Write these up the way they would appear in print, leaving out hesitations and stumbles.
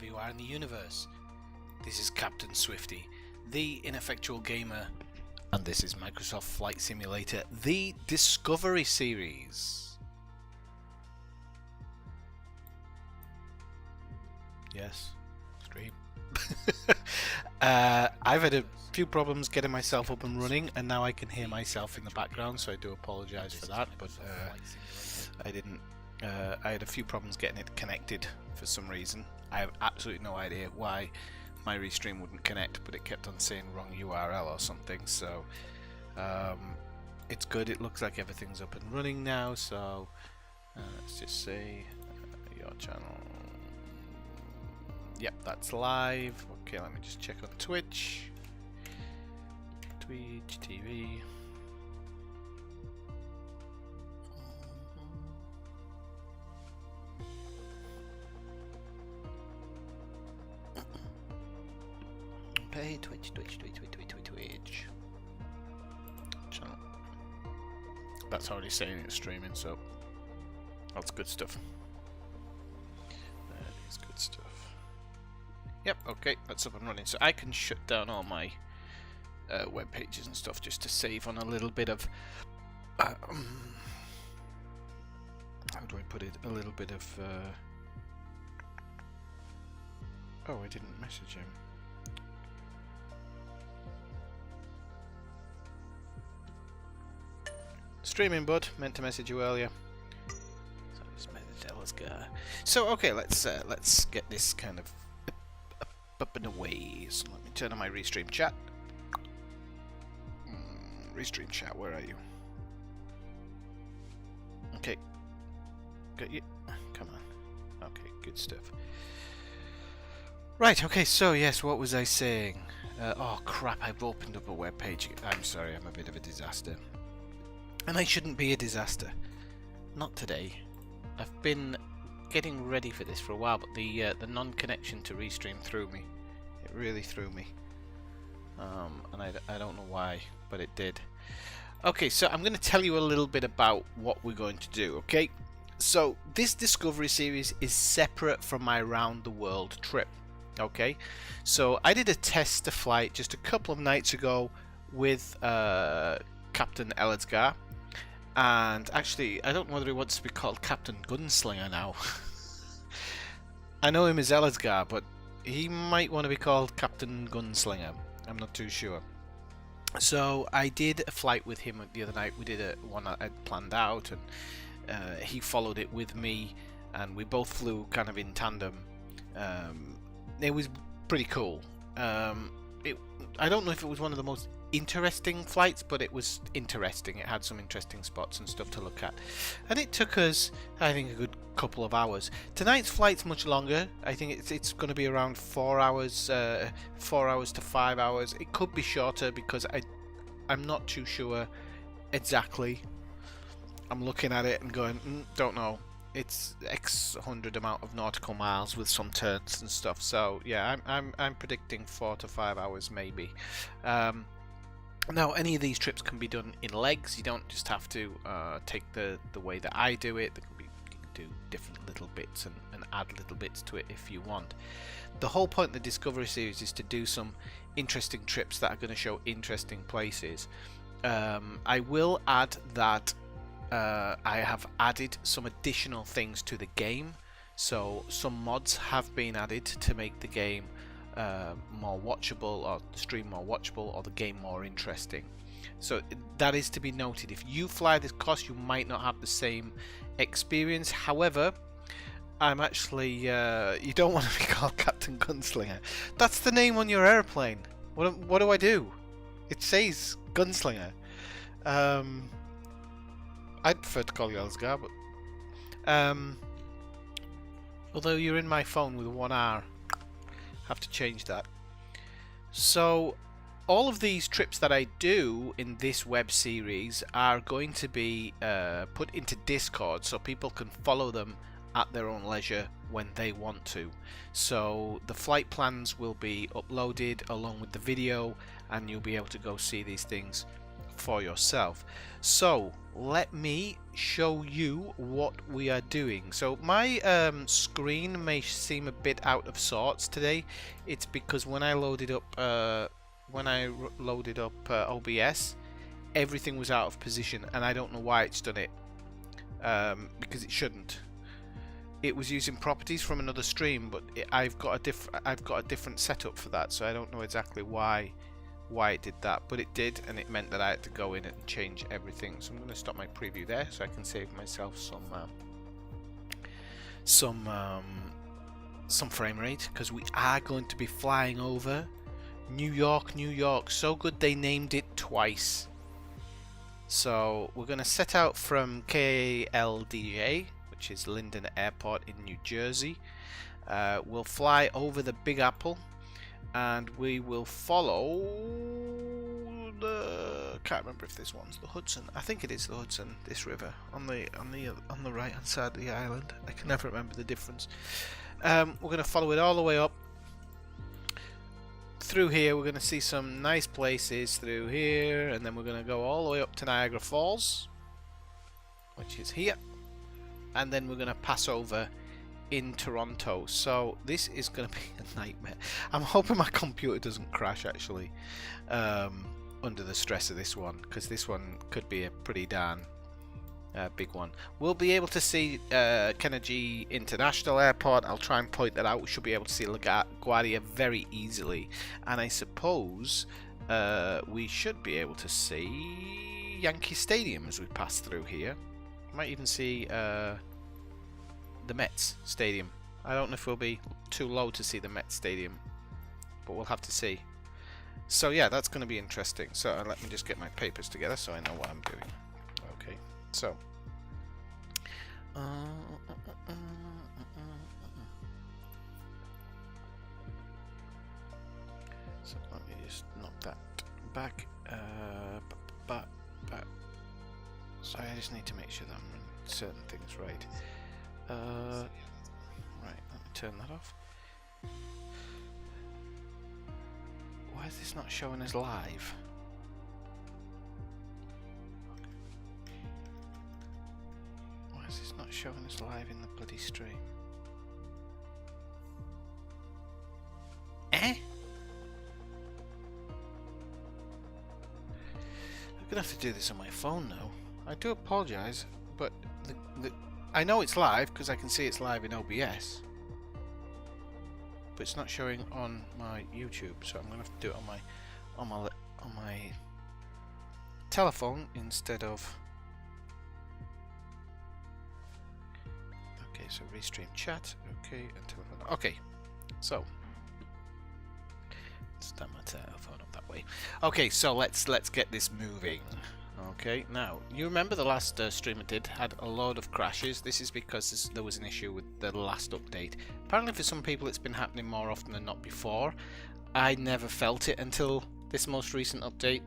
wherever you are in the universe. This is Captain Swifty, the ineffectual gamer, and this is Microsoft Flight Simulator, the Discovery Series. Yes, stream. I've had a few problems getting myself up and running, and now I can hear myself in the background, so I do apologise for that, but I didn't. I had a few problems getting it connected for some reason. I have absolutely no idea why my restream wouldn't connect, but it kept on saying wrong URL or something, so it's good. It looks like everything's up and running now, so let's just say your channel. Yep, that's live. Okay, let me just check on Twitch. Twitch TV. Okay, Twitch. Channel. That's already saying it's streaming, so that's good stuff. That is good stuff. Yep, okay, that's up and running. So I can shut down all my web pages and stuff just to save on a little bit of how do I put it? A little bit of oh, I didn't message him. Streaming, bud. Meant to message you earlier. So I just messaged Elazgar. So okay, let's get this kind of up and away. So let me turn on my restream chat. Restream chat, where are you? Okay. Got you. Come on. Okay, good stuff. Right, okay, so yes, what was I saying? Oh crap, I've opened up a web page. I'm sorry, I'm a bit of a disaster. And I shouldn't be a disaster. Not today. I've been getting ready for this for a while, but the non-connection to Restream threw me. It really threw me. And I don't know why, but it did. Okay, so I'm going to tell you a little bit about what we're going to do, okay? So this Discovery Series is separate from my Round the World trip, okay? So I did a test flight just a couple of nights ago with Captain Elazgar. And actually, I don't know whether he wants to be called Captain Gunslinger now. I know him as Elazgar, but he might want to be called Captain Gunslinger. I'm not too sure. So I did a flight with him the other night. We did one I had planned out, and he followed it with me, and we both flew kind of in tandem. It was pretty cool. I don't know if it was one of the most interesting flights, but it was interesting. It had some interesting spots and stuff to look at, and it took us, I think, a good couple of hours. Tonight's flight's much longer. I think it's going to be around 4 hours, 4 hours to 5 hours. It could be shorter because I'm not too sure exactly. I'm looking at it and going, don't know. It's X hundred amount of nautical miles with some turns and stuff. So yeah, I'm predicting 4 to 5 hours maybe. Now, any of these trips can be done in legs. You don't just have to take the way that I do it. You can do different little bits and add little bits to it if you want. The whole point of the Discovery Series is to do some interesting trips that are going to show interesting places. I will add that I have added some additional things to the game. So some mods have been added to make the game more watchable, or the stream more watchable, or the game more interesting. So that is to be noted. If you fly this course, you might not have the same experience. However, I'm actually you don't want to be called Captain Gunslinger. That's the name on your airplane. What do I do? It says Gunslinger. I'd prefer to call you Elazgar, but although you're in my phone with one R, have to change that. So all of these trips that I do in this web series are going to be put into Discord, so people can follow them at their own leisure when they want to. So the flight plans will be uploaded along with the video, and you'll be able to go see these things for yourself. So let me show you what we are doing. So my screen may seem a bit out of sorts today. It's because when I loaded up OBS, everything was out of position, and I don't know why it's done it, because it shouldn't. It was using properties from another stream, but I've got a different setup for that, so I don't know exactly why it did that, but it did, and it meant that I had to go in and change everything. So I'm going to stop my preview there so I can save myself some frame rate, because we are going to be flying over New York. So good they named it twice. So we're going to set out from KLDJ, which is Linden Airport in New Jersey. We'll fly over the Big Apple, and we will follow the, can't remember if this one's the Hudson. I think it is the Hudson, this river on the right hand side of the island. I can never remember the difference. We're going to follow it all the way up through here. We're going to see some nice places through here, and then we're going to go all the way up to Niagara Falls, which is here, and then we're going to pass over in Toronto. So this is going to be a nightmare. I'm hoping my computer doesn't crash actually under the stress of this one, because this one could be a pretty darn big one. We'll be able to see Kennedy International Airport. I'll try and point that out. We should be able to see LaGuardia very easily, and I suppose we should be able to see Yankee Stadium as we pass through here. Might even see the Mets Stadium. I don't know if we'll be too low to see the Mets Stadium, but we'll have to see. So yeah, that's going to be interesting. So let me just get my papers together so I know what I'm doing. Okay, so so let me just knock that back. So I just need to make sure that I'm doing certain things right. Right, let me turn that off. Why is this not showing us live? Why is this not showing us live in the bloody stream? I'm gonna have to do this on my phone now. I do apologise, but I know it's live because I can see it's live in OBS, but it's not showing on my YouTube, so I'm gonna have to do it on my telephone instead of. Okay, so restream chat. Okay, and telephone. Okay, so stand my telephone up that way. Okay, so let's get this moving. Okay, now you remember the last stream I did had a load of crashes. This is because there was an issue with the last update. Apparently for some people it's been happening more often than not before. I never felt it until this most recent update,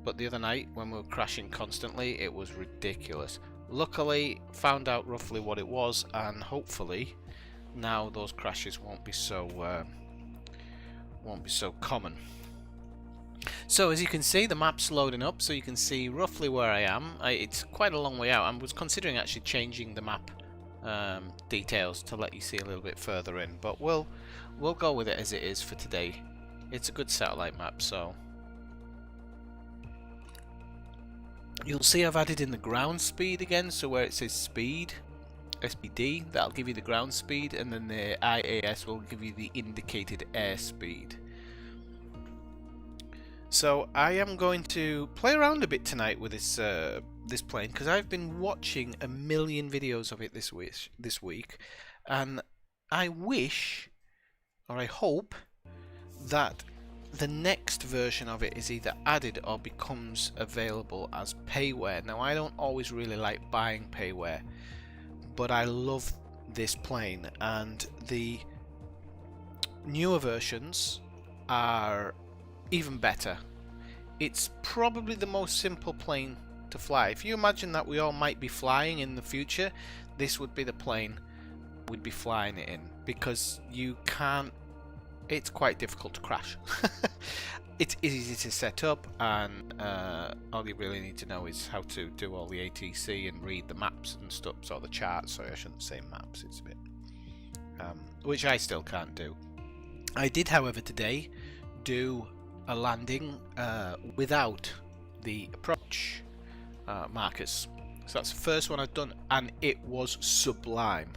but the other night when we were crashing constantly, it was ridiculous. Luckily found out roughly what it was, and hopefully now those crashes won't be so common. So as you can see, the map's loading up, so you can see roughly where I am. It's quite a long way out. I was considering actually changing the map details to let you see a little bit further in, but we'll go with it as it is for today. It's a good satellite map, so you'll see I've added in the ground speed again, so where it says speed, SPD, that'll give you the ground speed, and then the IAS will give you the indicated airspeed. So I am going to play around a bit tonight with this plane, because I've been watching a million videos of it this week, and I wish, or I hope, that the next version of it is either added or becomes available as payware. Now I don't always really like buying payware, but I love this plane, and the newer versions are even better. It's probably the most simple plane to fly. If you imagine that we all might be flying in the future, this would be the plane we'd be flying it in, because you can't it's quite difficult to crash. It's easy to set up, and all you really need to know is how to do all the ATC and read the maps and stuff, so the charts. Sorry, I shouldn't say maps, it's a bit which I still can't do. I did, however, today do a landing without the approach markers. So that's the first one I've done, and it was sublime.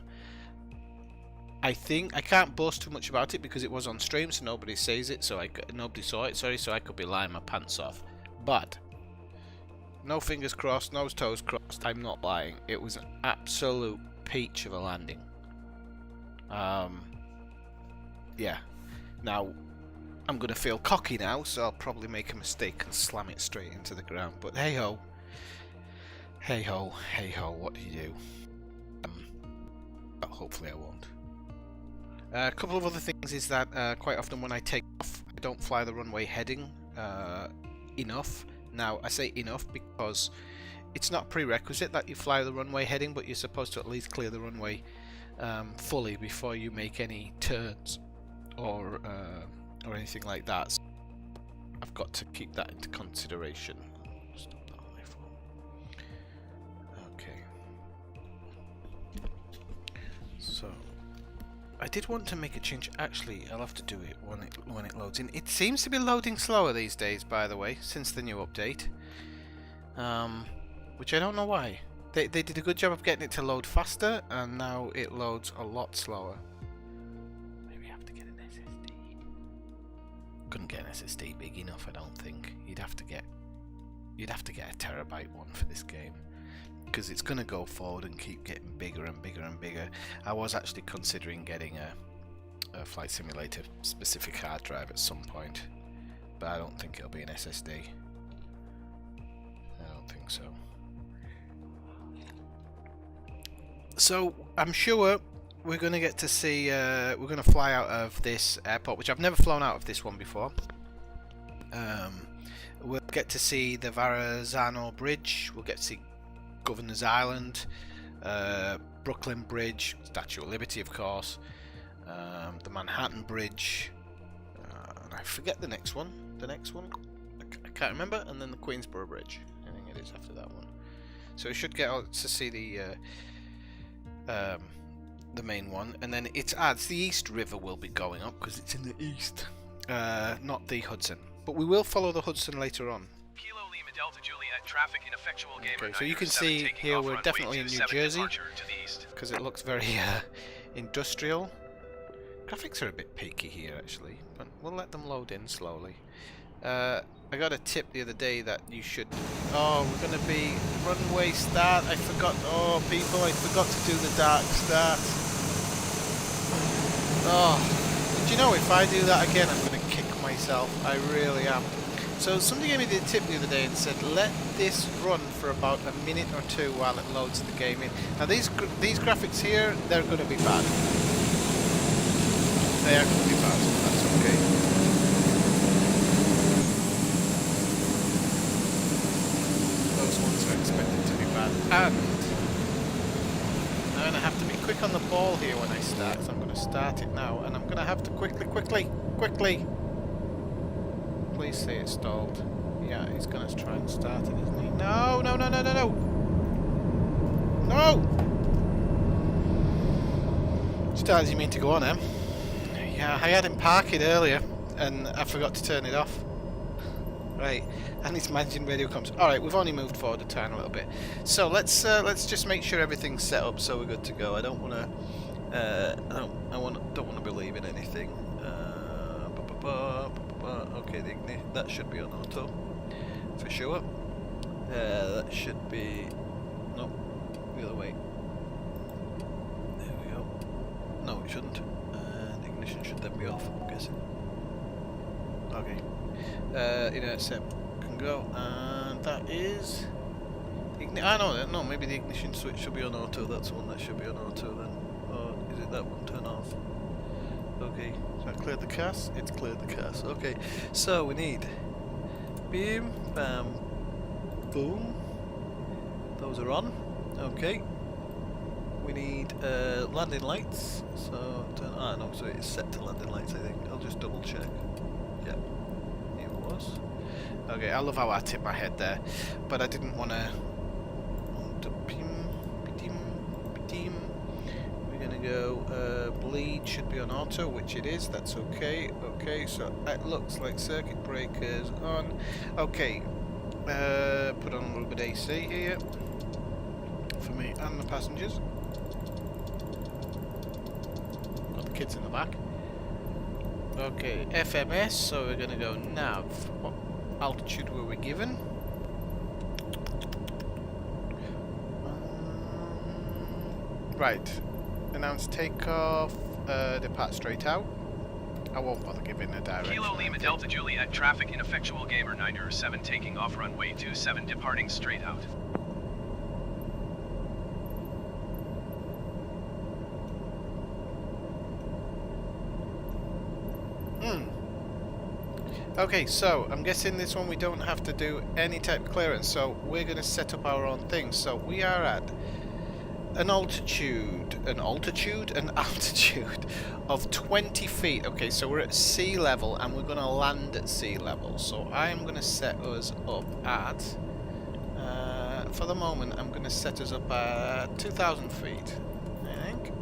I think I can't boast too much about it because it was on stream, so nobody sees it. So nobody saw it. Sorry, so I could be lying my pants off. But no fingers crossed, no toes crossed. I'm not lying. It was an absolute peach of a landing. Yeah. Now I'm gonna feel cocky now, so I'll probably make a mistake and slam it straight into the ground. But hey ho, hey ho, hey ho. What do you do? But hopefully I won't. A couple of other things is that quite often when I take off, I don't fly the runway heading enough. Now, I say enough because it's not a prerequisite that you fly the runway heading, but you're supposed to at least clear the runway fully before you make any turns or anything like that. So I've got to keep that into consideration. Stop that on my phone. Okay. So I did want to make a change. Actually, I'll have to do it when it loads in. It seems to be loading slower these days, by the way, since the new update. Which I don't know why. They did a good job of getting it to load faster, and now it loads a lot slower. Maybe I have to get an SSD. Couldn't get an SSD big enough, I don't think. You'd have to get a terabyte one for this game, because it's going to go forward and keep getting bigger and bigger and bigger. I was actually considering getting a Flight Simulator specific hard drive at some point, but I don't think it'll be an SSD. I don't think so. So I'm sure we're going to get to see, we're going to fly out of this airport, which I've never flown out of this one before. We'll get to see the Verrazano Bridge, we'll get to see Governor's Island, Brooklyn Bridge, Statue of Liberty, of course, the Manhattan Bridge, and I forget the next one. I can't remember, and then the Queensboro Bridge. I think it is after that one. So we should get out to see the main one, and then it adds the East River will be going up because it's in the east, not the Hudson. But we will follow the Hudson later on. Delta Juliet traffic ineffectual gamer. Okay, so you can see here we're definitely in New Jersey because it looks very industrial. Graphics are a bit peaky here actually, but we'll let them load in slowly. I got a tip the other day that you should... Oh, we're going to be runway start. I forgot. Oh, people, I forgot to do the dark start. Oh, do you know, if I do that again, I'm going to kick myself. I really am. So somebody gave me the tip the other day and said, let this run for about a minute or two while it loads the game in. Now these graphics here, they're going to be bad. They are going to be bad. That's okay. Those ones are expected to be bad. And I'm going to have to be quick on the ball here when I start. So I'm going to start it now, and I'm going to have to quickly. Please say it's stalled. Yeah, he's gonna try and start it, isn't he? No! Start as you mean to go on, eh? Yeah, I had him park it earlier, and I forgot to turn it off. Right, and it's managing radio comms. Alright, we've only moved forward a tiny little bit. So let's just make sure everything's set up so we're good to go. I don't wanna don't wanna believe in anything. Okay, that should be on auto for sure. That should be no, the other way. There we go. No, it shouldn't. And ignition should then be off, I'm guessing. Okay. Inert set can go, and that is. No, maybe the ignition switch should be on auto. That's the one that should be on auto then. Or is it that one? Turn off. Okay, so I cleared the CAS. It's cleared the CAS. Okay, so we need beam, bam, boom. Those are on. Okay. we need landing lights. So no, so it's set to landing lights. I think I'll just double check. Yeah, it was. Okay, I love how I tip my head there, but I didn't want to. We're gonna go. Bleed should be on auto, which it is. That's okay. Okay, so it looks like circuit breakers on. Okay, put on a little bit AC here for me and the passengers. Got the kids in the back. Okay, FMS. So we're gonna go nav. What altitude were we given? Right. Announce takeoff. Depart straight out. I won't bother giving a direction. Kilo Lima Delta Juliet, traffic ineffectual gamer 907 taking off runway 27 departing straight out. Okay, so I'm guessing this one we don't have to do any type of clearance, so we're going to set up our own thing. So we are at an altitude of 20 feet. Okay, so we're at sea level and we're going to land at sea level. So I am going to set us up at, for the moment, I'm going to set us up at 2,000 feet, I think.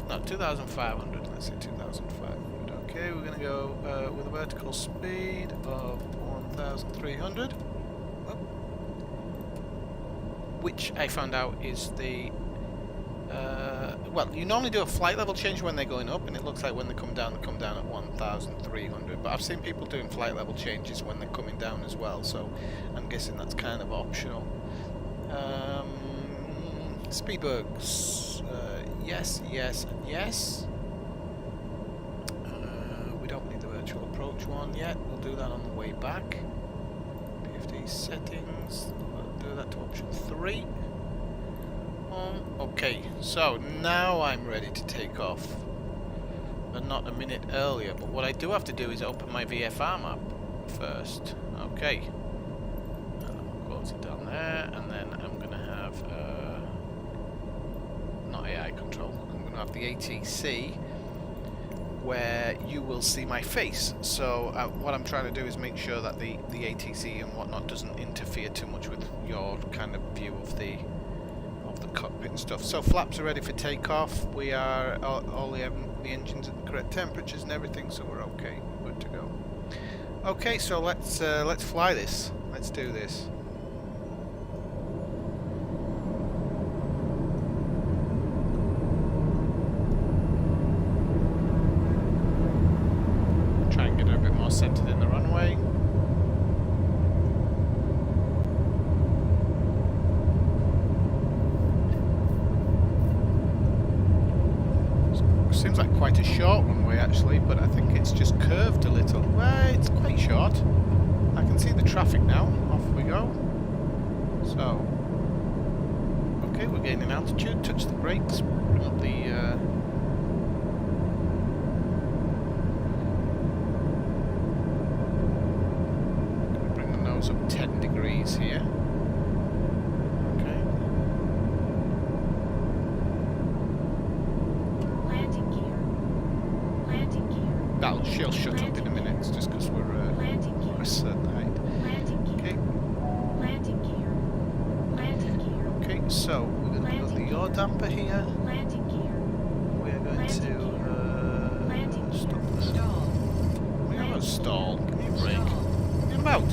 No, 2,500, let's say 2,500. Okay, we're going to go with a vertical speed of 1,300. Which I found out is the well, you normally do a flight level change when they're going up, and it looks like when they come down at 1,300. But I've seen people doing flight level changes when they're coming down as well, so I'm guessing that's kind of optional. Speedbugs, yes, yes, and yes. We don't need the virtual approach one yet. We'll do that on the way back. PFD settings. We'll do that to option 3. Okay, so now I'm ready to take off, but not a minute earlier. But what I do have to do is open my VFR map first. Okay, close it down there, and then I'm gonna have not AI control. I'm gonna have the ATC, where you will see my face. So what I'm trying to do is make sure that the ATC and whatnot doesn't interfere too much with your kind of view of the cockpit and stuff. So flaps are ready for takeoff. We are all the engines at the correct temperatures and everything, so we're okay. We're good to go. Okay, so let's fly this. Let's do this. Try and get her a bit more centered in the runway. Seems like quite a short runway actually, but I think it's just curved a little. Well, it's quite short. I can see the traffic now. Off we go. So, okay, we're gaining altitude. Touch the brakes. Bring up the. Bring the nose up 10 degrees here. She'll shut up in a minute, it's just because we're a certain height. Okay. Okay, so we're going to put the yaw damper here. We're going to stop there. We're going to stall. Give me a break. Get about.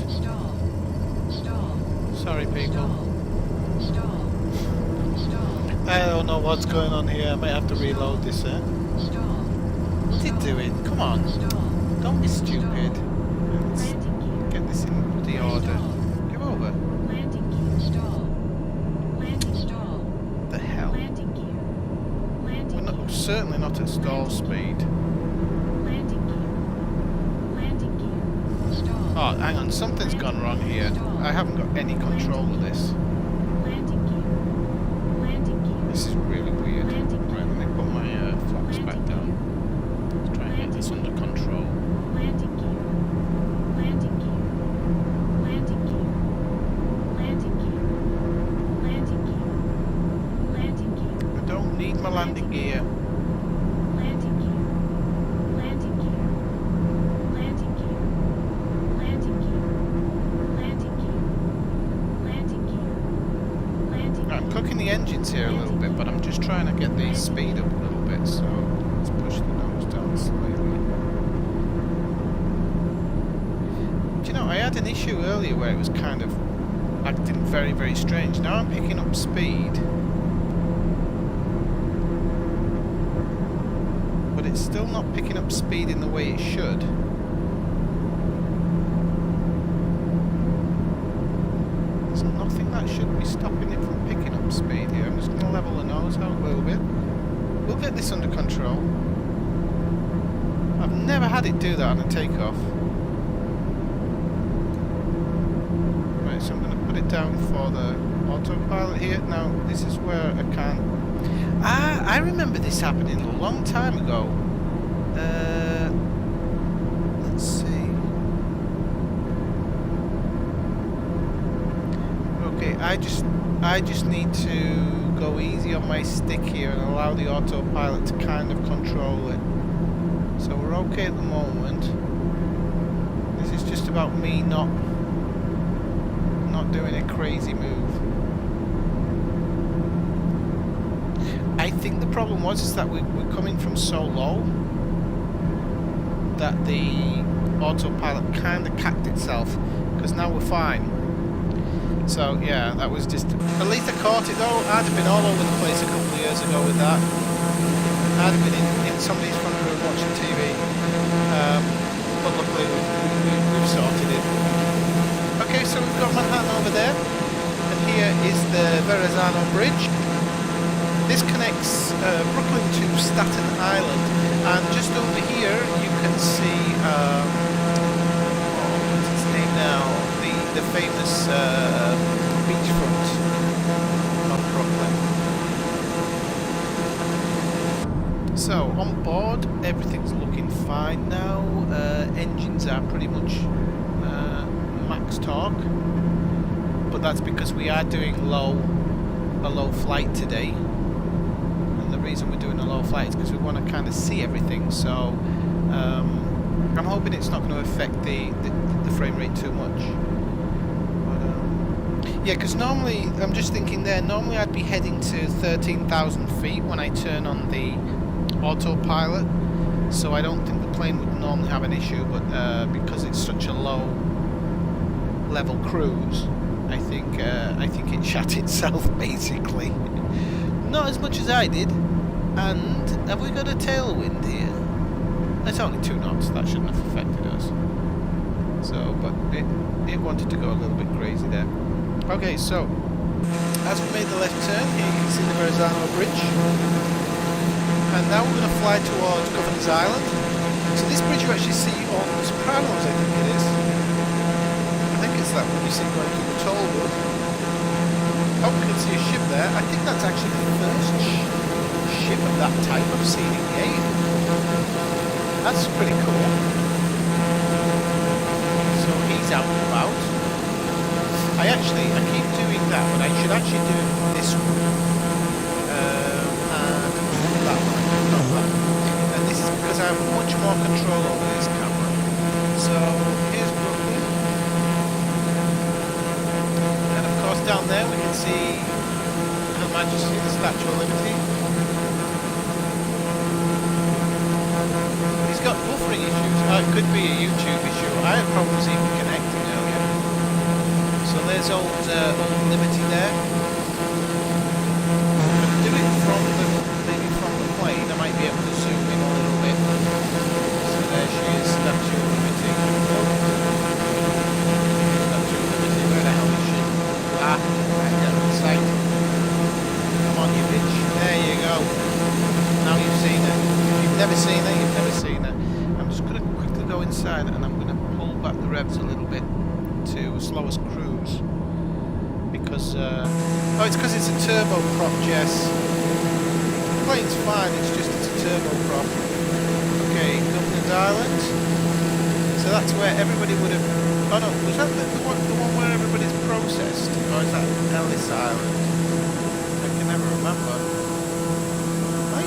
Sorry, people. I don't know what's going on here. I might have to reload this. What's it doing? Come on. Don't be stupid. Let's get this in the order. Give over. The hell? We're not, certainly not at stall speed. Oh, hang on. Something's gone wrong here. I haven't got any control of this. This is really weird. Right, let me put my flaps back down. Let's try and get this under control. I landing gear. Landing gear. Landing gear. Landing gear. Landing gear. Landing gear. Landing gear. Landing Right, I'm gear. cooking the engines here a little bit, but I'm just trying to get the speed up a little bit, so let's push the nose down slightly. Do you know, I had an issue earlier where it was kind of acting very, very strange. Now I'm picking up speed, but it's still not picking up speed in the way it should. There's nothing that should be stopping it from picking up speed here. I'm just going to level the nose out a little bit. We'll get this under control. I've never had it do that on a takeoff. Right, so I'm going to put it down for the autopilot here. Now, this is where I can't... Ah, I remember this happening a long time ago. Let's see. Okay, I just need to go easy on my stick here and allow the autopilot to kind of control it. So we're okay at the moment. This is just about me not doing a crazy move. I think the problem was that we're coming from so low that the autopilot kind of cacked itself, because now we're fine. So yeah, that was just... At least I caught it though. I'd have been all over the place a couple of years ago with that. I'd have been in somebody's front room watching TV. But luckily we've sorted it. Okay, so we've got Manhattan over there. And here is the Verrazano Bridge. This connects Brooklyn to Staten Island. And just over here you can see... what's its name now? The famous beachfront of Brooklyn. So on board, everything's looking fine now. Engines are pretty much max torque, but that's because we are doing a low flight today. And the reason we're doing a low flight is because we want to kind of see everything. So I'm hoping it's not going to affect the frame rate too much. Yeah, because normally, I'm just thinking there, normally I'd be heading to 13,000 feet when I turn on the autopilot, so I don't think the plane would normally have an issue, but because it's such a low level cruise, I think it shut itself, basically. Not as much as I did. And have we got a tailwind here? It's only 2 knots, that shouldn't have affected us. So, but it wanted to go a little bit crazy there. Okay, so as we made the left turn, here you can see the Verrazano Bridge, and now we're going to fly towards Governor's Island. So this bridge you actually see on the Sopranos, I think it is. I think it's that one you see going through the toll road. Oh, we can see a ship there. I think that's actually the first ship of that type I've seen in game. That's pretty cool. So he's out and about. I keep doing that, but I should actually do this one. And that one, not that. And this is because I have much more control over this camera. So, here's Brooklyn. And of course down there we can see Her Majesty, the Statue of Liberty. He's got buffering issues. Oh, it could be a YouTube issue. I had problems even connecting earlier. So there's old Liberty there. If I do it maybe from the plane, I might be able to zoom in a little bit. So there she is, Statue of Liberty. Statue of Liberty, where the hell is she? Ah, right there on the side. Come on, you bitch. There you go. Now you've seen her. If you've never seen her, you've never seen her. I'm just going to quickly go inside and I'm going to pull back the revs a little bit to slowest cruise, because oh, it's because it's a turboprop, Jess. The plane's fine, it's just it's a turboprop. Okay, Governor's Island. So that's where everybody would have... Oh no, was that the one where everybody's processed, or is that Ellis Island? I can never remember. I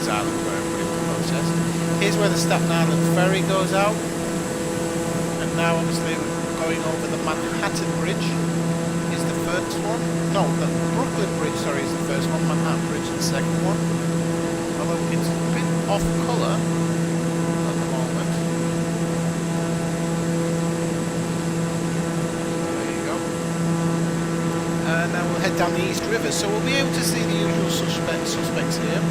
Island where everybody was processed. Here's where the Staten Island ferry goes out. And now obviously we're going over the Manhattan Bridge is the first one. No, the Brooklyn Bridge, sorry, is the first one. Manhattan Bridge is the second one. Although it's a bit off colour at the moment. There you go. And now we'll head down the East River, so we'll be able to see the usual suspects here.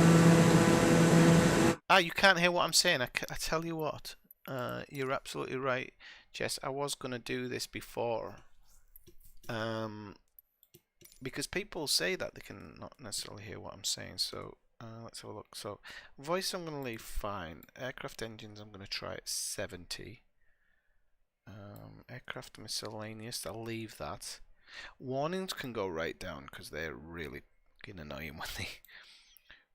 Ah, you can't hear what I'm saying. I tell you what, you're absolutely right, Jess. I was going to do this before. Because people say that they can not necessarily hear what I'm saying, so let's have a look. So voice I'm going to leave fine. Aircraft engines I'm going to try at 70. Aircraft miscellaneous, I'll leave that. Warnings can go right down because they're really annoying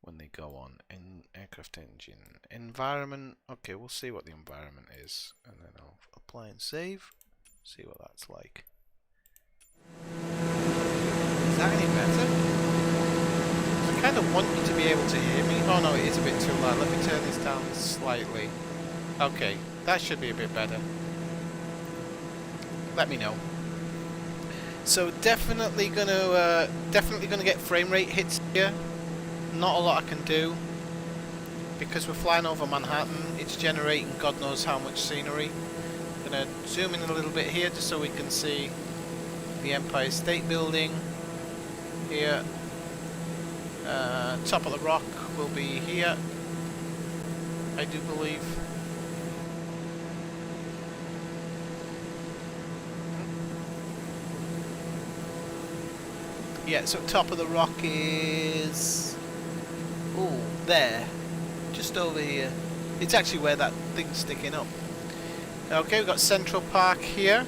when they go on. In aircraft engine environment, okay, we'll see what the environment is, and then I'll apply and save. See what that's like. Is that any better? I kind of want you to be able to hear me. Oh no, it is a bit too loud. Let me turn this down slightly. Okay, that should be a bit better. Let me know. So definitely gonna get frame rate hits here. Not a lot I can do because we're flying over Manhattan. It's generating God knows how much scenery. Gonna zoom in a little bit here just so we can see the Empire State Building here. Top of the Rock will be here, I do believe. Yeah, so top of the rock is... oh, there. Just over here. It's actually where that thing's sticking up. Okay, we've got Central Park here.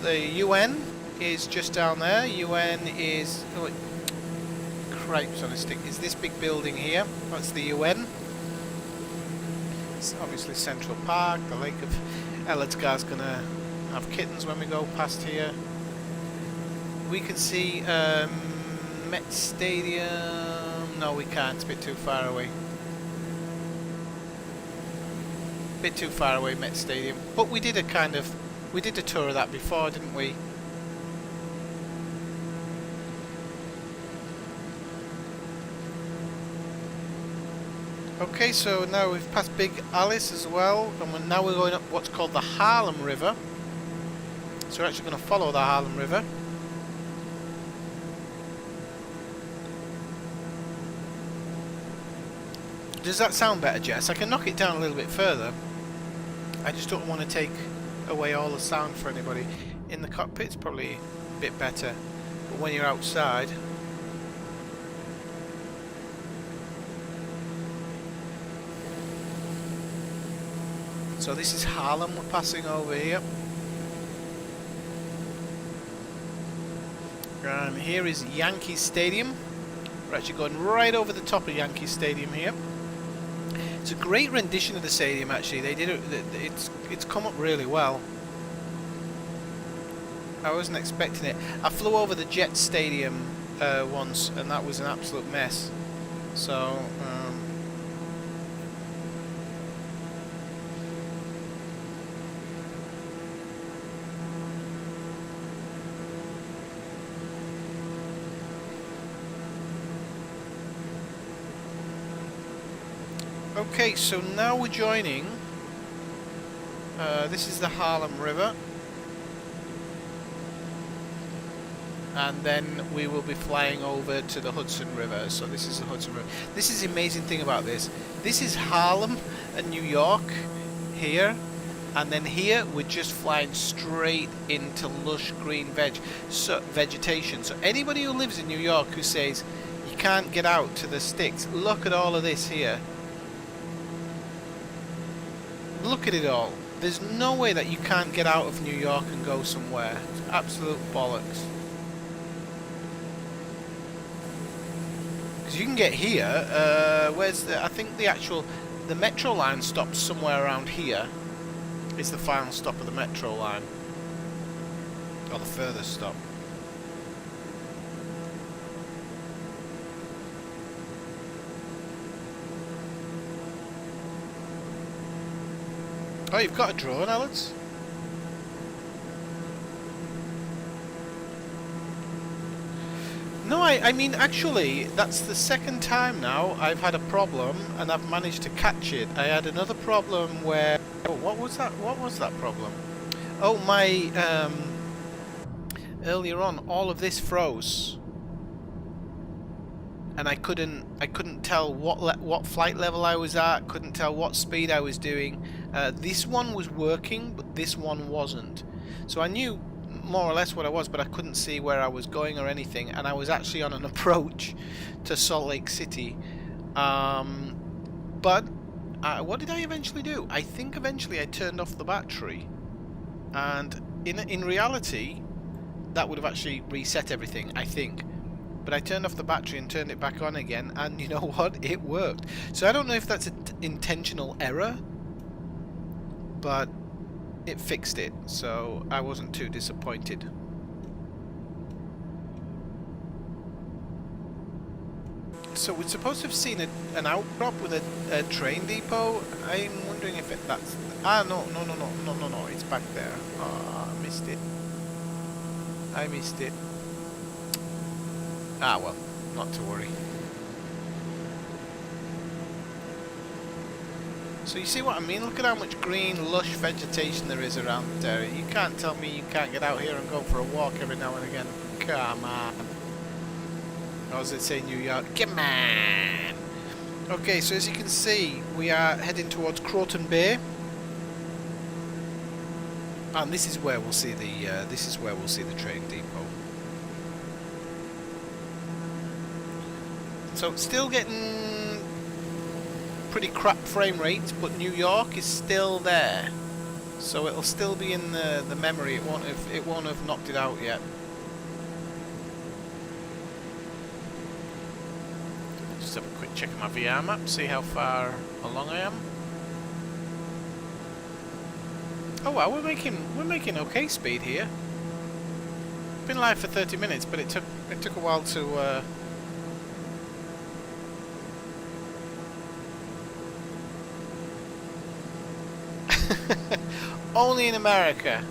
The UN is just down there. UN is... oh, cripes on a stick. Is this big building here? That's the UN. It's obviously Central Park. The Lake of Elledsgar's gonna have kittens when we go past here. We can see Met Stadium. No, we can't. It's a bit too far away. Bit too far away, Met Stadium. But we did a tour of that before, didn't we? Okay, so now we've passed Big Alice as well, and now we're going up what's called the Harlem River. So we're actually going to follow the Harlem River. Does that sound better, Jess? I can knock it down a little bit further. I just don't want to take away all the sound for anybody. In the cockpit it's probably a bit better, but when you're outside... So this is Harlem we're passing over here. And here is Yankee Stadium. We're actually going right over the top of Yankee Stadium here. It's a great rendition of the stadium actually. They did it, it's come up really well. I wasn't expecting it. I flew over the Jet Stadium once and that was an absolute mess. So okay, so now we're joining. This is the Harlem River. And then we will be flying over to the Hudson River. So this is the Hudson River. This is the amazing thing about this. This is Harlem and New York here. And then here we're just flying straight into lush green vegetation. So anybody who lives in New York who says you can't get out to the sticks, look at all of this here. Look at it all. There's no way that you can't get out of New York and go somewhere. It's absolute bollocks. Because you can get here. Where's the? I think the metro line stops somewhere around here. It's the final stop of the metro line, or the furthest stop. Oh, you've got a drone, Alex? No, I mean, actually, that's the second time now I've had a problem and I've managed to catch it. I had another problem where... Oh, what was that? What was that problem? Oh, my... earlier on, all of this froze. And I couldn't tell what flight level I was at, couldn't tell what speed I was doing. This one was working, but this one wasn't. So I knew more or less what I was, but I couldn't see where I was going or anything, and I was actually on an approach to Salt Lake City. But what did I eventually do? I think eventually I turned off the battery, and in reality that would have actually reset everything, I think. But I turned off the battery and turned it back on again, and you know what? It worked. So I don't know if that's an intentional error, but it fixed it, so I wasn't too disappointed. So we're supposed to have seen an outcrop with a train depot. I'm wondering if that's... Ah, no, it's back there. Oh, I missed it. I missed it. Ah, well, not to worry. So you see what I mean? Look at how much green, lush vegetation there is around there. You can't tell me you can't get out here and go for a walk every now and again. Come on. Or as they say in New York, come on. Okay, so as you can see, we are heading towards Croton Bay. And this is where we'll see the train depot. So still getting pretty crap frame rates, but New York is still there, so it'll still be in the memory. It won't have knocked it out yet. Just have a quick check of my VR map, see how far along I am. Oh wow, we're making okay speed here. Been live for 30 minutes, but it took a while to. Only in America.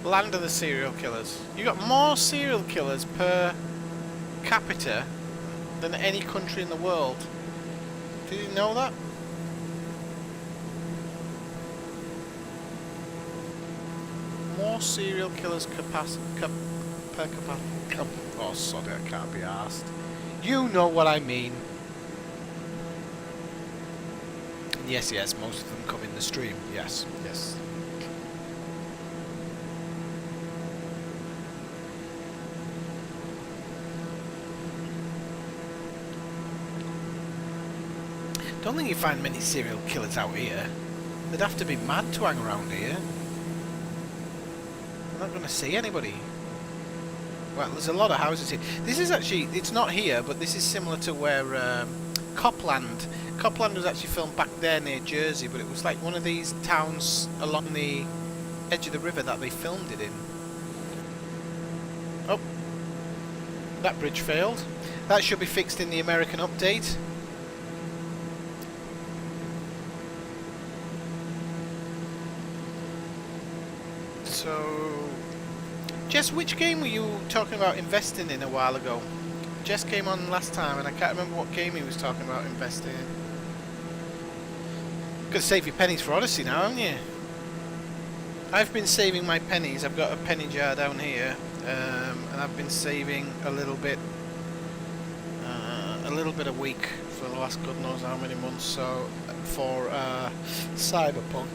Land of the serial killers. You got more serial killers per capita than any country in the world. Did you know that? More serial killers per capita. Oh, sorry, I can't be arsed. You know what I mean. Yes, most of them come in the stream. Yes. Don't think you find many serial killers out here. They'd have to be mad to hang around here. I'm not going to see anybody. Well, there's a lot of houses here. This is actually, it's not here, but this is similar to where Copland was actually filmed back there near Jersey, but it was like one of these towns along the edge of the river that they filmed it in. Oh, that bridge failed. That should be fixed in the American update. So, Jess, which game were you talking about investing in a while ago? Jess came on last time and I can't remember what game he was talking about investing in. Got to save your pennies for Odyssey now, haven't you? I've been saving my pennies. I've got a penny jar down here, and I've been saving a little bit a week for the last God knows how many months. So for Cyberpunk.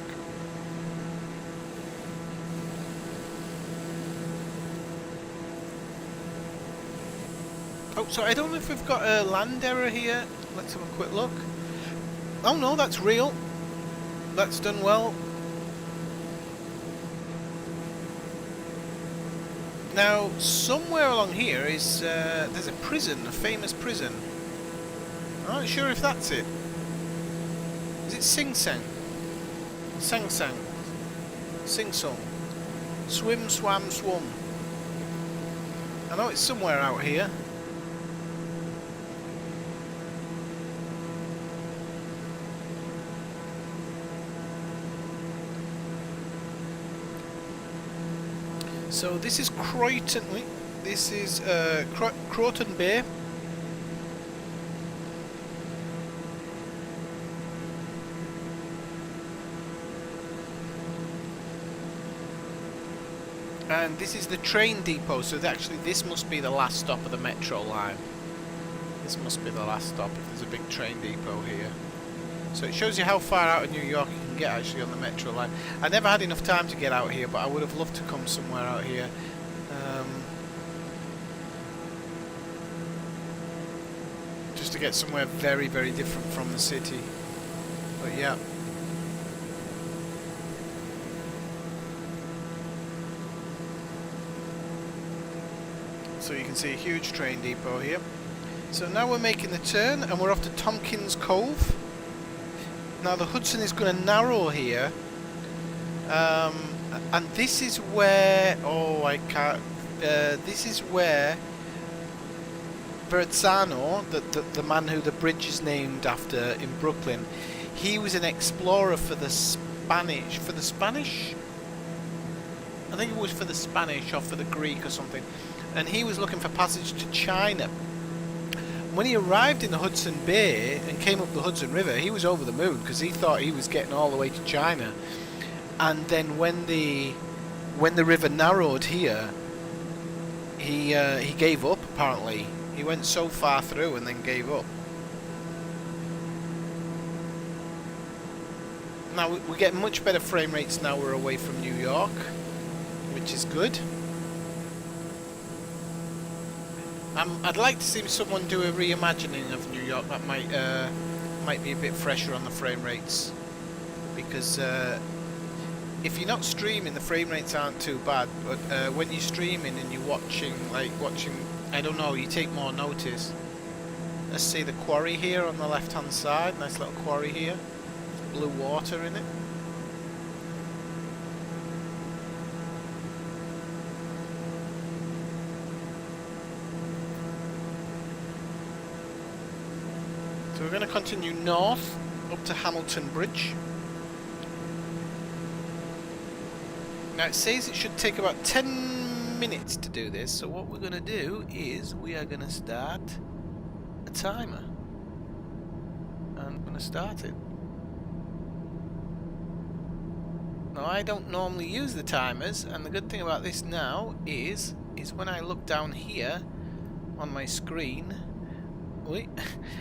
Oh, so I don't know if we've got a land error here. Let's have a quick look. Oh no, that's real. That's done well. Now, somewhere along here is there's a prison, a famous prison. I'm not sure if that's it. Is it Sing Sang? Sang Sang? Sing Song? Swim, Swam, Swum? I know it's somewhere out here. So this is Croydon. This is Croydon Bay. And this is the train depot, so actually this must be the last stop of the metro line. This must be the last stop if there's a big train depot here. So it shows you how far out of New York you can get actually on the metro line. I never had enough time to get out here, but I would have loved to come somewhere out here. Just to get somewhere very, very different from the city. But yeah. So you can see a huge train depot here. So now we're making the turn and we're off to Tompkins Cove. Now the Hudson is going to narrow here. And this is where... Oh, I can't... this is where Verrazzano, the man who the bridge is named after in Brooklyn, he was an explorer for the Spanish. For the Spanish? I think it was for the Spanish or for the Greek or something. And he was looking for passage to China. When he arrived in the Hudson Bay and came up the Hudson River, he was over the moon because he thought he was getting all the way to China. And then when the river narrowed here, he gave up. Apparently, he went so far through and then gave up. Now we get much better frame rates now we're away from New York, which is good. I'd like to see someone do a reimagining of New York. That might be a bit fresher on the frame rates, because if you're not streaming, the frame rates aren't too bad. But when you're streaming and you're watching, I don't know, you take more notice. Let's see the quarry here on the left-hand side. Nice little quarry here. Blue water in it. So we're going to continue north up to Hamilton Bridge. Now it says it should take about 10 minutes to do this, so what we're going to do is we are going to start a timer. And I'm going to start it. Now I don't normally use the timers, and the good thing about this now is when I look down here on my screen,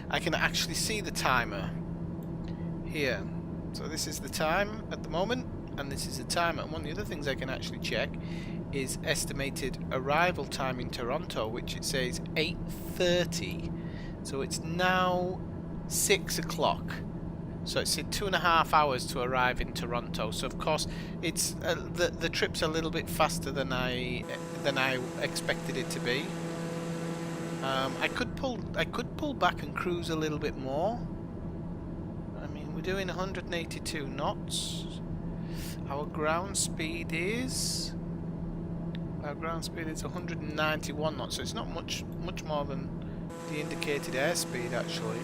I can actually see the timer here. So this is the time at the moment, and this is the timer. And one of the other things I can actually check is estimated arrival time in Toronto, which it says 8:30. So it's now 6 o'clock. So it's in 2.5 hours to arrive in Toronto. So of course it's the trip's a little bit faster than I expected it to be. I could pull back and cruise a little bit more. I mean, we're doing 182 knots. Our ground speed is 191 knots, so it's not much more than the indicated airspeed actually.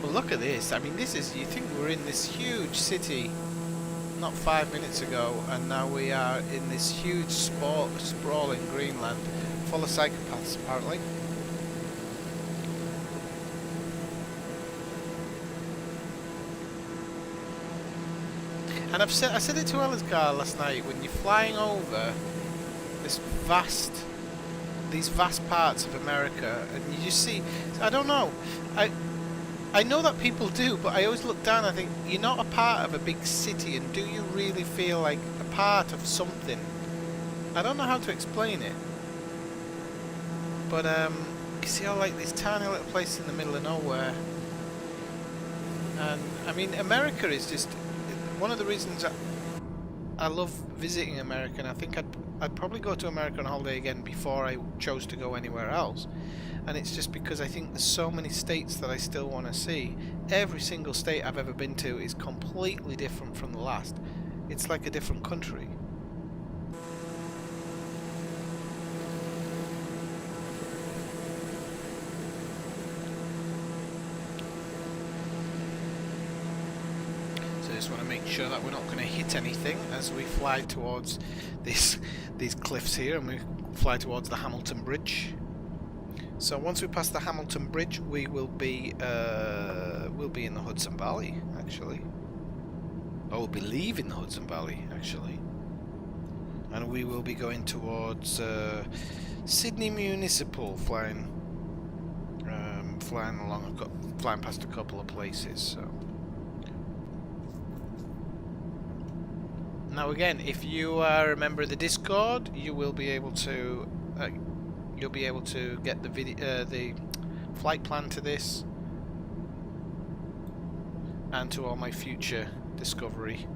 Well, look at this. I mean, this is, you think we're in this huge city not 5 minutes ago, and now we are in this huge sprawling Greenland full of psychopaths apparently. And I said it to Ellisgar last night, when you're flying over these vast parts of America, and you just see, I don't know, I know that people do, but I always look down and I think, you're not a part of a big city, and do you really feel like a part of something? I don't know how to explain it. But you see how like this tiny little place in the middle of nowhere. And I mean, America is just one of the reasons I love visiting America, and I think I'd probably go to America on holiday again before I chose to go anywhere else. And it's just because I think there's so many states that I still want to see. Every single state I've ever been to is completely different from the last. It's like a different country. just want to make sure that we're not going to hit anything as we fly towards these cliffs here, and we fly towards the Hamilton Bridge. So once we pass the Hamilton Bridge, we will be in the Hudson Valley, actually. Or we'll be leaving the Hudson Valley, actually. And we will be going towards Sydney Municipal, flying past a couple of places. So now again, if you are a member of the Discord, you will be able to get the video, the flight plan to this, and to all my future Discovery.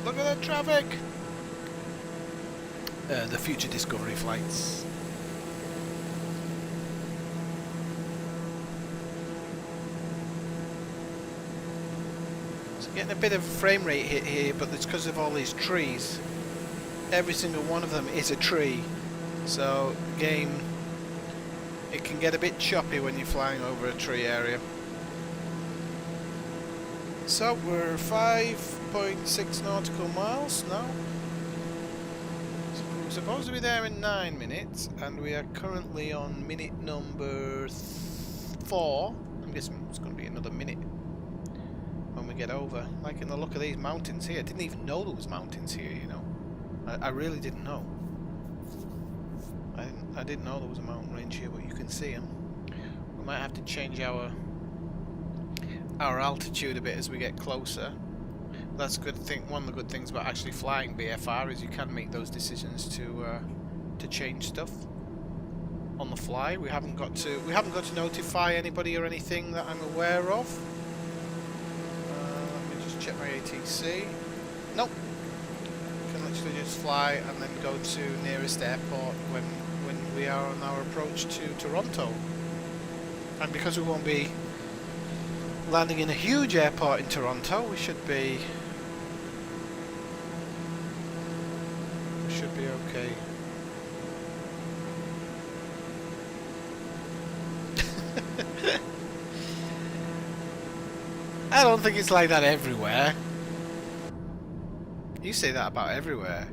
Look at that traffic! The future Discovery flights. So getting a bit of frame rate hit here, but it's because of all these trees. Every single one of them is a tree, so the game, it can get a bit choppy when you're flying over a tree area. So we're 5.6 nautical miles now. So we're supposed to be there in 9 minutes, and we are currently on minute number 4. I'm guessing it's going to be another minute when we get over. Liking the look of these mountains here. I didn't even know there was mountains here, you know. I really didn't know. I didn't know there was a mountain range here, but you can see them. We might have to change our altitude a bit as we get closer. That's a good thing. One of the good things about actually flying BFR is you can make those decisions to change stuff on the fly. We haven't got to notify anybody or anything that I'm aware of. Let me just check my ATC. Nope. Can literally just fly and then go to nearest airport when we are on our approach to Toronto. And because we won't be landing in a huge airport in Toronto, we should be okay. I don't think it's like that everywhere. You say that about everywhere.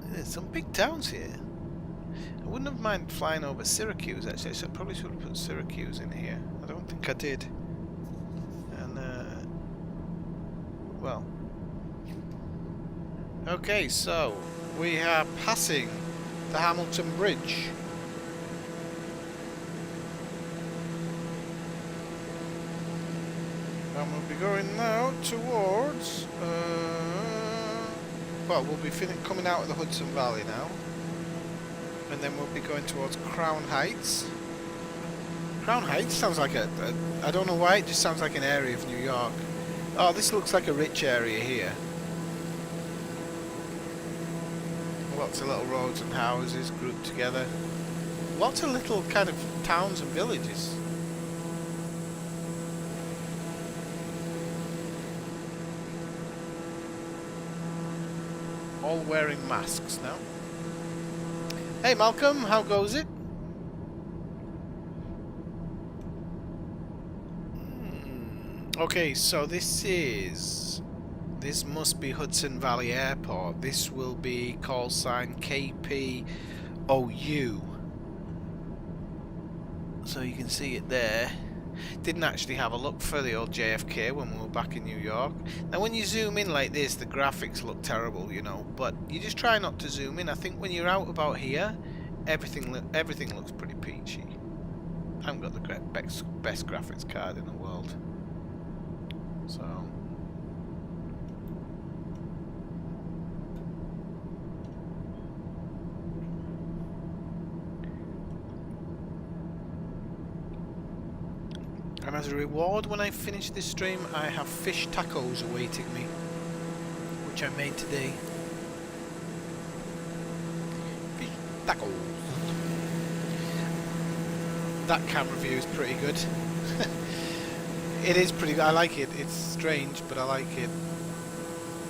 There's some big towns here. I wouldn't have minded flying over Syracuse, actually, so I probably should have put Syracuse in here. I don't think I did. And, well. Okay, so we are passing the Hamilton Bridge. And we'll be going now towards, well, we'll be coming out of the Hudson Valley now. And then we'll be going towards Crown Heights. Crown Heights sounds like I don't know why, it just sounds like an area of New York. Oh, this looks like a rich area here. Lots of little roads and houses grouped together. Lots of little kind of towns and villages. All wearing masks now. Hey Malcolm, how goes it? Okay, so this must be Hudson Valley Airport. This will be call sign KPOU. So you can see it there. Didn't actually have a look for the old JFK when we were back in New York. Now when you zoom in like this, the graphics look terrible, you know, but you just try not to zoom in. I think when you're out about here, everything looks pretty peachy. I haven't got the best graphics card in the world. So and as a reward, when I finish this stream, I have fish tacos awaiting me, which I made today. Fish tacos. That camera view is pretty good. It is pretty good. I like it. It's strange, but I like it.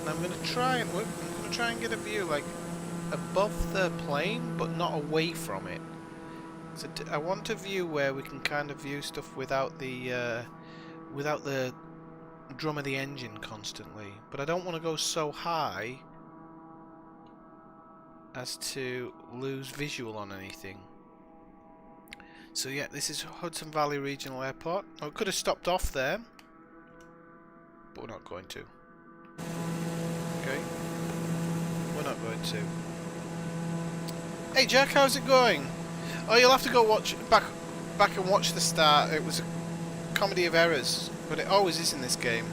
And I'm gonna try and get a view like above the plane, but not away from it. So I want a view where we can kind of view stuff without the drum of the engine constantly. But I don't want to go so high as to lose visual on anything. So yeah, this is Hudson Valley Regional Airport. I could have stopped off there, but we're not going to. Okay, we're not going to. Hey Jack, how's it going? Oh, you'll have to go watch back and watch the start. It was a comedy of errors, but it always is in this game.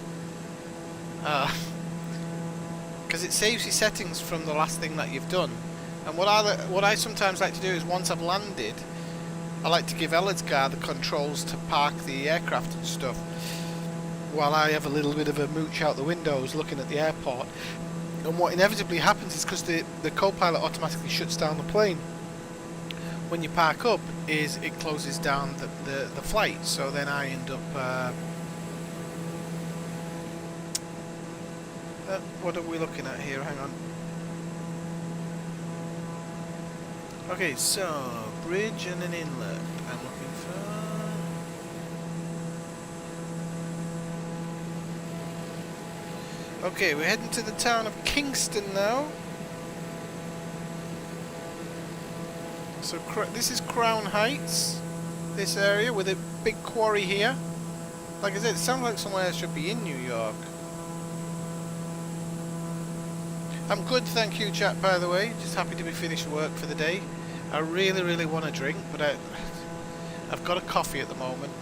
Because it saves you settings from the last thing that you've done. And what I sometimes like to do is once I've landed, I like to give Elledsgar the controls to park the aircraft and stuff, while I have a little bit of a mooch out the windows looking at the airport. And what inevitably happens is, because the co-pilot automatically shuts down the plane when you park up, is it closes down the flight. So then I end up what are we looking at here? Hang on. Okay, so bridge and an inlet. I'm looking for. Okay, we're heading to the town of Kingston now. So this is Crown Heights, this area with a big quarry here. Like I said, it sounds like somewhere that should be in New York. I'm good, thank you, chat, by the way. Just happy to be finished work for the day. I really want a drink, but I've got a coffee at the moment.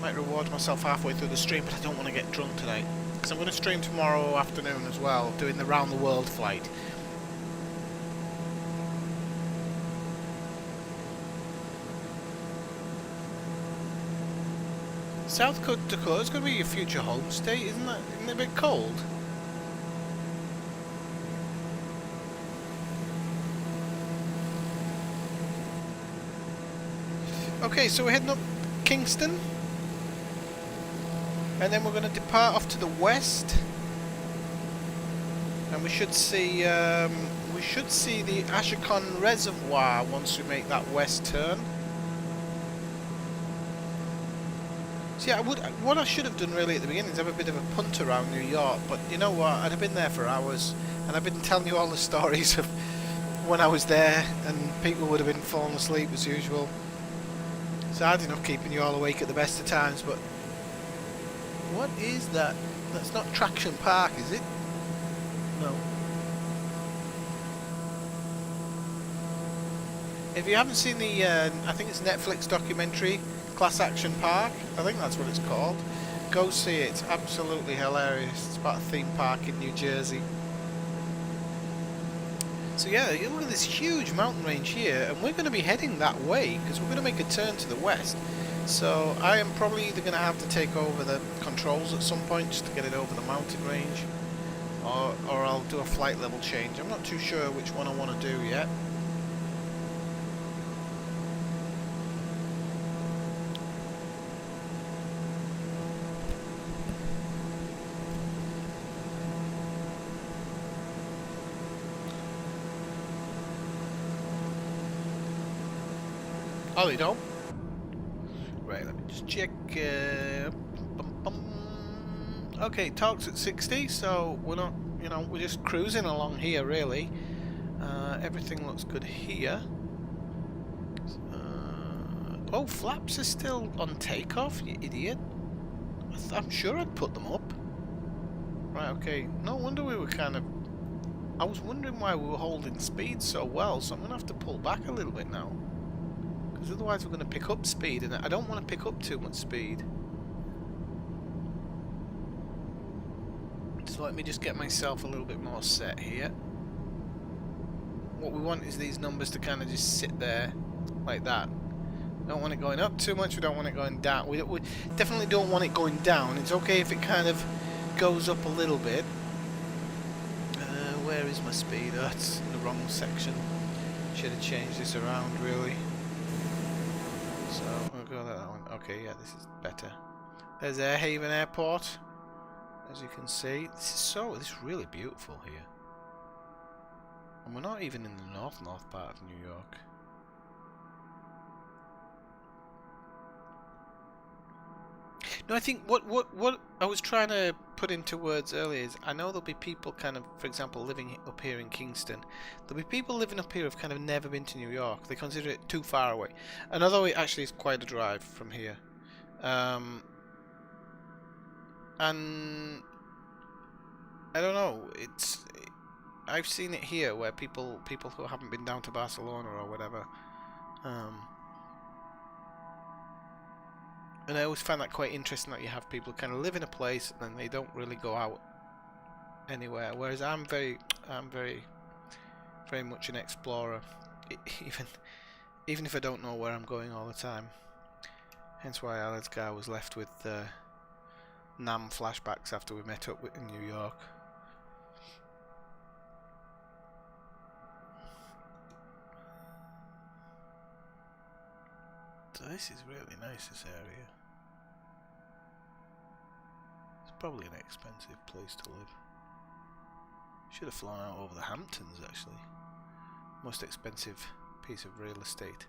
Might reward myself halfway through the stream, but I don't want to get drunk tonight. Because I'm going to stream tomorrow afternoon as well, doing the round the world flight. South Dakota is going to be your future home state, isn't it a bit cold? Okay, so we're heading up Kingston, and then we're going to depart off to the west, and we should see the Ashokon Reservoir once we make that west turn. So yeah, what I should have done really at the beginning is have a bit of a punt around New York, but you know what, I'd have been there for hours, and I've been telling you all the stories of when I was there, and people would have been falling asleep as usual. It's hard enough keeping you all awake at the best of times, but what is that? That's not Traction Park, is it? No. If you haven't seen the, I think it's Netflix documentary, Class Action Park, I think that's what it's called. Go see it, it's absolutely hilarious. It's about a theme park in New Jersey. So yeah, you look at this huge mountain range here, and we're going to be heading that way, because we're going to make a turn to the west. So I am probably either going to have to take over the controls at some point, just to get it over the mountain range, or I'll do a flight level change. I'm not too sure which one I want to do yet. Oh, they don't? Right, let me just check. Okay, torque's at 60, so we're not, you know, we're just cruising along here, really. Everything looks good here. Oh, flaps are still on takeoff, you idiot. I'm sure I'd put them up. Right, okay. No wonder we were kind of... I was wondering why we were holding speed so well, so I'm going to have to pull back a little bit now. Because otherwise we're going to pick up speed, and I don't want to pick up too much speed. So let me just get myself a little bit more set here. What we want is these numbers to kind of just sit there like that. We don't want it going up too much, we don't want it going down. We definitely don't want it going down. It's okay if it kind of goes up a little bit. Where is my speed? Oh, it's in the wrong section. Should have changed this around, really. So, we'll go that one. Okay, yeah, this is better. There's Airhaven Airport. As you can see, this is really beautiful here. And we're not even in the north part of New York. No, I think what I was trying to put into words earlier is I know there'll be people kind of, for example, living up here in Kingston. There'll be people living up here who've kind of never been to New York. They consider it too far away. And although it actually is quite a drive from here. And I don't know, I've seen it here where people who haven't been down to Barcelona or whatever, and I always find that quite interesting that you have people kind of live in a place and they don't really go out anywhere. Whereas I'm very much an explorer, even if I don't know where I'm going all the time. Hence why Alesgar was left with Nam flashbacks after we met up in New York. So this is really nice, this area. It's probably an expensive place to live. Should have flown out over the Hamptons actually. Most expensive piece of real estate.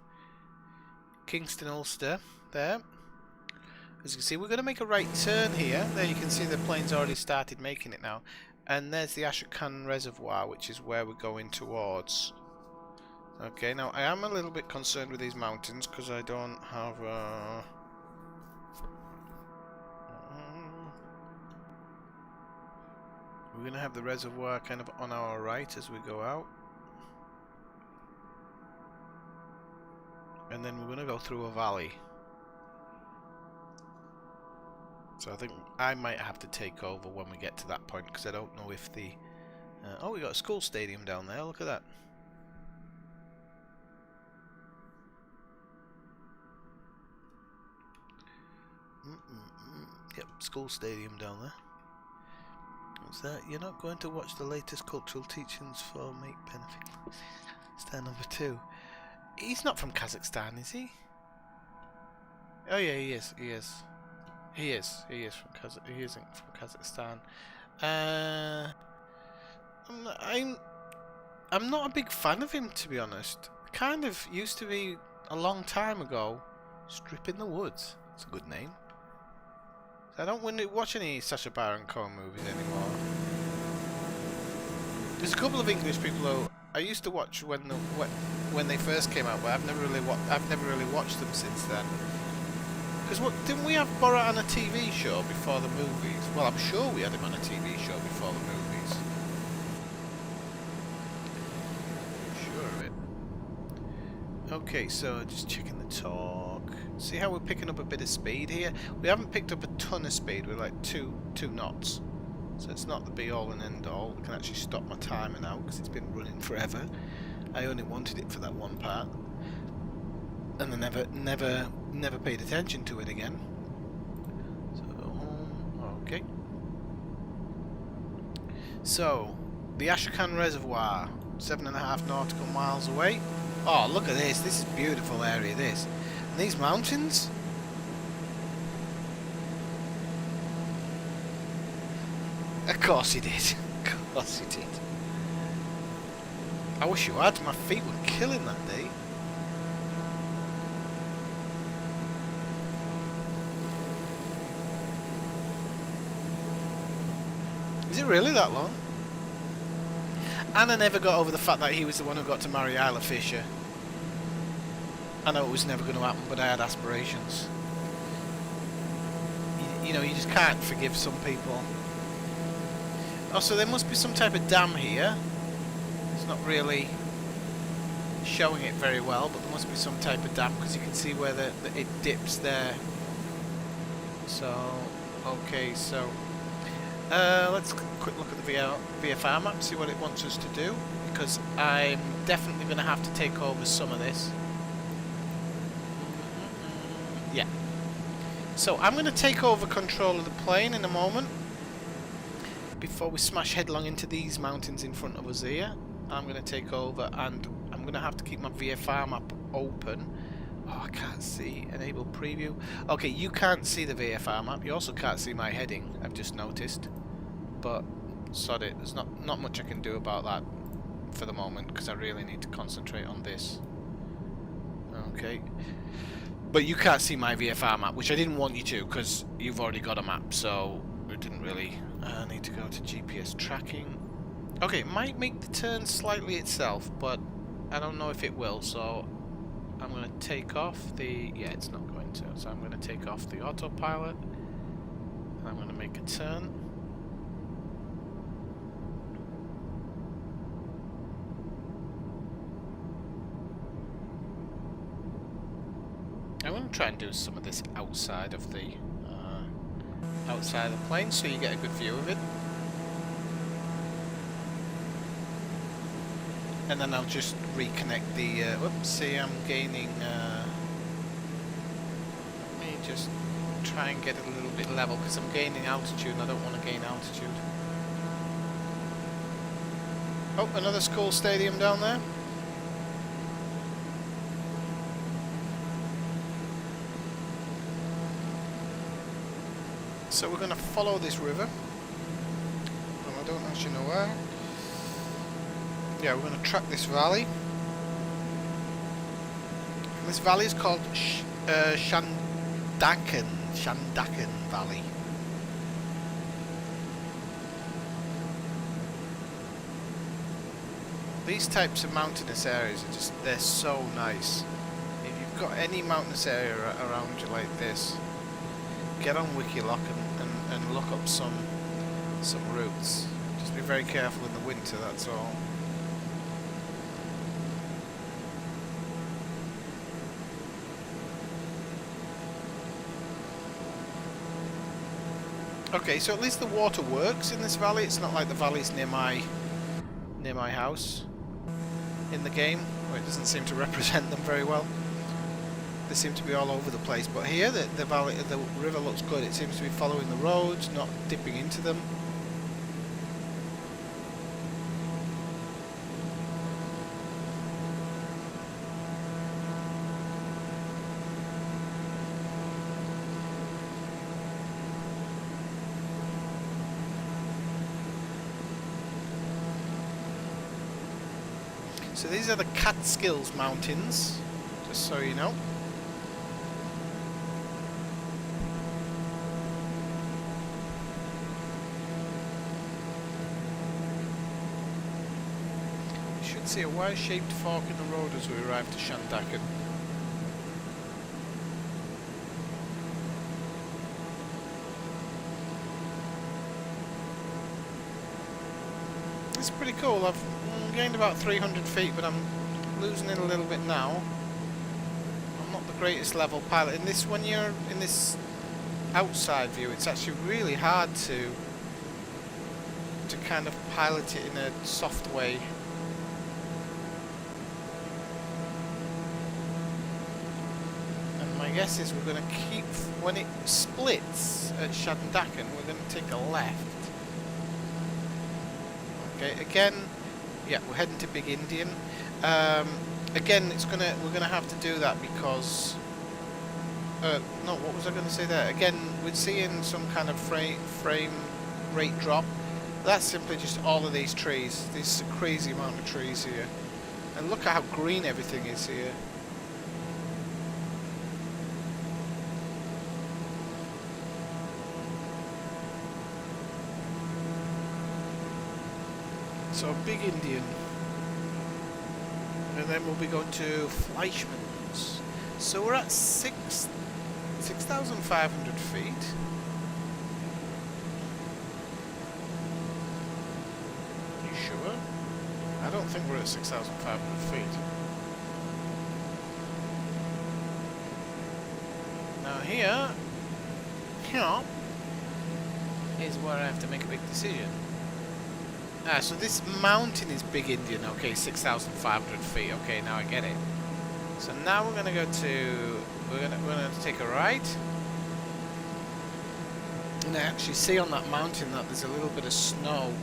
Kingston Ulster, there. As you can see, we're going to make a right turn here. There you can see the plane's already started making it now. And there's the Ashokan Reservoir, which is where we're going towards. Okay, now I am a little bit concerned with these mountains because I don't have we're going to have the reservoir kind of on our right as we go out. And then we're going to go through a valley. So I think I might have to take over when we get to that point because I don't know if the... oh, we got a school stadium down there, look at that. Yep, school stadium down there. What's that? You're not going to watch the latest cultural teachings for Make Benefit. Star number 2. He's not from Kazakhstan, is he? Oh yeah, he is. He is. He is from He isn't from Kazakhstan. I'm not a big fan of him, to be honest. Kind of used to be a long time ago. Strip in the Woods. It's a good name. I don't watch any Sacha Baron Cohen movies anymore. There's a couple of English people who I used to watch when they first came out, but I've never really watched them since then. Because didn't we have Borat on a TV show before the movies? Well, I'm sure we had him on a TV show before the movies. Sure of it. Okay, so just checking the torque. See how we're picking up a bit of speed here? We haven't picked up a ton of speed. We're like two knots. So it's not the be all and end all. I can actually stop my timer now because it's been running forever. I only wanted it for that one part. And I never paid attention to it again. So okay. So the Ashokan Reservoir, 7.5 nautical miles away. Oh, look at this! This is a beautiful area. This and these mountains. Of course he did. Of course he did. I wish you had. My feet were killing that day. Is it really that long? And I never got over the fact that he was the one who got to marry Isla Fisher. I know it was never going to happen, but I had aspirations. You know, you just can't forgive some people. Oh, so there must be some type of dam here. It's not really showing it very well, but there must be some type of dam because you can see where it dips there. So, okay, so let's quick look at the VFR map, see what it wants us to do, because I'm definitely going to have to take over some of this. Yeah. So I'm going to take over control of the plane in a moment. Before we smash headlong into these mountains in front of us here, I'm going to take over, and I'm going to have to keep my VFR map open. Oh, I can't see. Enable preview. Okay, you can't see the VFR map. You also can't see my heading, I've just noticed. But, sod it. There's not much I can do about that for the moment, because I really need to concentrate on this. Okay. But you can't see my VFR map, which I didn't want you to, because you've already got a map, so it didn't really need to go to GPS tracking. Okay, it might make the turn slightly itself, but I don't know if it will, so I'm going to take off the... Yeah, it's not going to, so I'm going to take off the autopilot, and I'm going to make a turn. I'm going to try and do some of this outside of the plane, so you get a good view of it. And then I'll just reconnect the. Whoops! See, I'm gaining. Let me just try and get it a little bit level because I'm gaining altitude, and I don't want to gain altitude. Oh, another school stadium down there. So we're going to follow this river. Well, I don't actually know where. Yeah, we're going to track this valley. And this valley is called Shandaken Valley. These types of mountainous areas are just, they're so nice. If you've got any mountainous area around you like this, get on Wikiloc and look up some routes. Just be very careful in the winter, that's all. Okay, so at least the water works in this valley. It's not like the valleys near my house in the game, where it doesn't seem to represent them very well. They seem to be all over the place, but here the river looks good. It seems to be following the roads, not dipping into them. So these are the Catskills Mountains, just so you know. You should see a Y-shaped fork in the road as we arrive to Shandaken. It's pretty cool. I've gained about 300 feet, but I'm losing it a little bit now. I'm not the greatest level pilot. When you're in this outside view, it's actually really hard to kind of pilot it in a soft way. And my guess is we're going to keep, when it splits at Shandaken, we're going to take a left. Okay, again, yeah, we're heading to Big Indian. Again, we're gonna have to do that because no, what was I going to say there? Again, we're seeing some kind of frame rate drop. That's simply just all of these trees. This crazy amount of trees here, and look at how green everything is here. So Big Indian, and then we'll be going to Fleischmann's. So we're at 6,500 feet. You sure? I don't think we're at 6,500 feet. Now here is where I have to make a big decision. So this mountain is Big Indian, okay, 6,500 feet, okay, now I get it. So now we're gonna go to, we're gonna take a right. And I actually see on that mountain that there's a little bit of snow.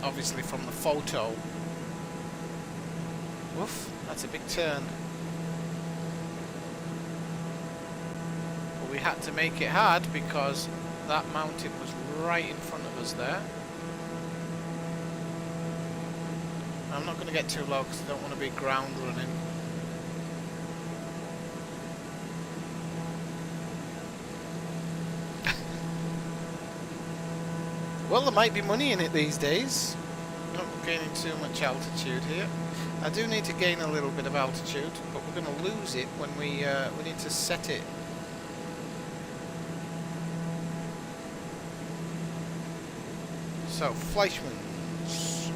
Obviously from the photo. Woof, that's a big turn. But we had to make it hard because that mountain was right in front of us there. I'm not going to get too low because I don't want to be ground running. Well, there might be money in it these days. Not gaining too much altitude here. I do need to gain a little bit of altitude, but we're going to lose it when we need to set it. So, Fleischmann's.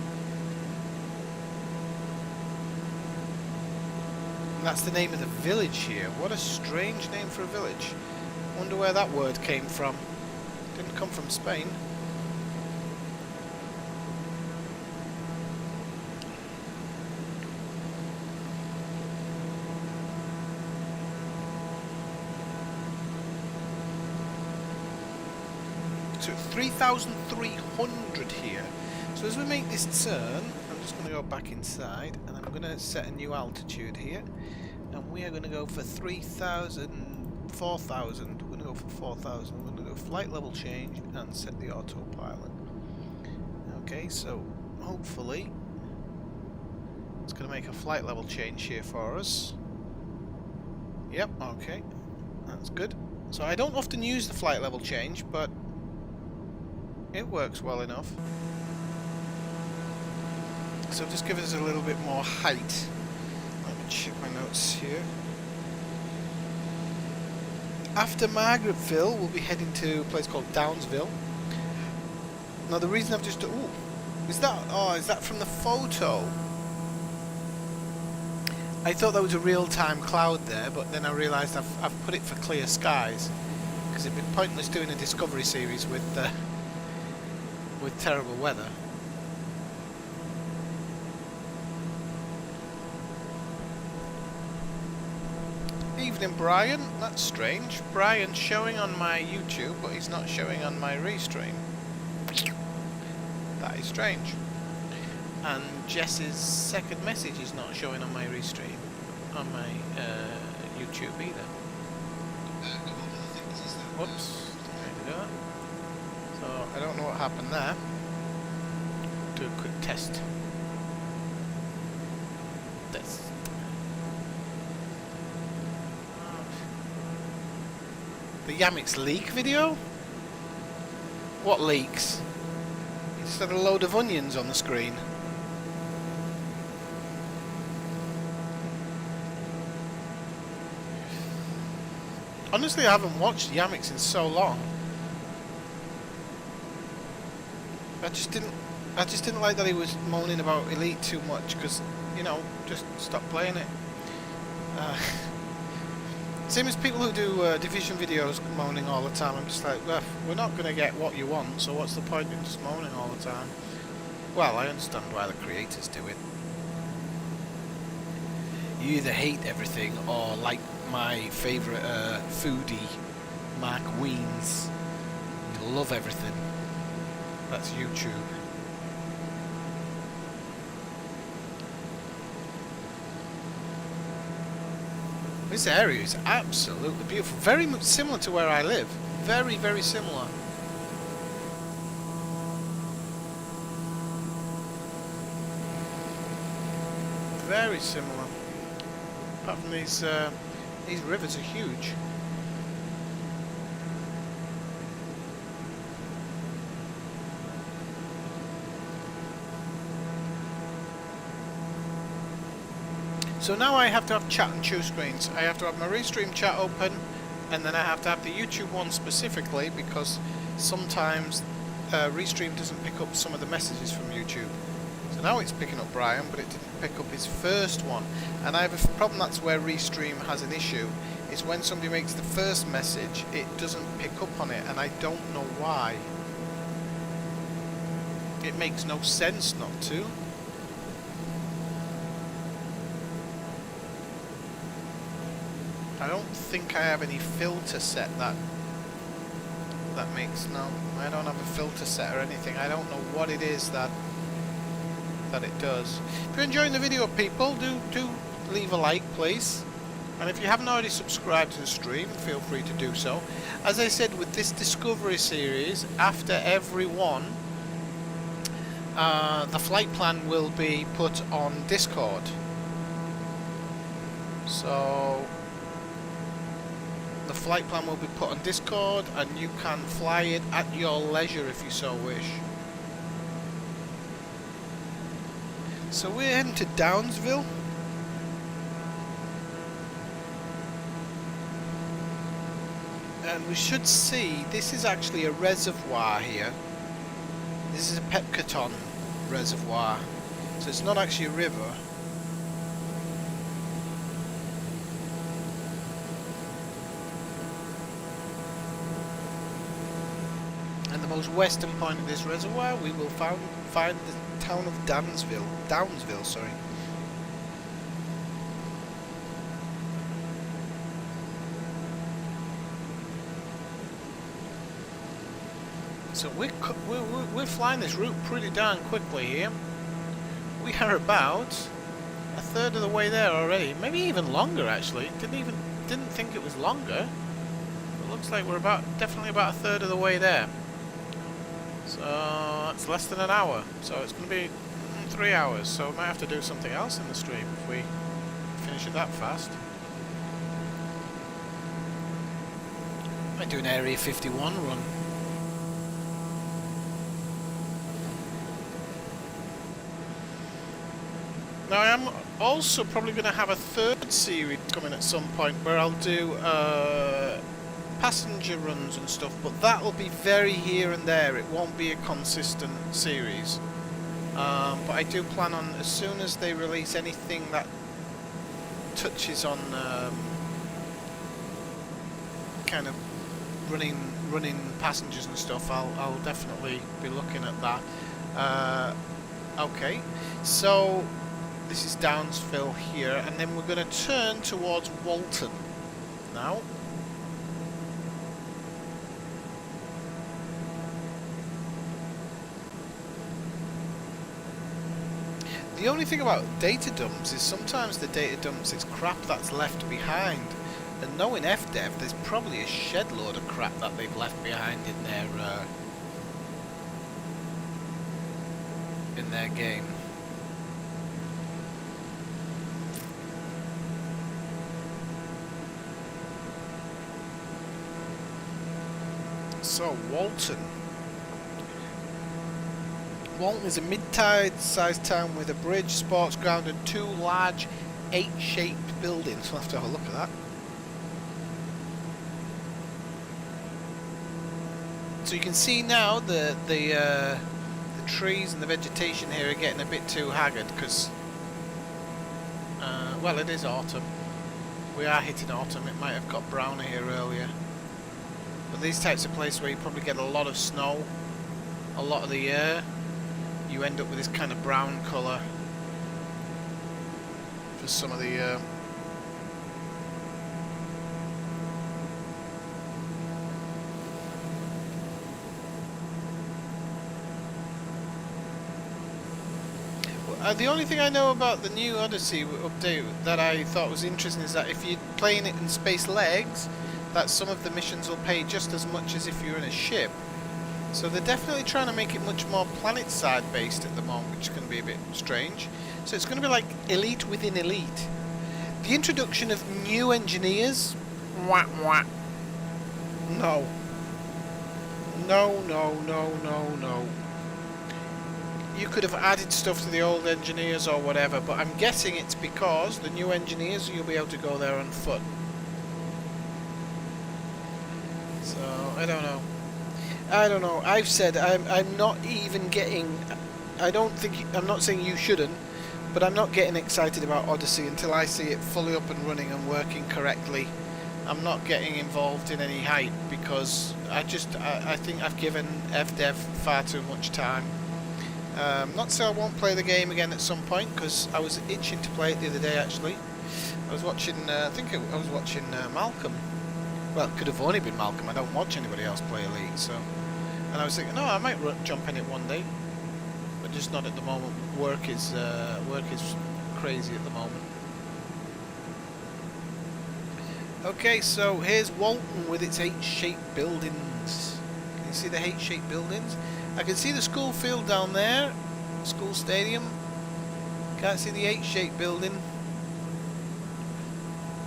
And that's the name of the village here. What a strange name for a village. Wonder where that word came from. Didn't come from Spain. So 3,300 here. So as we make this turn, I'm just going to go back inside and I'm going to set a new altitude here. And we are going to go for 3,000, 4,000. We're going to go for 4,000. We're going to go flight level change and set the autopilot. Okay, so hopefully it's going to make a flight level change here for us. Yep, okay. That's good. So I don't often use the flight level change, but it works well enough. So just give us a little bit more height. Let me check my notes here. After Margaretville, we'll be heading to a place called Downsville. Now the reason I've just... Ooh, is that from the photo? I thought that was a real-time cloud there, but then I realised I've put it for clear skies. Because it'd be pointless doing a Discovery series with terrible weather. Evening, Brian. That's strange. Brian's showing on my YouTube, but he's not showing on my restream. That is strange. And Jess's second message is not showing on my restream, on my YouTube either. Whoops. There we go. So I don't know what happened there. Do a quick test. This. The Yamix leak video? What leaks? It just had a load of onions on the screen. Honestly, I haven't watched Yamix in so long. I just didn't like that he was moaning about Elite too much, because, you know, just stop playing it. Same as people who do Division videos moaning all the time. I'm just like, well, we're not going to get what you want, so what's the point in just moaning all the time? Well, I understand why the creators do it. You either hate everything or like my favourite foodie, Mark Weens. You love everything. That's YouTube. This area is absolutely beautiful. Very much similar to where I live. Very, very similar. Very similar. Apart from these rivers are huge. So now I have to have chat and two screens. I have to have my Restream chat open, and then I have to have the YouTube one specifically, because sometimes Restream doesn't pick up some of the messages from YouTube. So now it's picking up Brian, but it didn't pick up his first one. And I have a problem, that's where Restream has an issue, is when somebody makes the first message, it doesn't pick up on it, and I don't know why. It makes no sense not to. I don't think I have any filter set that makes no. I don't have a filter set or anything. I don't know what it is that it does. If you're enjoying the video, people, do leave a like, please. And if you haven't already subscribed to the stream, feel free to do so. As I said, with this Discovery series, after every one, the flight plan will be put on Discord. So the flight plan will be put on Discord, and you can fly it at your leisure if you so wish. So we're heading to Downsville. And we should see, this is actually a reservoir here. This is a Pepcaton reservoir. So it's not actually a river. And the most western point of this reservoir, we will find the town of Downsville, sorry. So we're flying this route pretty darn quickly here. We are about a third of the way there already, maybe even longer actually. Didn't think it was longer. It looks like we're definitely about a third of the way there. So it's less than an hour. So it's going to be 3 hours. So we might have to do something else in the stream if we finish it that fast. Might do an Area 51 run. Now I am also probably going to have a third series coming at some point where I'll do passenger runs and stuff, but that'll be very here and there. It won't be a consistent series. But I do plan on, as soon as they release anything that touches on kind of running passengers and stuff, I'll definitely be looking at that. Okay, so this is Downsville here, and then we're going to turn towards Walton now. The only thing about data dumps is sometimes the data dumps is crap that's left behind, and knowing FDev, there's probably a shed load of crap that they've left behind in their game. So, Walton. Walton is a mid-tide sized town with a bridge, sports ground and 2 large 8-shaped buildings. We'll have to have a look at that. So you can see now the trees and the vegetation here are getting a bit too haggard because, well, it is autumn. We are hitting autumn. It might have got browner here earlier. But these types of places where you probably get a lot of snow a lot of the year, you end up with this kind of brown colour for some of the the only thing I know about the new Odyssey update that I thought was interesting is that if you're playing it in Space Legs, that some of the missions will pay just as much as if you're in a ship. So they're definitely trying to make it much more planet-side based at the moment, which is going to be a bit strange. So it's going to be like Elite within Elite. The introduction of new engineers? Wah, wah. No. No, no, no, no, no. You could have added stuff to the old engineers or whatever, but I'm guessing it's because the new engineers, you'll be able to go there on foot. So, I don't know. I don't know. I've said I'm not even getting... I'm not saying you shouldn't, but I'm not getting excited about Odyssey until I see it fully up and running and working correctly. I'm not getting involved in any hype because I think I've given FDev far too much time. Not to say I won't play the game again at some point, because I was itching to play it the other day actually. I was watching, I was watching Malcolm. Well, it could have only been Malcolm. I don't watch anybody else play Elite, so... And I was thinking, no, I might jump in it one day, but just not at the moment. Work is crazy at the moment. Okay, so here's Walton with its 8-shaped buildings. Can you see the 8-shaped buildings? I can see the school field down there, school stadium. Can't see the 8-shaped building.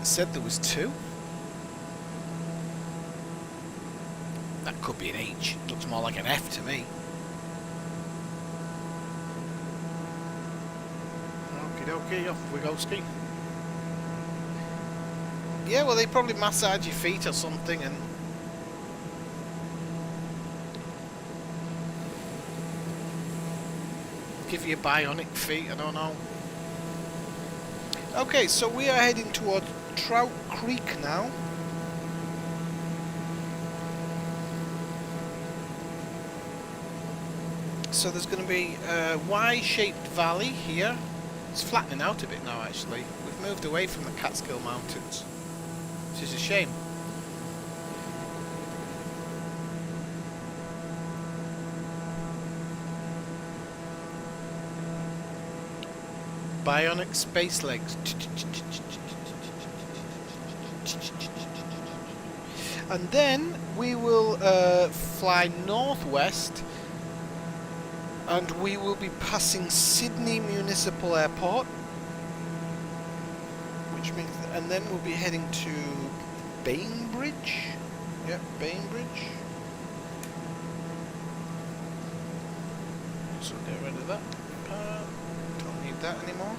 It said there was 2. That could be an H. It looks more like an F to me. Okie dokie, off we go ski. Yeah, well they probably massage your feet or something and give you bionic feet, I don't know. Okay, so we are heading towards Trout Creek now. So there's going to be a Y-shaped valley here. It's flattening out a bit now actually. We've moved away from the Catskill Mountains, which is a shame. Bionic space legs. And then we will fly northwest and we will be passing Sydney Municipal Airport, which means, and then we'll be heading to Bainbridge. Yep, Bainbridge. So get rid of that. Don't need that anymore.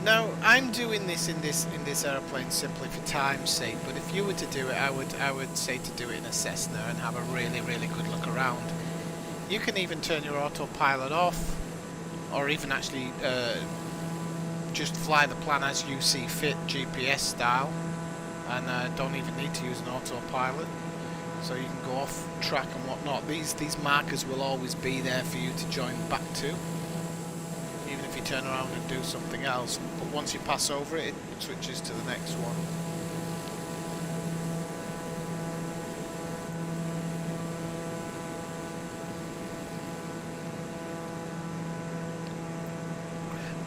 Now I'm doing this in this airplane simply for time's sake, but if you were to do it, I would say to do it in a Cessna and have a really good look around. You can even turn your autopilot off, or even actually just fly the plan as you see fit, GPS style, and don't even need to use an autopilot. So you can go off track and whatnot. These markers will always be there for you to join back to, even if you turn around and do something else. But once you pass over it, it switches to the next one.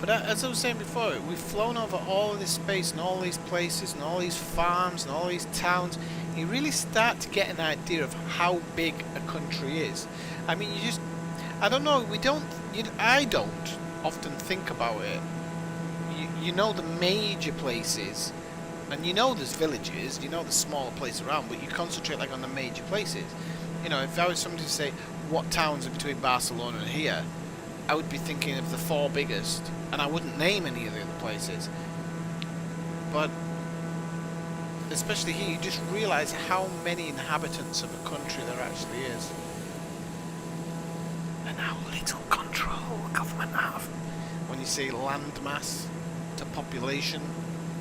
But as I was saying before, we've flown over all of this space and all these places and all these farms and all these towns. You really start to get an idea of how big a country is. I mean, you just, I don't know, I don't often think about it. You know the major places, and you know there's villages, you know the smaller places around, but you concentrate like on the major places. You know, if I was somebody to say what towns are between Barcelona and here, I would be thinking of the 4 biggest, and I wouldn't name any of the other places. But especially here, you just realise how many inhabitants of a country there actually is, and how little control government have. When you see land mass to population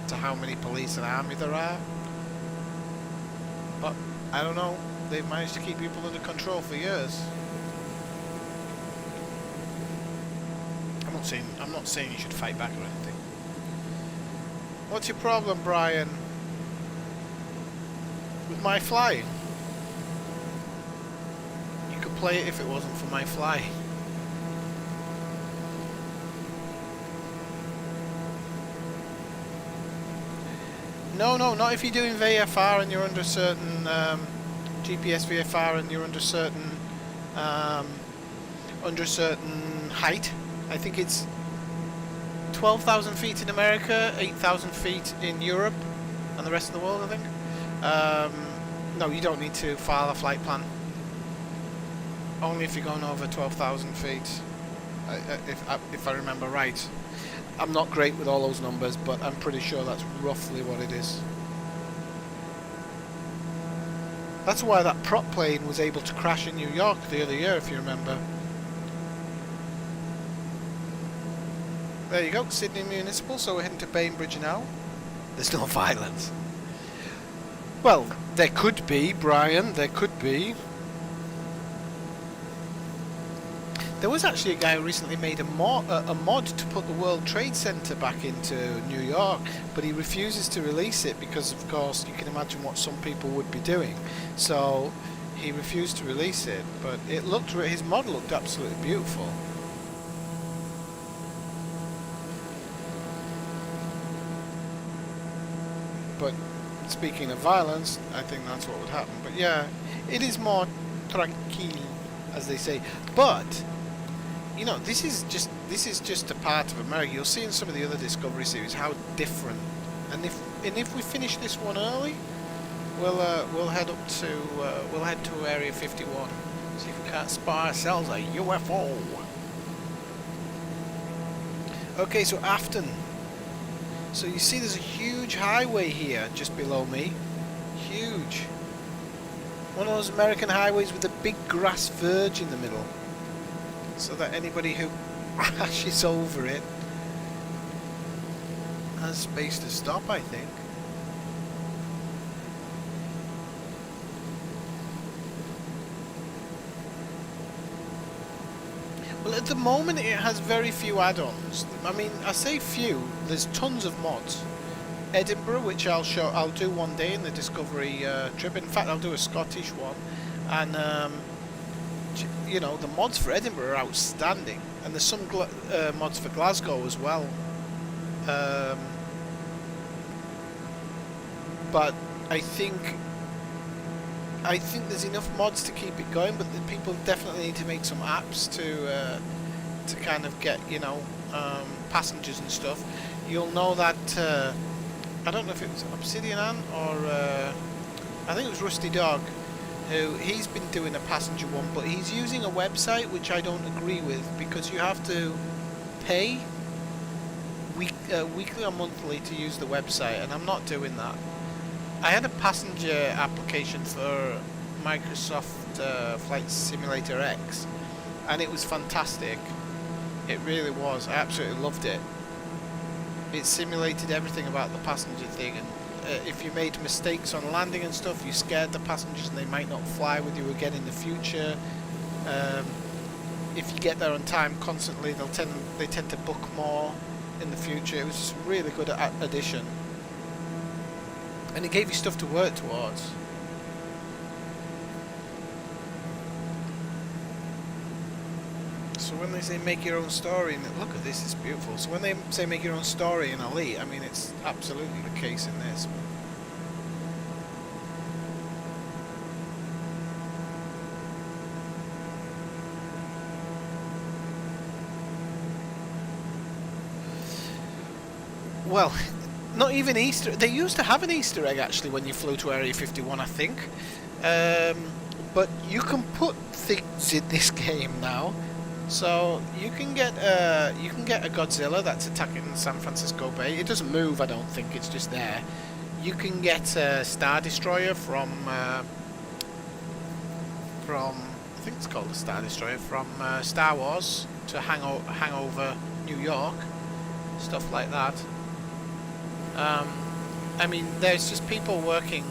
to how many police and army there are. But I don't know, they've managed to keep people under control for years. I'm not saying you should fight back or anything. What's your problem, Brian? With my flying? You could play it if it wasn't for my flying. No, not if you're doing VFR and you're under certain GPS VFR and you're under certain height. I think it's 12,000 feet in America, 8,000 feet in Europe, and the rest of the world, I think. No, you don't need to file a flight plan. Only if you're going over 12,000 feet, if I remember right. I'm not great with all those numbers, but I'm pretty sure that's roughly what it is. That's why that prop plane was able to crash in New York the other year, if you remember. There you go, Sydney Municipal, so we're heading to Bainbridge now. There's no violence. Well, there could be, Brian, there could be. There was actually a guy who recently made a mod to put the World Trade Center back into New York, but he refuses to release it because, of course, you can imagine what some people would be doing. So he refused to release it, but it looked, his mod looked absolutely beautiful. But speaking of violence, I think that's what would happen. But yeah, it is more tranquil, as they say. But you know, this is just a part of America. You'll see in some of the other Discovery series how different And if we finish this one early, we'll head up to we'll head to Area 51. See if we can't spot ourselves a UFO. Okay, so Afton. So you see, there's a huge highway here just below me. Huge. One of those American highways with a big grass verge in the middle, so that anybody who crashes over it has space to stop, I think. Well, at the moment it has very few add-ons. I mean, I say few, there's tons of mods. Edinburgh, which I'll do one day in the Discovery trip. In fact, I'll do a Scottish one. And, you know, the mods for Edinburgh are outstanding. And there's some mods for Glasgow as well. But I think there's enough mods to keep it going, but the people definitely need to make some apps to kind of get, you know, passengers and stuff. You'll know that I don't know if it was Obsidian Ant or I think it was Rusty Dog, who he's been doing a passenger one, but he's using a website which I don't agree with, because you have to pay weekly or monthly to use the website, and I'm not doing that. I had a passenger application for Microsoft Flight Simulator X, and it was fantastic. It really was. I absolutely loved it. It simulated everything about the passenger thing, and if you made mistakes on landing and stuff, you scared the passengers and they might not fly with you again in the future. If you get there on time constantly, they tend to book more in the future. It was just a really good addition. And it gave you stuff to work towards. So when they say make your own story, and look at this, it's beautiful. So when they say make your own story in Elite, I mean, it's absolutely the case in this. Well, not even Easter. They used to have an Easter egg actually when you flew to Area 51, I think. But you can put things in this game now. So you can get a Godzilla that's attacking San Francisco Bay. It doesn't move, I don't think. It's just there. You can get a Star Destroyer from I think it's called the Star Destroyer from Star Wars to hang over New York, stuff like that. I mean, there's just people working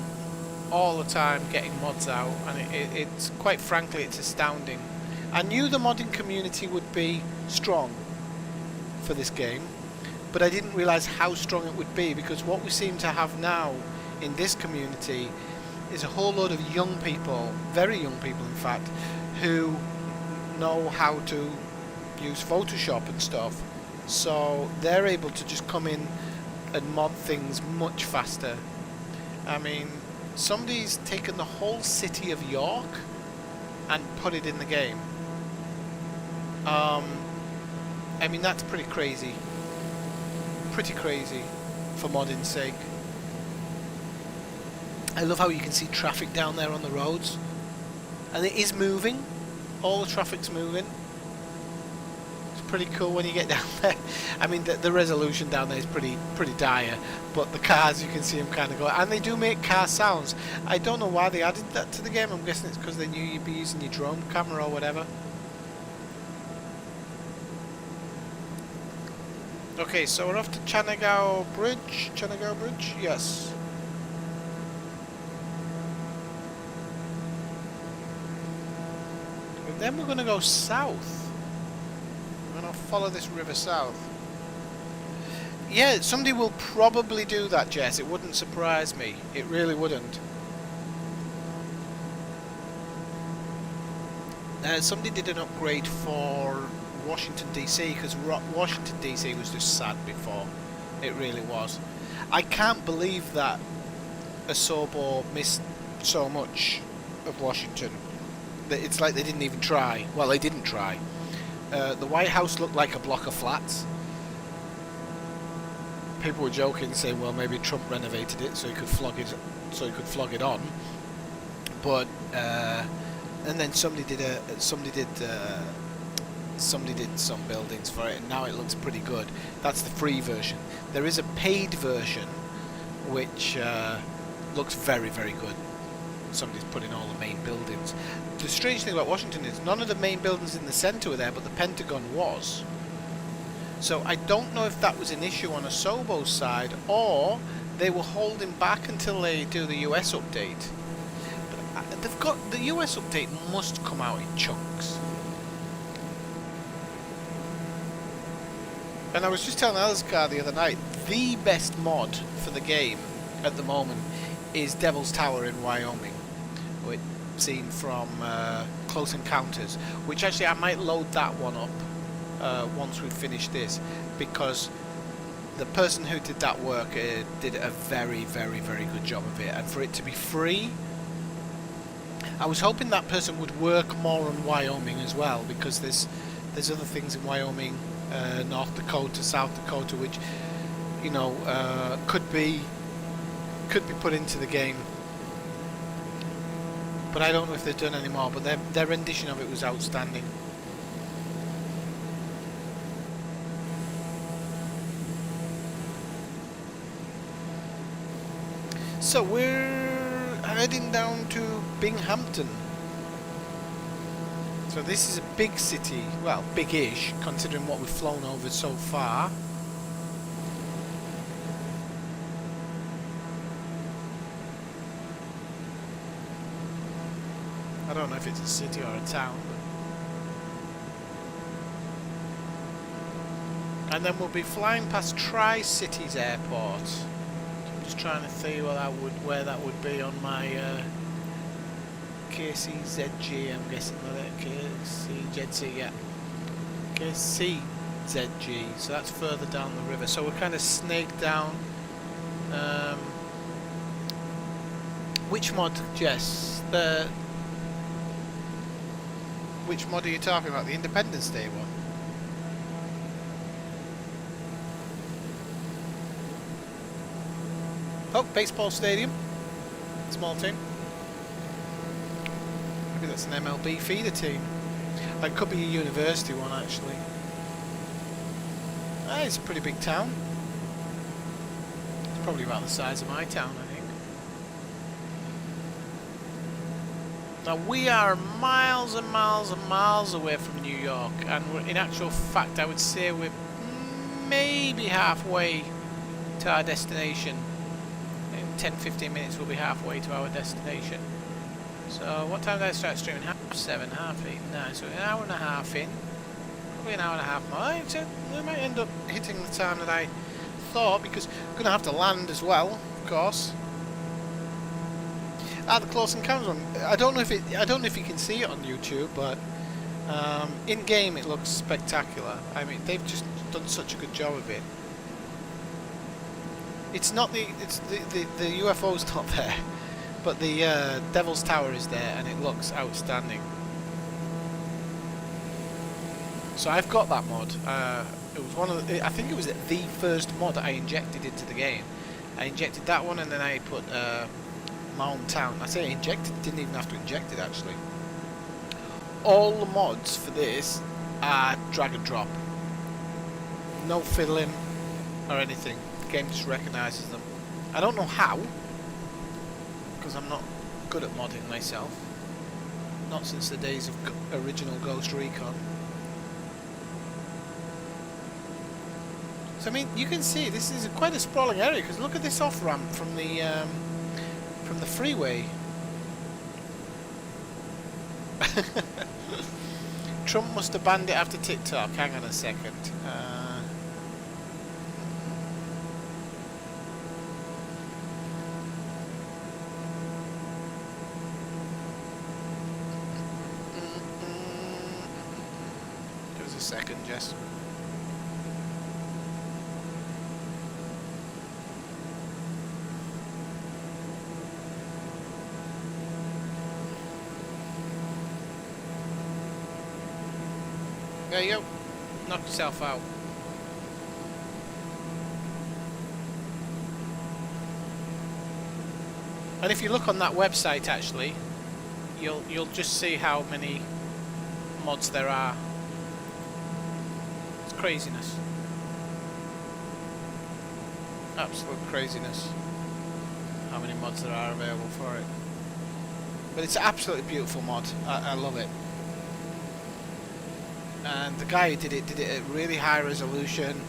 all the time getting mods out, and it's quite frankly, it's astounding. I knew the modding community would be strong for this game, but I didn't realise how strong it would be, because what we seem to have now in this community is a whole load of young people, very young people in fact, who know how to use Photoshop and stuff, so they're able to just come in and mod things much faster. I mean, somebody's taken the whole city of York and put it in the game. I mean, that's pretty crazy. Pretty crazy for modding's sake. I love how you can see traffic down there on the roads, and it is moving. All the traffic's moving. It's pretty cool when you get down there. I mean, the resolution down there is pretty dire, but the cars, you can see them kind of go, and they do make car sounds. I don't know why they added that to the game. I'm guessing it's because they knew you'd be using your drone camera or whatever. Okay, so we're off to Chanagao Bridge. Chanagao Bridge? Yes. And then we're going to go south. We're going to follow this river south. Yeah, somebody will probably do that, Jess. It wouldn't surprise me. It really wouldn't. Somebody did an upgrade for Washington DC, because Washington DC was just sad before. It really was. I can't believe that Asobo missed so much of Washington. It's like they didn't even try. Well, they didn't try. The White House looked like a block of flats. people were joking, saying, well, maybe Trump renovated it so he could flog it on. But and then somebody did some buildings for it, and now it looks pretty good. That's the free version. There is a paid version which looks very, very good. Somebody's put in all the main buildings. The strange thing about Washington is none of the main buildings in the centre were there, but the Pentagon was. So I don't know if that was an issue on Asobo's side, or they were holding back until they do the US update. But they've got the US update must come out in chunks. And I was just telling Alice the other night, the best mod for the game at the moment is Devil's Tower in Wyoming, which seen from Close Encounters, which actually I might load that one up once we finish this, because the person who did that work did a very, very, very good job of it, and for it to be free, I was hoping that person would work more on Wyoming as well, because there's other things in Wyoming, North Dakota, South Dakota, which, you know, could be put into the game. But I don't know if they've done any more, but their rendition of it was outstanding. So we're heading down to Binghamton. So this is a big city, well, big-ish, considering what we've flown over so far. I don't know if it's a city or a town. And then we'll be flying past Tri-Cities Airport. I'm just trying to see where that would be on my KCZG. I'm guessing that KCZG, yeah. KCZG. So that's further down the river. So we're kind of snaked down. Which mod, Jess? Which mod are you talking about? The Independence Day one? Oh, baseball stadium. Small team. Maybe that's an MLB feeder team. That could be a university one, actually. Ah, it's a pretty big town. It's probably about the size of my town, I think. Now we are miles and miles and miles away from New York, and in actual fact I would say we're maybe halfway to our destination. In 10-15 minutes we'll be halfway to our destination. So what time did I start streaming? 7:30, 8:30, 9, so an hour and a half in. Probably an hour and a half more. So we might end up hitting the time that I thought, because we're going to have to land as well, of course. The Close Encounters one. I don't know if you can see it on YouTube, but in game it looks spectacular. I mean, they've just done such a good job of it. It's not the UFO's not there, but the Devil's Tower is there, and it looks outstanding. So I've got that mod. It was one of the, I think it was the first mod that I injected into the game. I injected that one, and then I put my own town. I say injected, didn't even have to inject it actually. All the mods for this are drag and drop. No fiddling or anything. The game just recognises them. I don't know how, because I'm not good at modding myself. Not since the days of original Ghost Recon. So I mean, you can see this is quite a sprawling area, because look at this off ramp from the freeway. Trump must have banned it after TikTok. Hang on a second. Give us a second, Jess. There you go. Knock yourself out. And if you look on that website, actually, you'll just see how many mods there are. It's craziness. Absolute craziness. How many mods there are available for it. But it's an absolutely beautiful mod. I love it. And the guy who did it at really high resolution,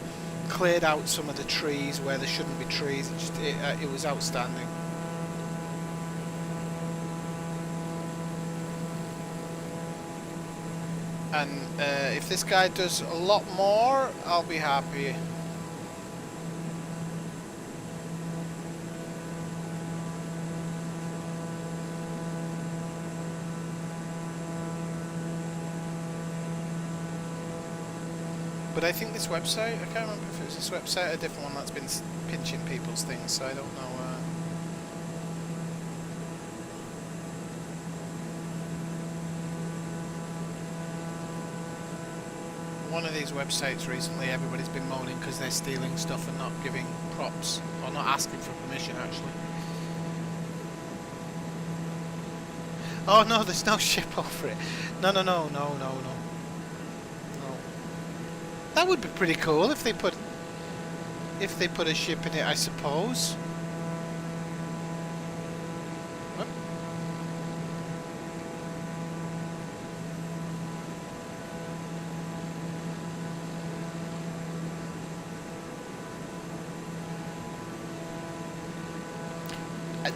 cleared out some of the trees where there shouldn't be trees. It was outstanding. And if this guy does a lot more, I'll be happy. But I think this website, I can't remember if it was this website or a different one that's been pinching people's things, so I don't know. One of these websites recently, everybody's been moaning because they're stealing stuff and not giving props, or not asking for permission actually. Oh no, there's no ship over it. No. That would be pretty cool if they put a ship in it, I suppose. What?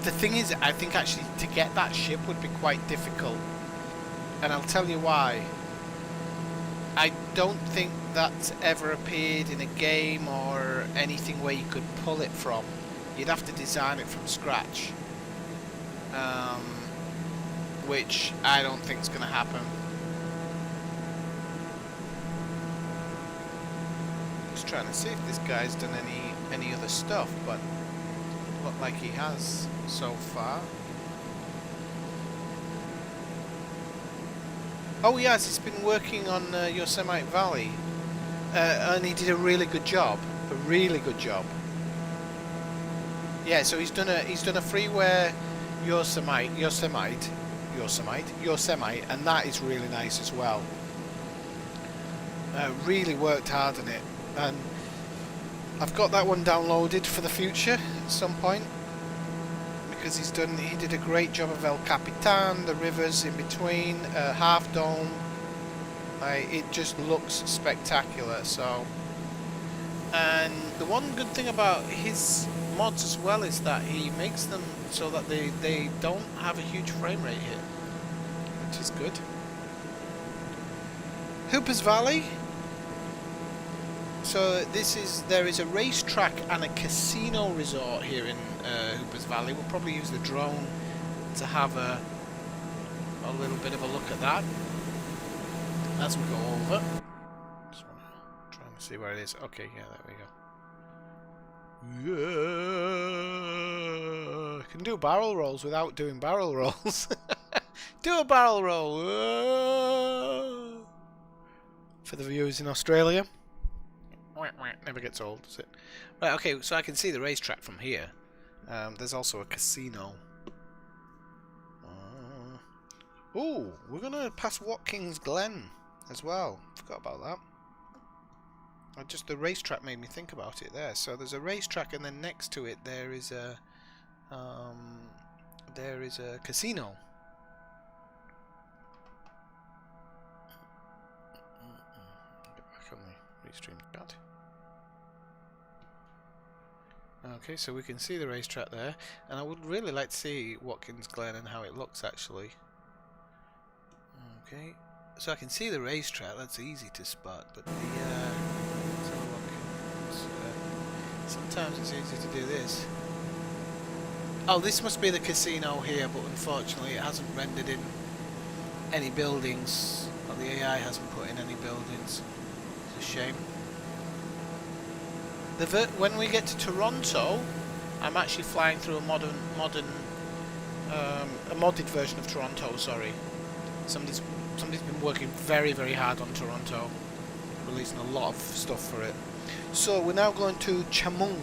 The thing is, I think actually to get that ship would be quite difficult, and I'll tell you why. I don't think that's ever appeared in a game or anything where you could pull it from. You'd have to design it from scratch, which I don't think is going to happen. Just trying to see if this guy's done any other stuff, but it looked like he has so far. Oh yes, he's been working on Yosemite Valley, and he did a really good job. A really good job. Yeah, so he's done a freeware Yosemite, and that is really nice as well. Really worked hard on it, and I've got that one downloaded for the future at some point. Because he did a great job of El Capitan, the rivers in between, Half Dome. It just looks spectacular. So, and the one good thing about his mods as well is that he makes them so that they don't have a huge frame rate hit, which is good. Hoopers Valley. So there is a racetrack and a casino resort here in Hoopers Valley. We'll probably use the drone to have a little bit of a look at that as we go over. Just trying to see where it is. Okay, yeah, there we go. Yeah, I can do barrel rolls without doing barrel rolls. Do a barrel roll for the viewers in Australia. Never gets old, does it? Right, okay, so I can see the racetrack from here. There's also a casino. Oh, we're going to pass Watkins Glen as well. Forgot about that. The racetrack made me think about it there. So there's a racetrack, and then next to it there is a casino. Get back on the restream chat. Okay, so we can see the racetrack there, and I would really like to see Watkins Glen and how it looks actually. Okay, so I can see the racetrack, that's easy to spot, but let's have a look. Sometimes it's easy to do this. Oh, this must be the casino here, but unfortunately it hasn't rendered in any buildings, or the AI hasn't put in any buildings. It's a shame. When we get to Toronto, I'm actually flying through a modded version of Toronto. Sorry, somebody's been working very, very hard on Toronto, releasing a lot of stuff for it. So we're now going to Chamung.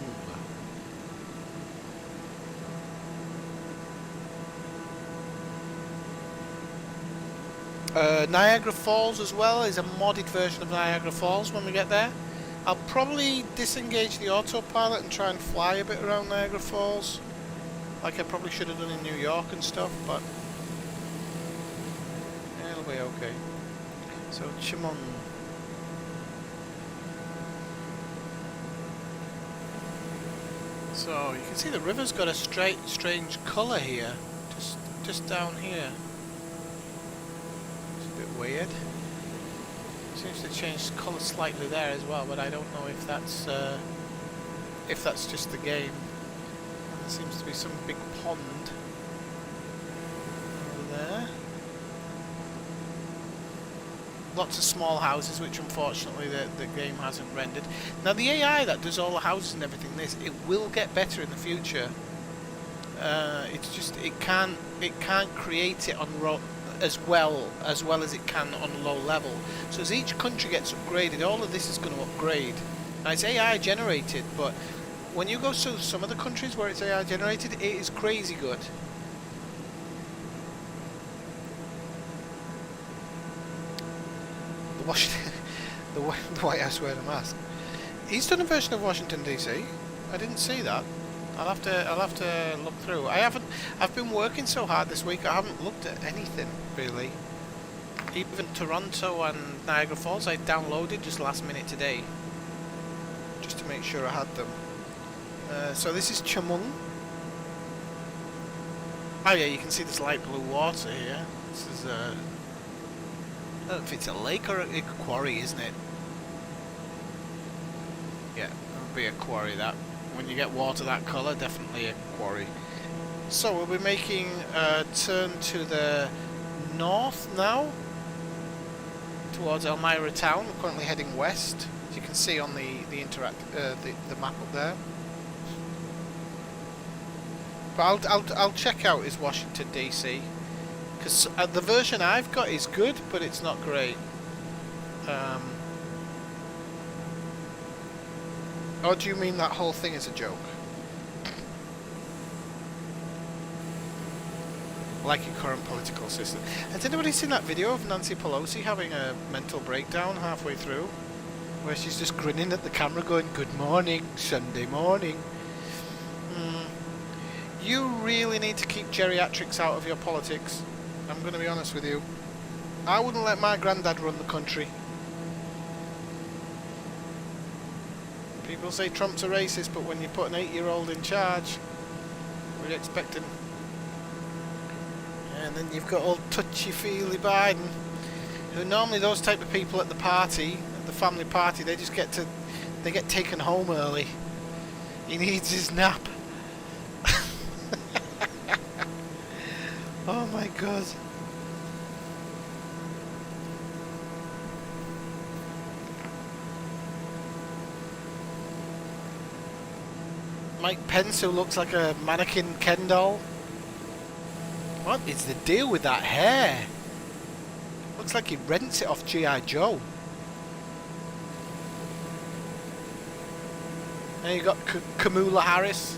Niagara Falls as well is a modded version of Niagara Falls when we get there. I'll probably disengage the autopilot and try and fly a bit around Niagara Falls, like I probably should have done in New York and stuff, but yeah, it'll be okay. So, Chemung. So, you can see the river's got a strange colour here, just down here. It's a bit weird. Seems to change colour slightly there as well, but I don't know if that's just the game. And there seems to be some big pond over there. Lots of small houses, which unfortunately the game hasn't rendered. Now the AI that does all the houses and everything, it will get better in the future. It's just it can't create it on as well as it can on a low level. So as each country gets upgraded, all of this is going to upgrade. Now it's AI generated, but when you go to some of the countries where it's AI generated, it is crazy good. The White House wearing a mask. He's done a version of Washington DC. I didn't see that. I'll have to look through. I've been working so hard this week. I haven't looked at anything really. Even Toronto and Niagara Falls I downloaded just last minute today, just to make sure I had them. So this is Chemung. Oh yeah, you can see this light blue water here. This is I don't know if it's a lake or a quarry, isn't it? Yeah, it'll be a quarry that. When you get water that colour, definitely a quarry. So we'll be making a turn to the north now, towards Elmira town. We're currently heading west, as you can see on the map up there. But I'll check out is Washington DC, because the version I've got is good, but it's not great. Or do you mean that whole thing is a joke? Like your current political system. Has anybody seen that video of Nancy Pelosi having a mental breakdown halfway through? Where she's just grinning at the camera going, "Good morning, Sunday morning." You really need to keep geriatrics out of your politics. I'm going to be honest with you. I wouldn't let my granddad run the country. People say Trump's a racist, but when you put an 8-year-old in charge, what are you expecting? And then you've got old touchy-feely Biden, who normally those type of people at the party, at the family party, they get taken home early. He needs his nap. Oh my god. Mike Pence, who looks like a mannequin Ken doll. What is the deal with that hair? Looks like he rents it off G.I. Joe. And you got Kamala Harris.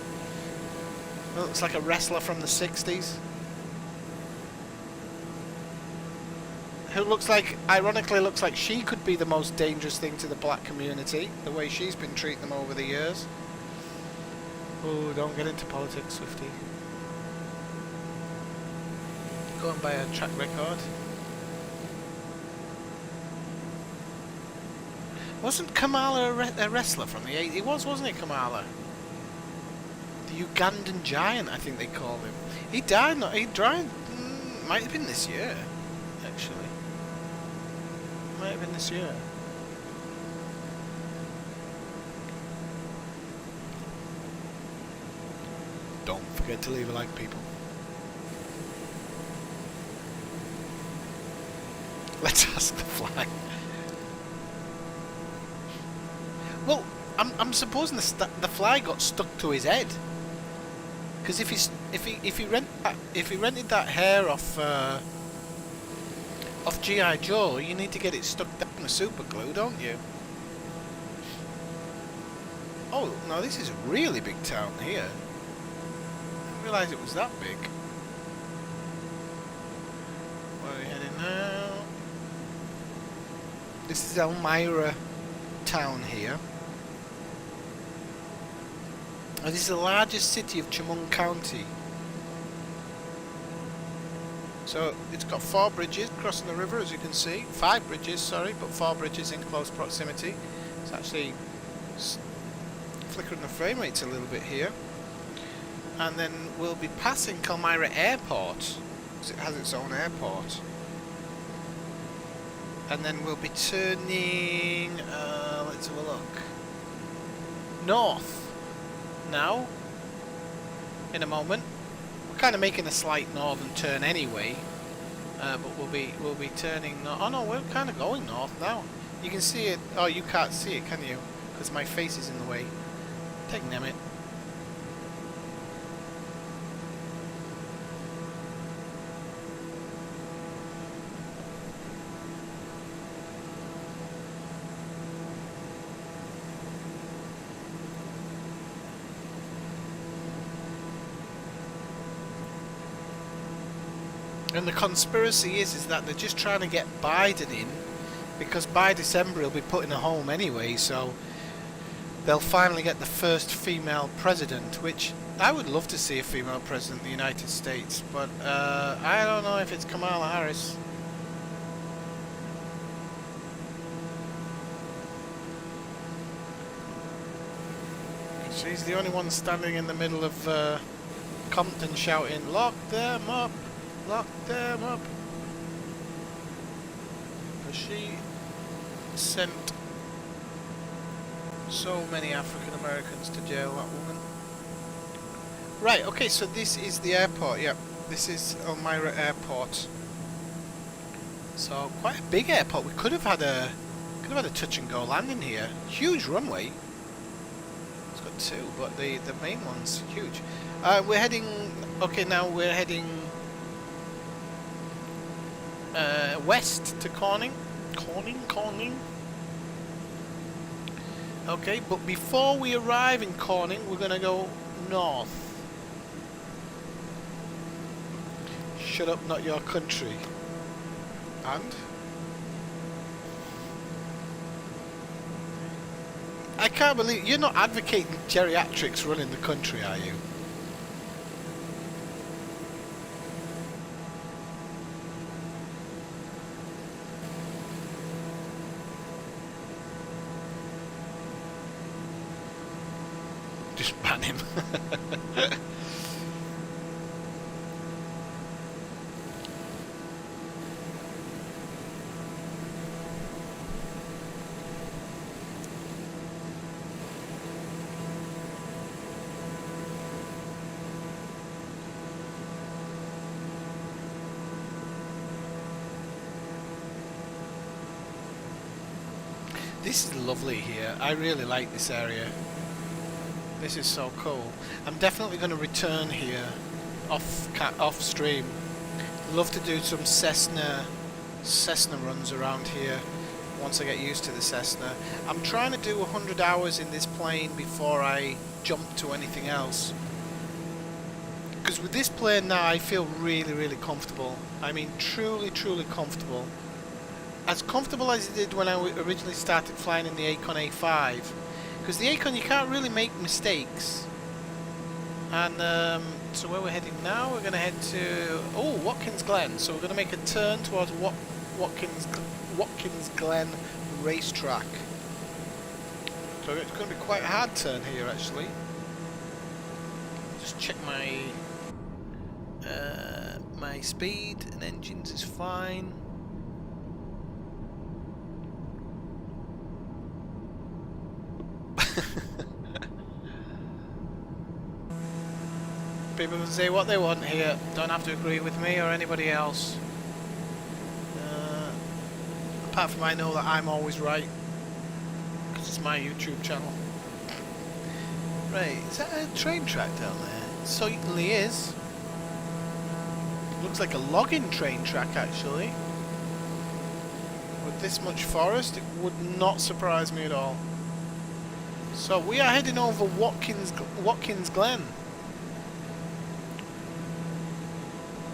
Looks like a wrestler from the 60s. Who looks like, ironically looks like she could be the most dangerous thing to the black community, the way she's been treating them over the years. Oh, don't get into politics, Swifty. Go and buy a track record. Wasn't Kamala a wrestler from the 80s? He was, wasn't he, Kamala? The Ugandan giant, I think they call him. He died, might have been this year, actually. Might have been this year. Don't forget to leave a like, people. Let's ask the fly. Well, I'm supposing the fly got stuck to his head. Because if he rented that hair off G.I. Joe, you need to get it stuck down with super glue, don't you? Oh, no, this is a really big town here. I didn't realise it was that big. Where are we heading now? This is Elmira town here. And this is the largest city of Chemung County. So it's got 4 bridges crossing the river, as you can see. 5 bridges, sorry, but 4 bridges in close proximity. It's actually flickering the frame rates a little bit here. And then we'll be passing Kelmyra Airport, because it has its own airport. And then we'll be turning, let's have a look, north now, in a moment. We're kind of making a slight northern turn anyway, but we'll be turning. Oh no, we're kind of going north now. You can see it. Oh, you can't see it, can you? Because my face is in the way. Take Nemit. And the conspiracy is that they're just trying to get Biden in, because by December he'll be put in a home anyway, so they'll finally get the first female president, which I would love to see a female president in the United States, but I don't know if it's Kamala Harris. She's the only one standing in the middle of Compton shouting, "Lock them up! Lock them up!" Because she sent so many African Americans to jail, that woman. Right, okay, so this is the airport, yep. This is Elmira Airport. So quite a big airport. We could have had a touch and go landing here. Huge runway. It's got 2, but the main one's huge. We're heading, okay, now we're heading west to Corning. Corning. Okay, but before we arrive in Corning, we're gonna go north. Shut up, not your country. And? I can't believe you're not advocating geriatrics running the country, are you? Just ban him. This is lovely here. I really like this area. This is so cool. I'm definitely going to return here off stream. Love to do some Cessna runs around here once I get used to the Cessna. I'm trying to do 100 hours in this plane before I jump to anything else. Because with this plane now I feel really comfortable. I mean truly comfortable. As comfortable as it did when I originally started flying in the Acorn A5. Because the Acorn, you can't really make mistakes. And so where we're heading now, we're going to head to Watkins Glen. So we're going to make a turn towards Watkins Glen racetrack. So it's going to be quite a hard turn here, actually. Just check my my speed and engines is fine. People can say what they want here, don't have to agree with me or anybody else. Apart from I know that I'm always right, because it's my YouTube channel. Right, is that a train track down there? It certainly is. Looks like a logging train track actually. With this much forest, it would not surprise me at all. So we are heading over Watkins Glen.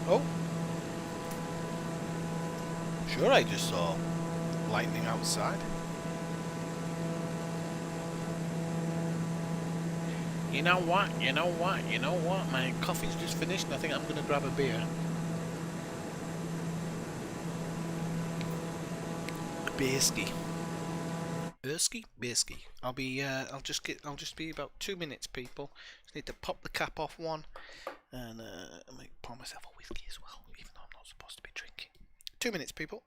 Oh. Sure, I just saw lightning outside. You know what? You know what? You know what? My coffee's just finished and I think I'm going to grab a beer. Beerski. Beerski. I'll just be about 2 minutes, people. Just need to pop the cap off one and pour myself a whiskey as well, even though I'm not supposed to be drinking. 2 minutes, people.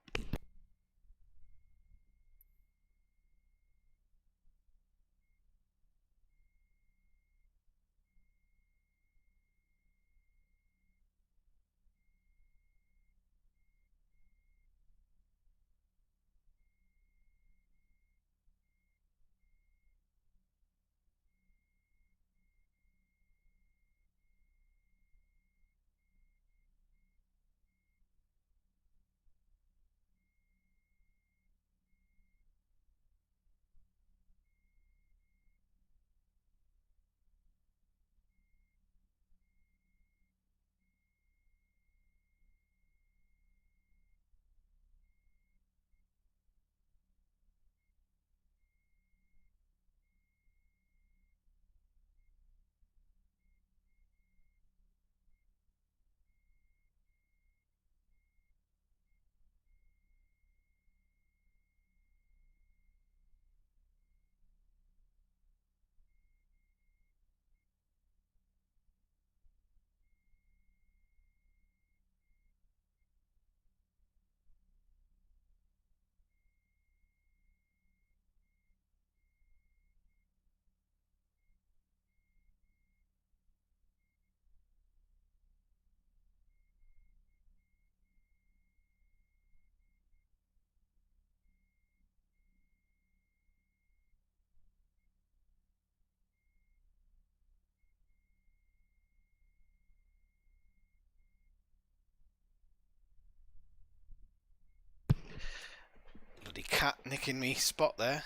Bloody cat nicking me spot there.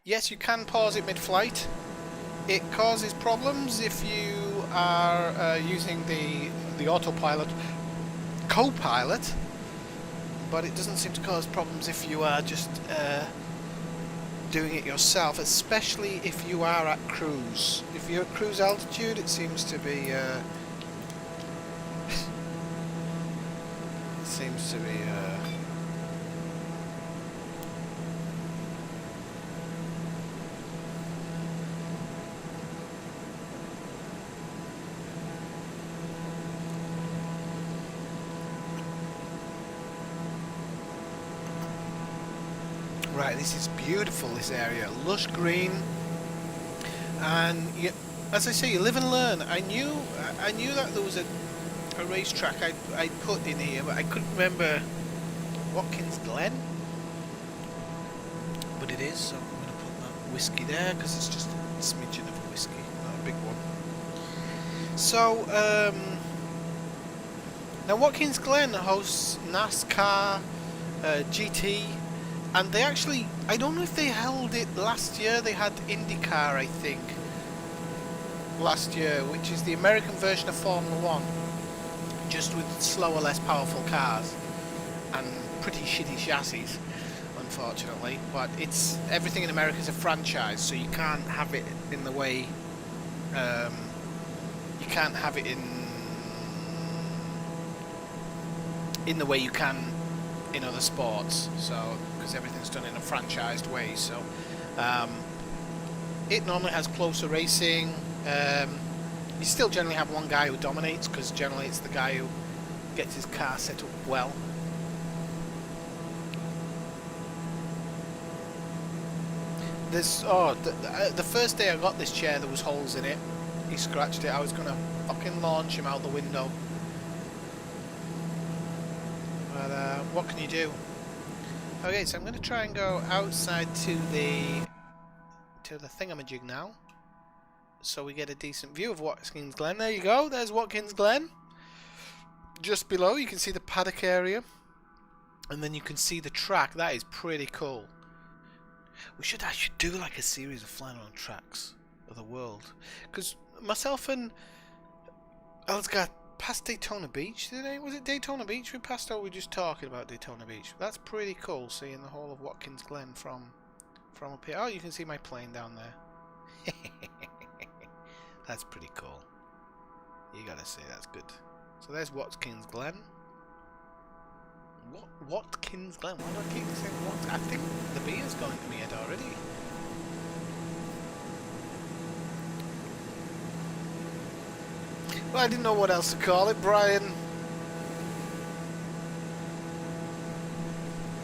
Yes, you can pause it mid-flight. It causes problems if you are using the autopilot co-pilot, but it doesn't seem to cause problems if you are just doing it yourself, especially if you are at cruise. If you're at cruise altitude, it seems to be Right, this is beautiful, this area. Lush green. And you, as I say, you live and learn. I knew that there was a racetrack I'd put in here, but I couldn't remember Watkins Glen. But it is, so I'm going to put that whiskey there, because it's just a smidgen of a whiskey, not a big one. So, now Watkins Glen hosts NASCAR, GT, and they actually, I don't know if they held it last year. They had IndyCar, I think, last year, which is the American version of Formula 1, just with slower, less powerful cars and pretty shitty chassis, unfortunately. But it's, everything in America is a franchise, so you can't have it in the way you can't have it in the way you can in other sports. So because everything's done in a franchised way, so it normally has closer racing. You still generally have one guy who dominates, because generally it's the guy who gets his car set up well. There's the first day I got this chair, there was holes in it. He scratched it. I was gonna fucking launch him out the window, but what can you do? Okay, so I'm going to try and go outside to the thingamajig now, so we get a decent view of Watkins Glen. There you go, there's Watkins Glen. Just below you can see the paddock area, and then you can see the track. That is pretty cool. I should do like a series of flying on tracks of the world, because myself and Elsgar past Daytona Beach today. Was it Daytona Beach we passed, or were we just talking about Daytona Beach? That's pretty cool, seeing the whole of Watkins Glen from up here. Oh, you can see my plane down there. That's pretty cool. You gotta say that's good. So there's Watkins Glen. Watkins Glen? Why do I keep saying what? I think the beer's going to my head already. Well, I didn't know what else to call it, Brian.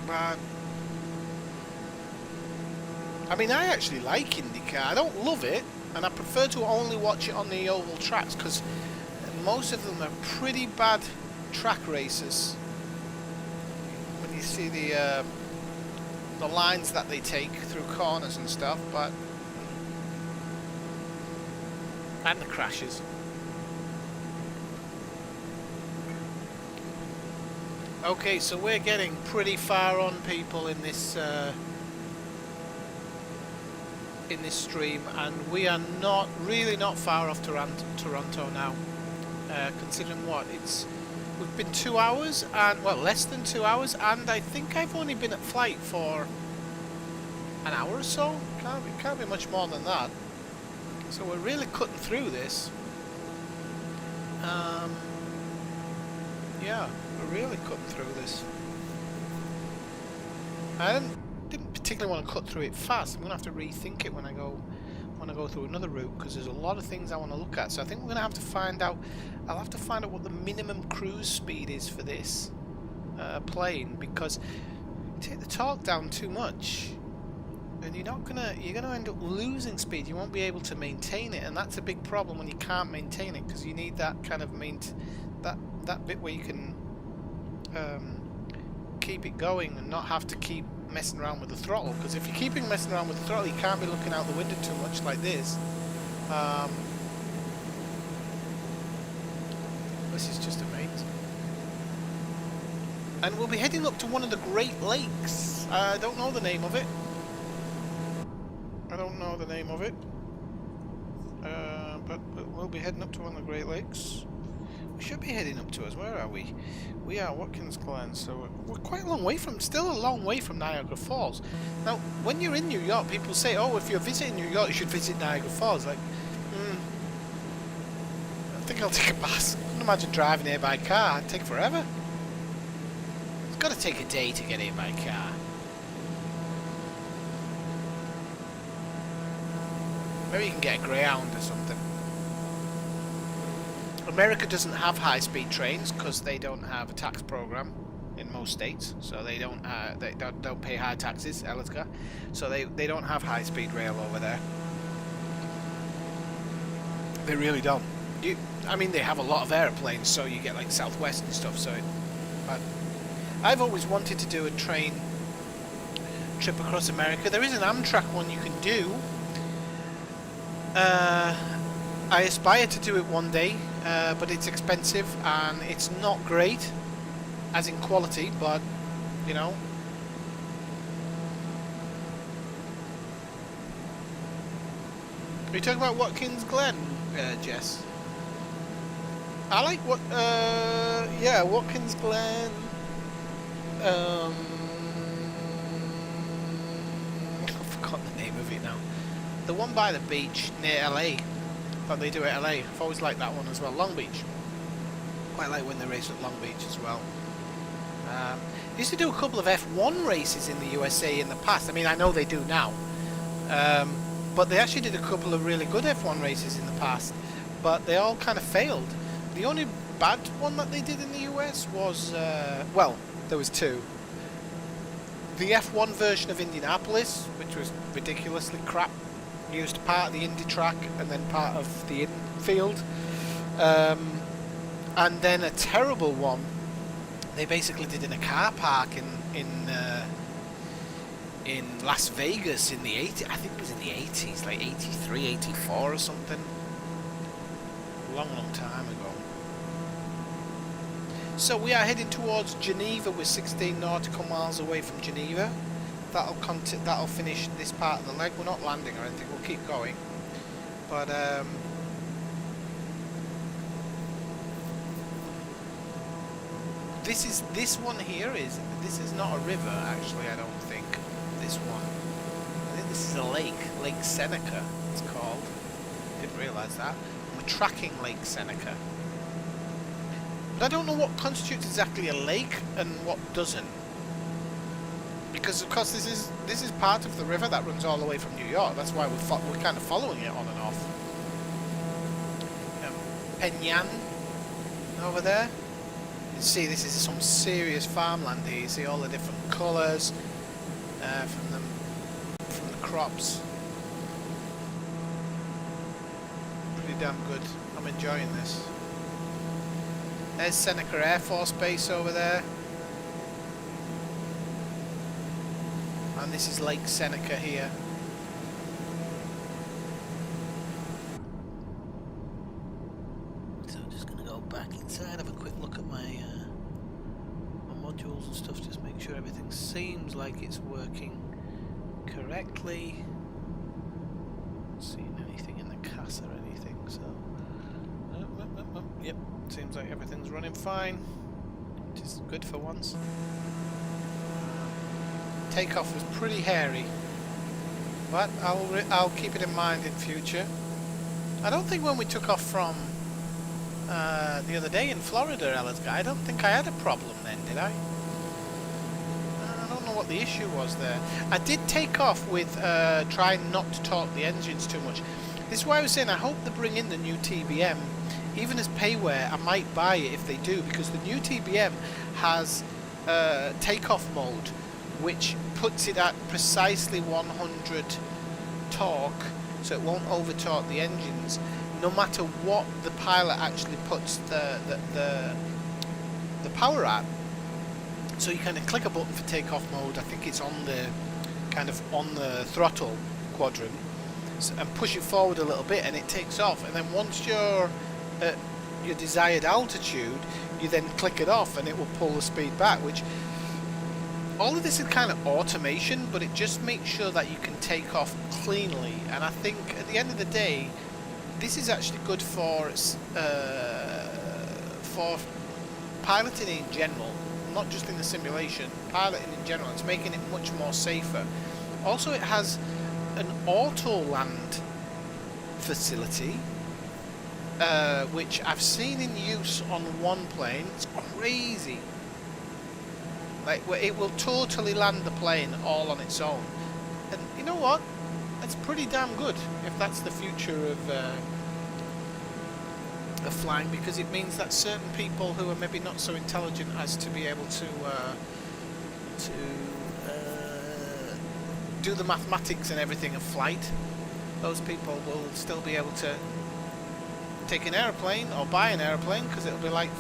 But I mean, I actually like IndyCar. I don't love it, and I prefer to only watch it on the oval tracks because most of them are pretty bad track races. When you see the lines that they take through corners and stuff, and the crashes. Okay, so we're getting pretty far on, people, in this stream, and we are really not far off Toronto now. Considering what we've been 2 hours, and well, less than 2 hours, and I think I've only been at flight for an hour or so. Can't be much more than that. So we're really cutting through this. Yeah, we're really cutting through this. I didn't particularly want to cut through it fast. I'm gonna have to rethink it when I go through another route, because there's a lot of things I want to look at. So I think we're gonna have to find out. I'll have to find out what the minimum cruise speed is for this plane, because you take the torque down too much, and you're gonna end up losing speed. You won't be able to maintain it, and that's a big problem when you can't maintain it, because you need that kind of that bit where you can keep it going and not have to keep messing around with the throttle. Because if you're keeping messing around with the throttle, you can't be looking out the window too much like this. This is just amazing. And we'll be heading up to one of the Great Lakes. I don't know the name of it. But we'll be heading up to one of the Great Lakes. We should be heading up to us. Where are we? We are Watkins Glen, so we're quite a long way from, still a long way from Niagara Falls. Now, when you're in New York, people say, oh, if you're visiting New York, you should visit Niagara Falls. Like, I think I'll take a bus. I couldn't imagine driving here by car. It'd take forever. It's got to take a day to get here by car. Maybe you can get a Greyhound or something. America doesn't have high-speed trains because they don't have a tax program in most states, so they don't pay high taxes, Alaska, so they don't have high-speed rail over there. They really don't. I mean, they have a lot of airplanes, so you get like Southwest and stuff. But I've always wanted to do a train trip across America. There is an Amtrak one you can do. I aspire to do it one day, but it's expensive and it's not great, as in quality, but, you know. Are you talking about Watkins Glen, Jess? I like yeah, Watkins Glen. I've forgotten the name of it now. The one by the beach near LA. That they do at LA. I've always liked that one as well. Long Beach. Quite like when they race at Long Beach as well. Used to do a couple of F1 races in the USA in the past. I mean, I know they do now. But they actually did a couple of really good F1 races in the past. But they all kind of failed. The only bad one that they did in the US was, well, there was two. The F1 version of Indianapolis, which was ridiculously crap. Used part of the Indy track and then part of the infield, and then a terrible one they basically did in a car park in Las Vegas in the 80s. I think it was in the 80s, like 83, 84 or something. Long time ago. So we are heading towards Geneva. We're 16 nautical miles away from Geneva. That'll finish this part of the leg. We're not landing or anything. We'll keep going. But this one here is not a river actually. I don't think this one. I think this is a lake, Lake Seneca. It's called. Didn't realise that. We're tracking Lake Seneca. But I don't know what constitutes exactly a lake and what doesn't. Because of course this is part of the river that runs all the way from New York. That's why we're kind of following it on and off. Penyan over there. You can see this is some serious farmland here. You see all the different colours from the crops. Pretty damn good. I'm enjoying this. There's Seneca Air Force Base over there. And this is Lake Seneca here. So I'm just going to go back inside, have a quick look at my modules and stuff, just make sure everything seems like it's working correctly. Not seeing anything in the CAS or anything, so... Yep, seems like everything's running fine, which is good for once. Takeoff was pretty hairy, but I'll keep it in mind in future. I don't think when we took off from the other day in Florida, Alaska, I don't think I had a problem then, did I? I don't know what the issue was there. I did take off with trying not to torque the engines too much. This is why I was saying I hope they bring in the new TBM. Even as payware, I might buy it if they do, because the new TBM has takeoff mode, which puts it at precisely 100 torque, so it won't over torque the engines, no matter what the pilot actually puts the power at. So you kind of click a button for takeoff mode. I think it's on the kind of on the throttle quadrant, and push it forward a little bit, and it takes off. And then once you're at your desired altitude, you then click it off, and it will pull the speed back. Which all of this is kind of automation, but it just makes sure that you can take off cleanly. And I think at the end of the day, this is actually good for piloting in general, not just in the simulation. Piloting in general, it's making it much more safer. Also, it has an auto land facility, which I've seen in use on one plane. It's crazy. Like, it will totally land the plane all on its own. And you know what? That's pretty damn good if that's the future of flying, because it means that certain people who are maybe not so intelligent as to be able to do the mathematics and everything of flight, those people will still be able to take an aeroplane or buy an aeroplane, because it'll be like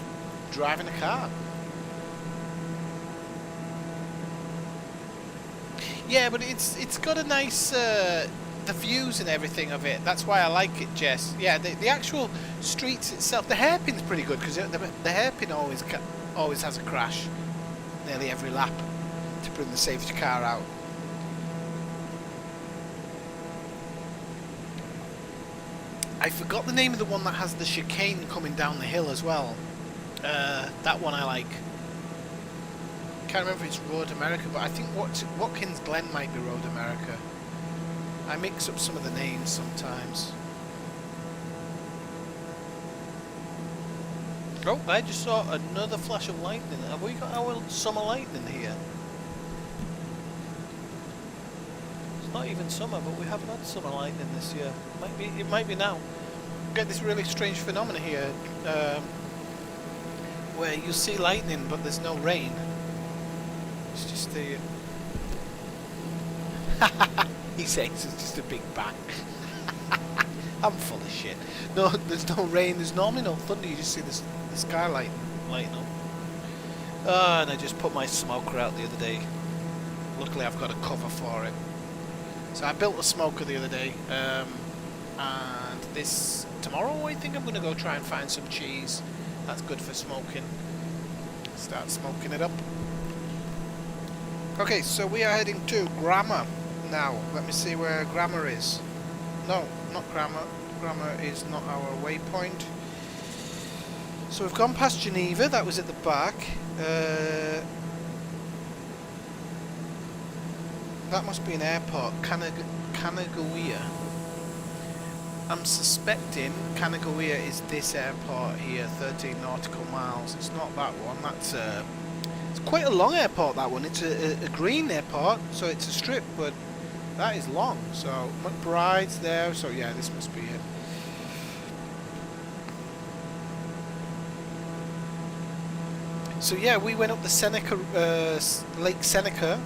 driving a car. Yeah, but it's got a nice the views and everything of it. That's why I like it, Jess. Yeah, the actual streets itself, the hairpin's pretty good, because the hairpin always has a crash nearly every lap to bring the safety car out. I forgot the name of the one that has the chicane coming down the hill as well. That one I like. Can't remember if it's Road America, but I think Watkins Glen might be Road America. I mix up some of the names sometimes. Oh, I just saw another flash of lightning. Have we got our summer lightning here? It's not even summer, but we haven't had summer lightning this year. It might be now. We get this really strange phenomena here, where you see lightning, but there's no rain. It's just the... He says it's just a big bang. I'm full of shit. No, there's no rain, there's normally no thunder, you just see the sky lighting up. And I just put my smoker out the other day. Luckily I've got a cover for it. So I built a smoker the other day, and tomorrow I think I'm going to go try and find some cheese. That's good for smoking. Start smoking it up. Okay, so we are heading to Grammar now. Let me see where Grammar is. No, not Grammar. Grammar is not our waypoint. So we've gone past Geneva, that was at the back. That must be an airport, Kanagawa. I'm suspecting Kanagawa is this airport here, 13 nautical miles. It's not that one, that's it's quite a long airport, that one. It's a green airport, so it's a strip, but that is long. So McBride's there, so yeah, this must be it. So yeah, we went up the Seneca, Lake Seneca,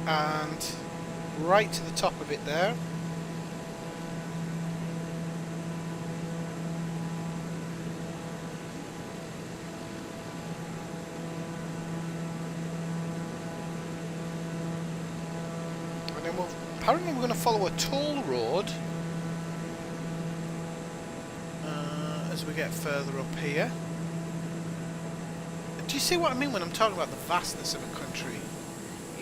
and right to the top of it there. And then apparently we're going to follow a toll road as we get further up here. Do you see what I mean when I'm talking about the vastness of a country?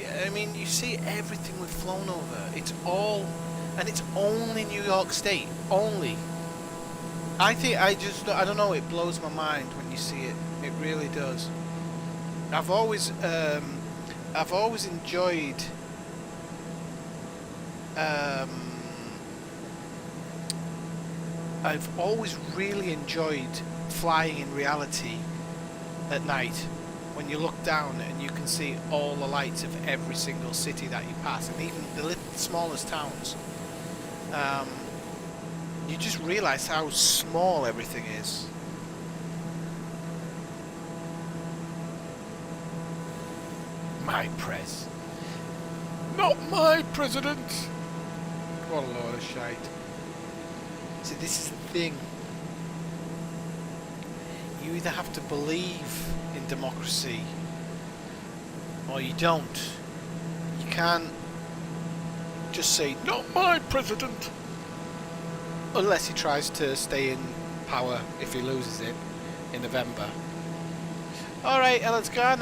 Yeah, I mean, you see everything we've flown over. It's all, and it's only New York State, only. I don't know, it blows my mind when you see it. It really does. I've always enjoyed I've always really enjoyed flying in reality at night, when you look down and you can see all the lights of every single city that you pass, and even the smallest towns. You just realise how small everything is. My prez. Not my president! What a load of shite. See, this is the thing. You either have to believe in democracy or you don't. You can't just say, not my president, unless he tries to stay in power if he loses it in November. Alright, Ellisgar,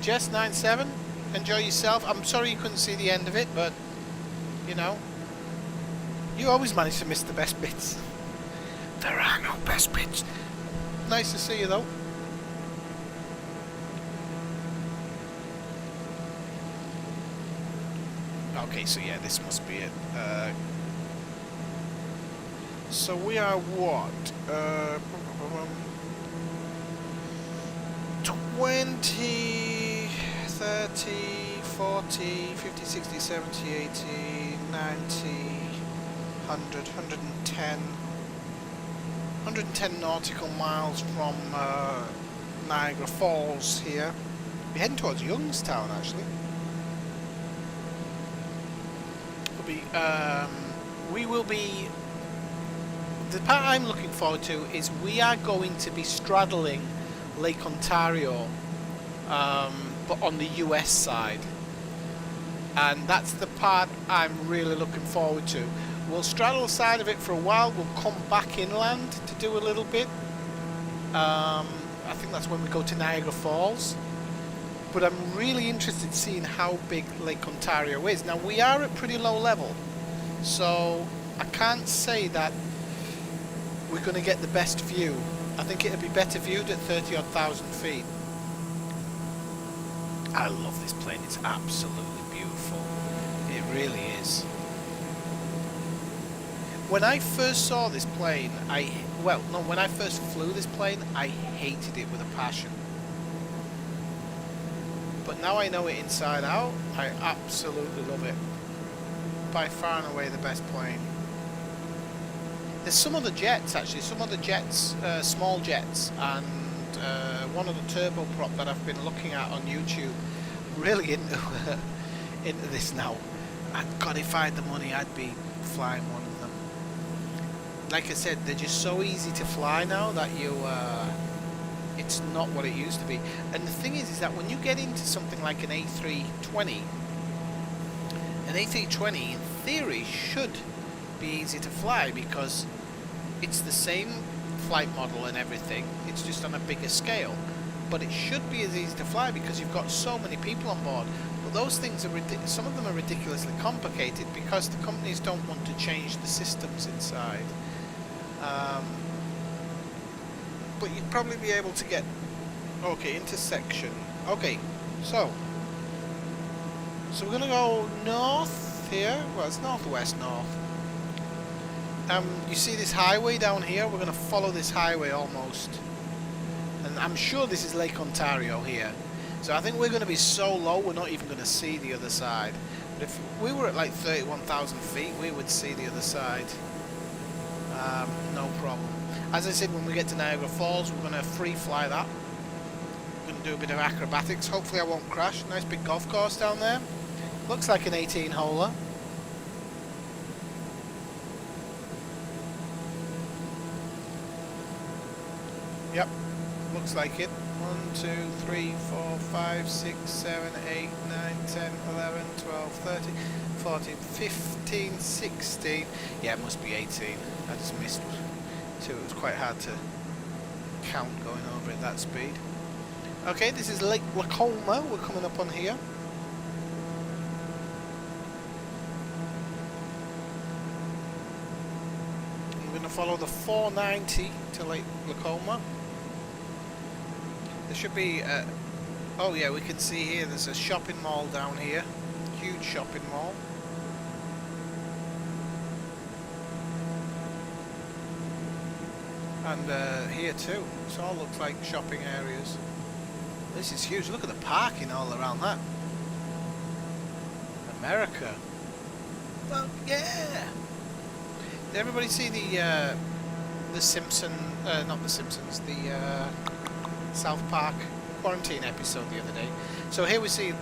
Jess 97, enjoy yourself. I'm sorry you couldn't see the end of it, but you know, you always manage to miss the best bits. There are no best bits. Nice to see you though. Okay, so yeah, this must be it. So we are what? 20, 30, 40, 50, 60, 70, 80, 90, 100, 110. 110 nautical miles from Niagara Falls here. We're heading towards Youngstown actually. We will be. The part I'm looking forward to is we are going to be straddling Lake Ontario, but on the US side, and that's the part I'm really looking forward to. We'll straddle the side of it for a while. We'll come back inland to do a little bit. I think that's when we go to Niagara Falls. But I'm really interested in seeing how big Lake Ontario is. Now, we are at pretty low level, so I can't say that we're going to get the best view. I think it'll be better viewed at 30-odd thousand feet. I love this plane. It's absolutely beautiful. It really is. When I first saw this plane, when I first flew this plane, I hated it with a passion. But now I know it inside out, I absolutely love it. By far and away the best plane. There's some other jets actually, small jets, and one of the turboprop that I've been looking at on YouTube. Really into this now. And God, if I had the money, I'd be flying one of them. Like I said, they're just so easy to fly now that it's not what it used to be. And the thing is that when you get into something like an A320 in theory should be easy to fly, because it's the same flight model and everything, it's just on a bigger scale. But it should be as easy to fly because you've got so many people on board. But those things are some of them are ridiculously complicated because the companies don't want to change the systems inside. but you'd probably be able to get... Okay, intersection. Okay, so we're gonna go north here. Well, it's northwest north. You see this highway down here? We're gonna follow this highway almost. And I'm sure this is Lake Ontario here. So I think we're gonna be so low we're not even gonna see the other side. But if we were at like 31,000 feet, we would see the other side. No problem. As I said, when we get to Niagara Falls, we're gonna free fly that. We're gonna do a bit of acrobatics. Hopefully I won't crash. Nice big golf course down there. Looks like an 18-holer. Yep, looks like it. 1, 2, 3, 4, 5, 6, 7, 8, 9, 10, 11, 12, 13, 14, 15, 16. Yeah, it must be 18. I just missed 2. It was quite hard to count going over at that speed. Okay, this is Lake Lacoma. We're coming up on here. I'm going to follow the 490 to Lake Lacoma. There should be, oh yeah, we can see here there's a shopping mall down here, huge shopping mall. And here too, it all looks like shopping areas. This is huge, look at the parking all around that. America. Well, yeah. Did everybody see the Simpson, not the Simpsons, the South Park quarantine episode the other day? So here we see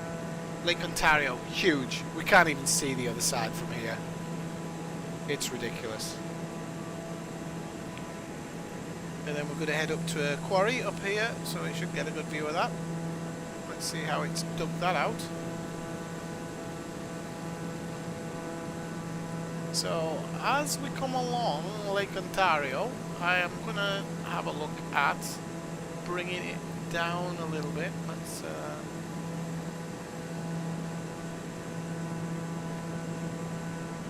Lake Ontario, huge. We can't even see the other side from here. It's ridiculous. And then we're going to head up to a quarry up here, so we should get a good view of that. Let's see how it's dug that out. So as we come along Lake Ontario, I am going to have a look at bringing it down a little bit. Let's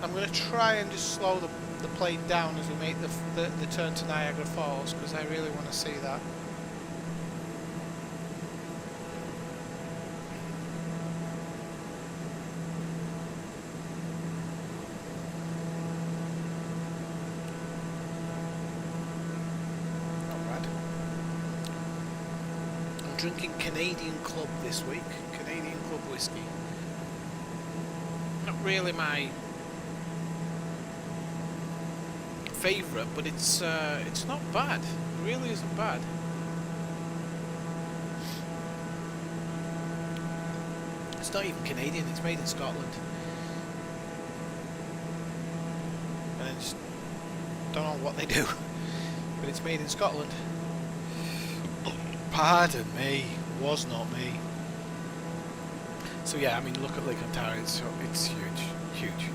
I'm going to try and just slow the plane down as we make the turn to Niagara Falls, because I really want to see that. Drinking Canadian Club this week. Canadian Club whiskey. Not really my favourite, but it's not bad. It really isn't bad. It's not even Canadian. It's made in Scotland. And I just don't know what they do, but it's made in Scotland. Pardon me, was not me. So yeah, I mean, look at Lake Ontario, it's huge, huge.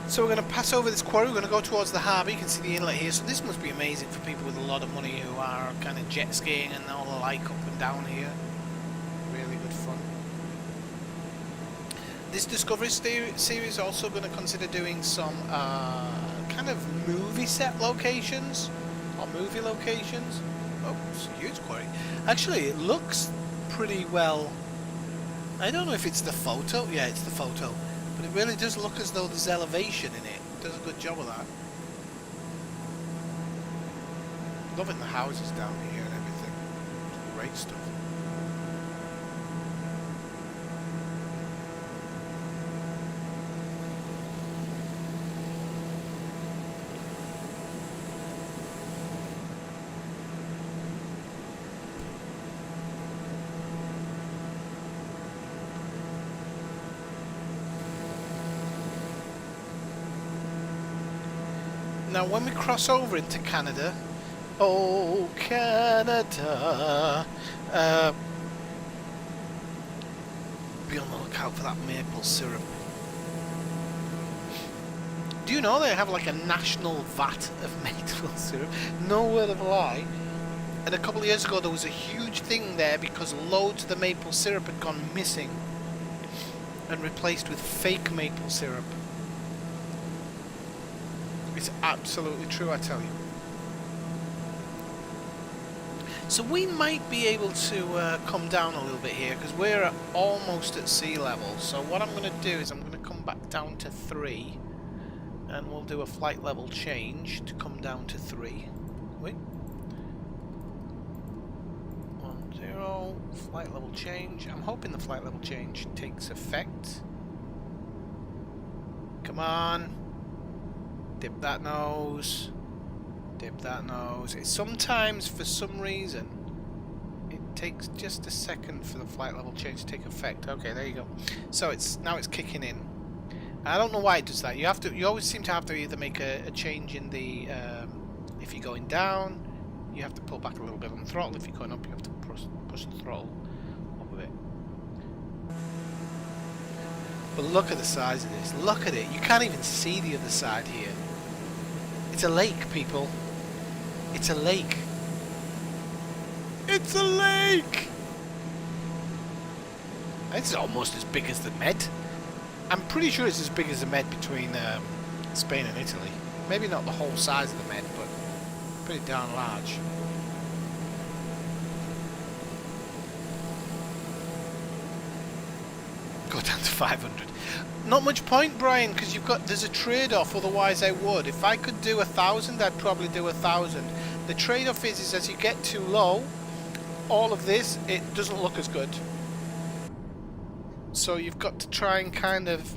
So we're going to pass over this quarry, we're going to go towards the harbour. You can see the inlet here, so this must be amazing for people with a lot of money who are kind of jet skiing and all the like up and down here. Really good fun. This Discovery series is also going to consider doing some kind of movie set locations, or movie locations. Oh, it's a huge quarry. Actually, it looks pretty well. I don't know if it's the photo. Yeah, it's the photo. But it really does look as though there's elevation in it. It does a good job of that. Loving the houses down here and everything. Great stuff. Now when we cross over into Canada, oh Canada, be on the lookout for that maple syrup. Do you know they have like a national vat of maple syrup? No word of a lie. And a couple of years ago there was a huge thing there because loads of the maple syrup had gone missing and replaced with fake maple syrup. It's absolutely true, I tell you. So we might be able to come down a little bit here because we're almost at sea level. So what I'm going to do is I'm going to come back down to 3 and we'll do a flight level change to come down to 3. Wait. 10, flight level change. I'm hoping the flight level change takes effect. Come on. Dip that nose. Dip that nose. It sometimes, for some reason, it takes just a second for the flight level change to take effect. Okay, there you go. So now it's kicking in. I don't know why it does that. You always seem to have to either make a change in the if you're going down, you have to pull back a little bit on the throttle. If you're going up, you have to push the throttle up a bit. But look at the size of this. Look at it. You can't even see the other side here. It's a lake, people. It's a lake. It's a lake! It's almost as big as the Med. I'm pretty sure it's as big as the Med between Spain and Italy. Maybe not the whole size of the Med, but pretty darn large. Go down to 500. Not much point, Brian, because there's a trade-off. Otherwise, I would. If I could do 1,000, I'd probably do 1,000. The trade-off is as you get too low, all of this, it doesn't look as good. So you've got to try and kind of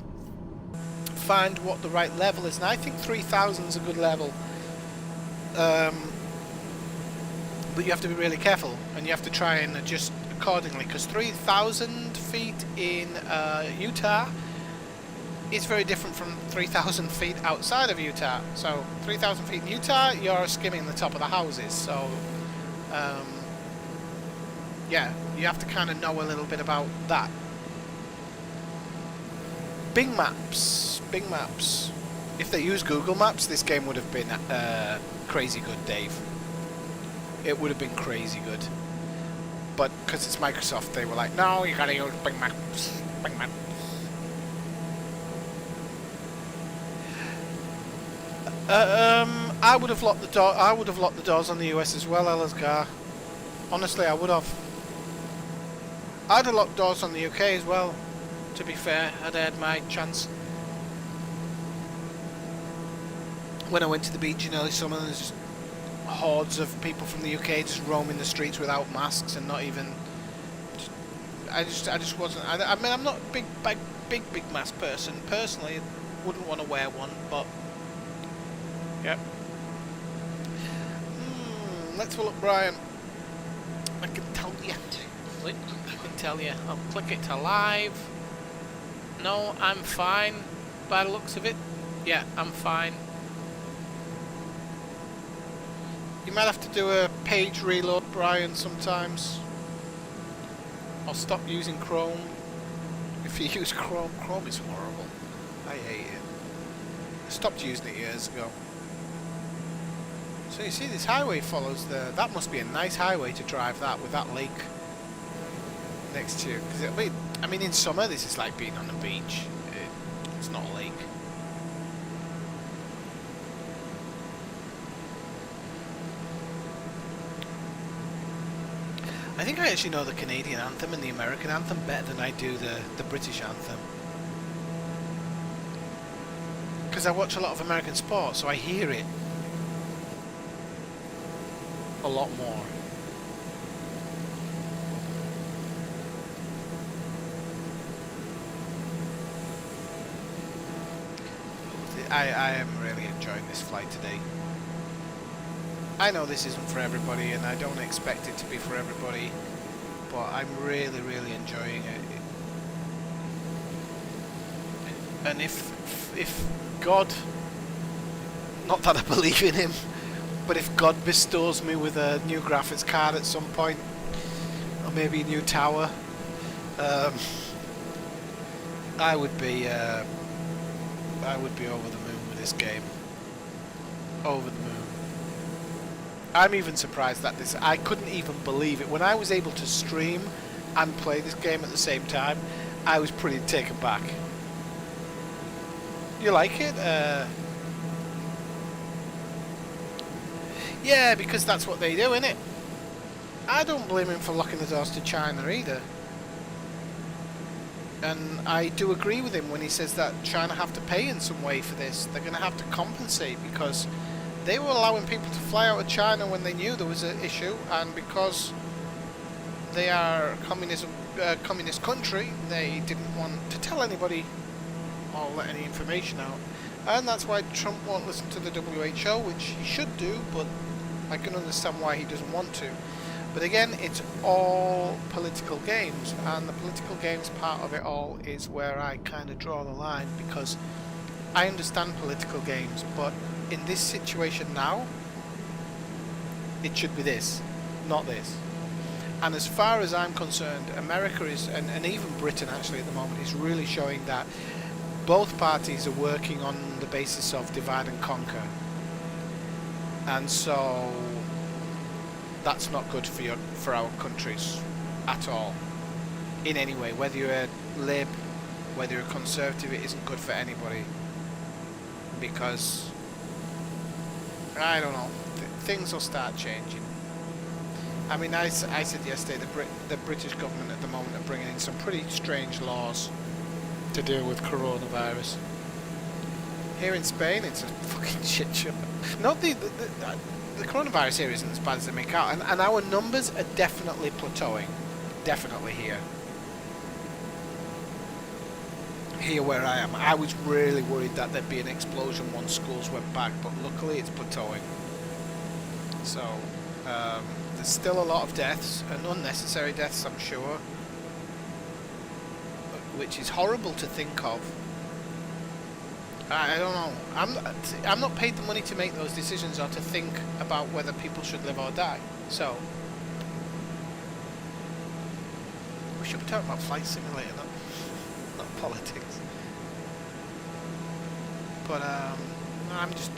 find what the right level is. And I think 3,000 is a good level. But you have to be really careful, and you have to try and adjust accordingly, because 3,000 feet in Utah is very different from 3,000 feet outside of Utah. So 3,000 feet in Utah, you're skimming the top of the houses. So yeah, you have to kind of know a little bit about that. Bing Maps. Bing Maps. If they use Google Maps, this game would have been crazy good, Dave. It would have been crazy good. But because it's Microsoft, they were like, no, you gotta use Bing Maps. Bing Maps. I would have locked the door. I would have locked the doors on the US as well, Elazgar. Honestly, I would have. I'd have locked doors on the UK as well. To be fair, I'd had my chance. When I went to the beach in early summer, there's just hordes of people from the UK just roaming the streets without masks and not even. I just wasn't. I mean, I'm not a big mask person. Personally, wouldn't want to wear one, but. Yep. Let's have a look, Brian. I can tell you. I can tell you. I'll click it to live. No, I'm fine. By the looks of it. Yeah, I'm fine. You might have to do a page reload, Brian, sometimes. Or stop using Chrome. If you use Chrome, Chrome is horrible. I hate it. I stopped using it years ago. So you see this highway follows that must be a nice highway to drive that with that lake next to you. Because I mean in summer this is like being on the beach. It's not a lake. I think I actually know the Canadian anthem and the American anthem better than I do the British anthem. Because I watch a lot of American sports, so I hear it a lot more. I am really enjoying this flight today. I know this isn't for everybody, and I don't expect it to be for everybody, but I'm really, really enjoying it. And if God, not that I believe in him, but if God bestows me with a new graphics card at some point, or maybe a new tower, I would be over the moon with this game. Over the moon. I'm even surprised that I couldn't even believe it. When I was able to stream and play this game at the same time, I was pretty taken back. You like it? Yeah, because that's what they do, innit? I don't blame him for locking the doors to China either. And I do agree with him when he says that China have to pay in some way for this. They're going to have to compensate because they were allowing people to fly out of China when they knew there was an issue, and because they are a communist country, they didn't want to tell anybody or let any information out. And that's why Trump won't listen to the WHO, which he should do, but I can understand why he doesn't want to. But again, it's all political games, and the political games part of it all is where I kind of draw the line, because I understand political games, but in this situation now, it should be this, not this. And as far as I'm concerned, America is, and even Britain actually at the moment, is really showing that both parties are working on the basis of divide and conquer. And so that's not good for our countries at all, in any way. Whether you're a Lib, whether you're a Conservative, it isn't good for anybody, because I don't know, things will start changing. I mean, I said yesterday the British government at the moment are bringing in some pretty strange laws to deal with coronavirus. Here in Spain, it's a fucking shit show. Not the coronavirus here isn't as bad as they make out, and our numbers are definitely plateauing. Definitely here. Here where I am, I was really worried that there'd be an explosion once schools went back, but luckily it's plateauing. So, there's still a lot of deaths, and unnecessary deaths, I'm sure, which is horrible to think of. I don't know. I'm not paid the money to make those decisions or to think about whether people should live or die. So we should be talking about Flight Simulator, not politics. But I'm just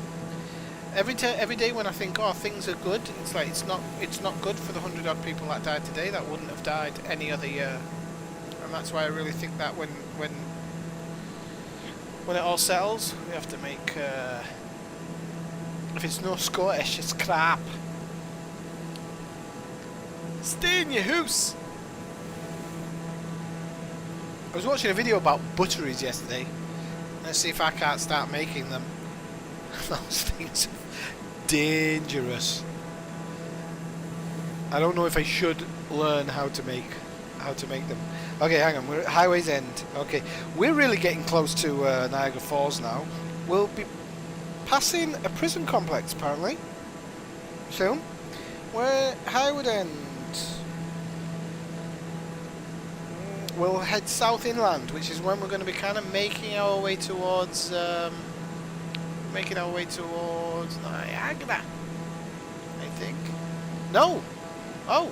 every day when I think, oh, things are good, it's like it's not good for the 100 odd people that died today that wouldn't have died any other year. And that's why I really think that when it all settles, we have to make, if it's no Scottish, it's crap. Stay in your house. I was watching a video about butteries yesterday. Let's see if I can't start making them. Those things are dangerous. I don't know if I should learn how to make them. Okay, hang on, we're at Highway's End. Okay, we're really getting close to Niagara Falls now. We'll be passing a prison complex, apparently, soon. We're at Highway End. We'll head south inland, which is when we're going to be kind of making our way towards Niagara, I think. No! Oh!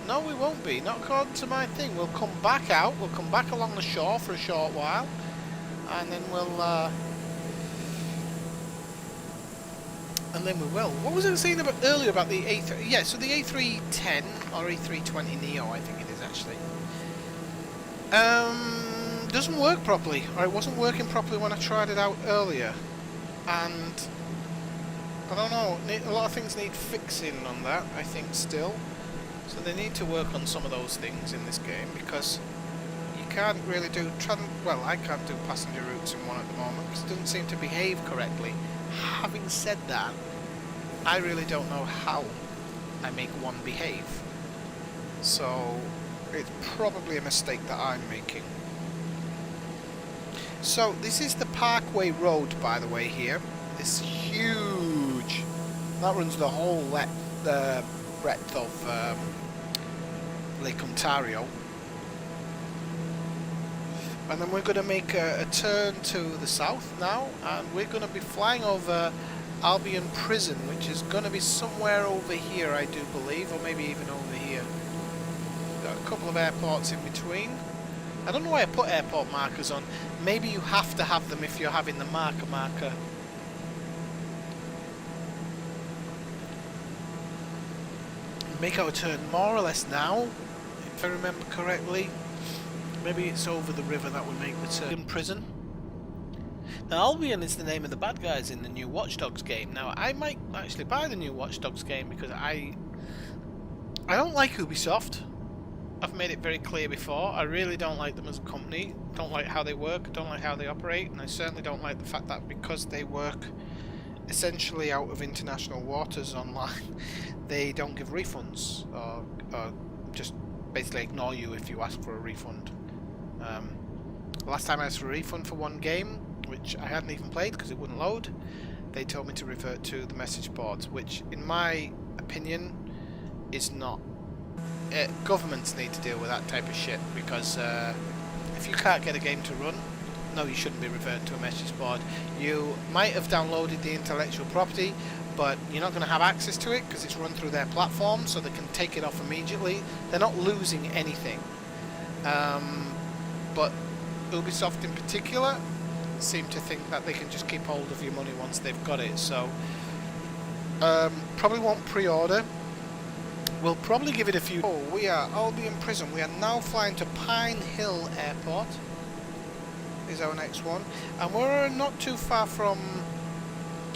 No, we won't be. Not according to my thing. We'll come back out. We'll come back along the shore for a short while, and then we'll. We will. What was I saying about earlier about the A3? Yeah, so the A310 or A320 Neo, I think it is actually. Doesn't work properly, or it wasn't working properly when I tried it out earlier, and I don't know. A lot of things need fixing on that, I think, still. So they need to work on some of those things in this game, because you can't really do well, I can't do passenger routes in one at the moment because it doesn't seem to behave correctly. Having said that, I really don't know how I make one behave. So it's probably a mistake that I'm making. So this is the Parkway Road, by the way, here. It's huge. That runs the whole breadth of Lake Ontario, and then we're going to make a turn to the south now, and we're going to be flying over Albion Prison, which is going to be somewhere over here, I do believe, or maybe even over here. Got a couple of airports in between. I don't know why I put airport markers on. Maybe you have to have them if you're having the marker. Make our turn more or less now, if I remember correctly. Maybe it's over the river that we make the turn. Prison. Now, Albion is the name of the bad guys in the new Watch Dogs game. Now, I might actually buy the new Watch Dogs game because I I don't like Ubisoft. I've made it very clear before. I really don't like them as a company. Don't like how they work. Don't like how they operate. And I certainly don't like the fact that because they work essentially out of international waters online, they don't give refunds or just basically ignore you if you ask for a refund. The last time I asked for a refund for one game, which I hadn't even played because it wouldn't load, they told me to revert to the message boards, which in my opinion is not. Governments need to deal with that type of shit, because if you can't get a game to run, no, you shouldn't be reverting to a message board. You might have downloaded the intellectual property, but you're not going to have access to it because it's run through their platform, so they can take it off immediately. They're not losing anything. But Ubisoft in particular seem to think that they can just keep hold of your money once they've got it, so probably won't pre-order. We'll probably give it a few... Oh, we are Albion Prison. We are now flying to Pine Hill Airport. Is our next one. And we're not too far from...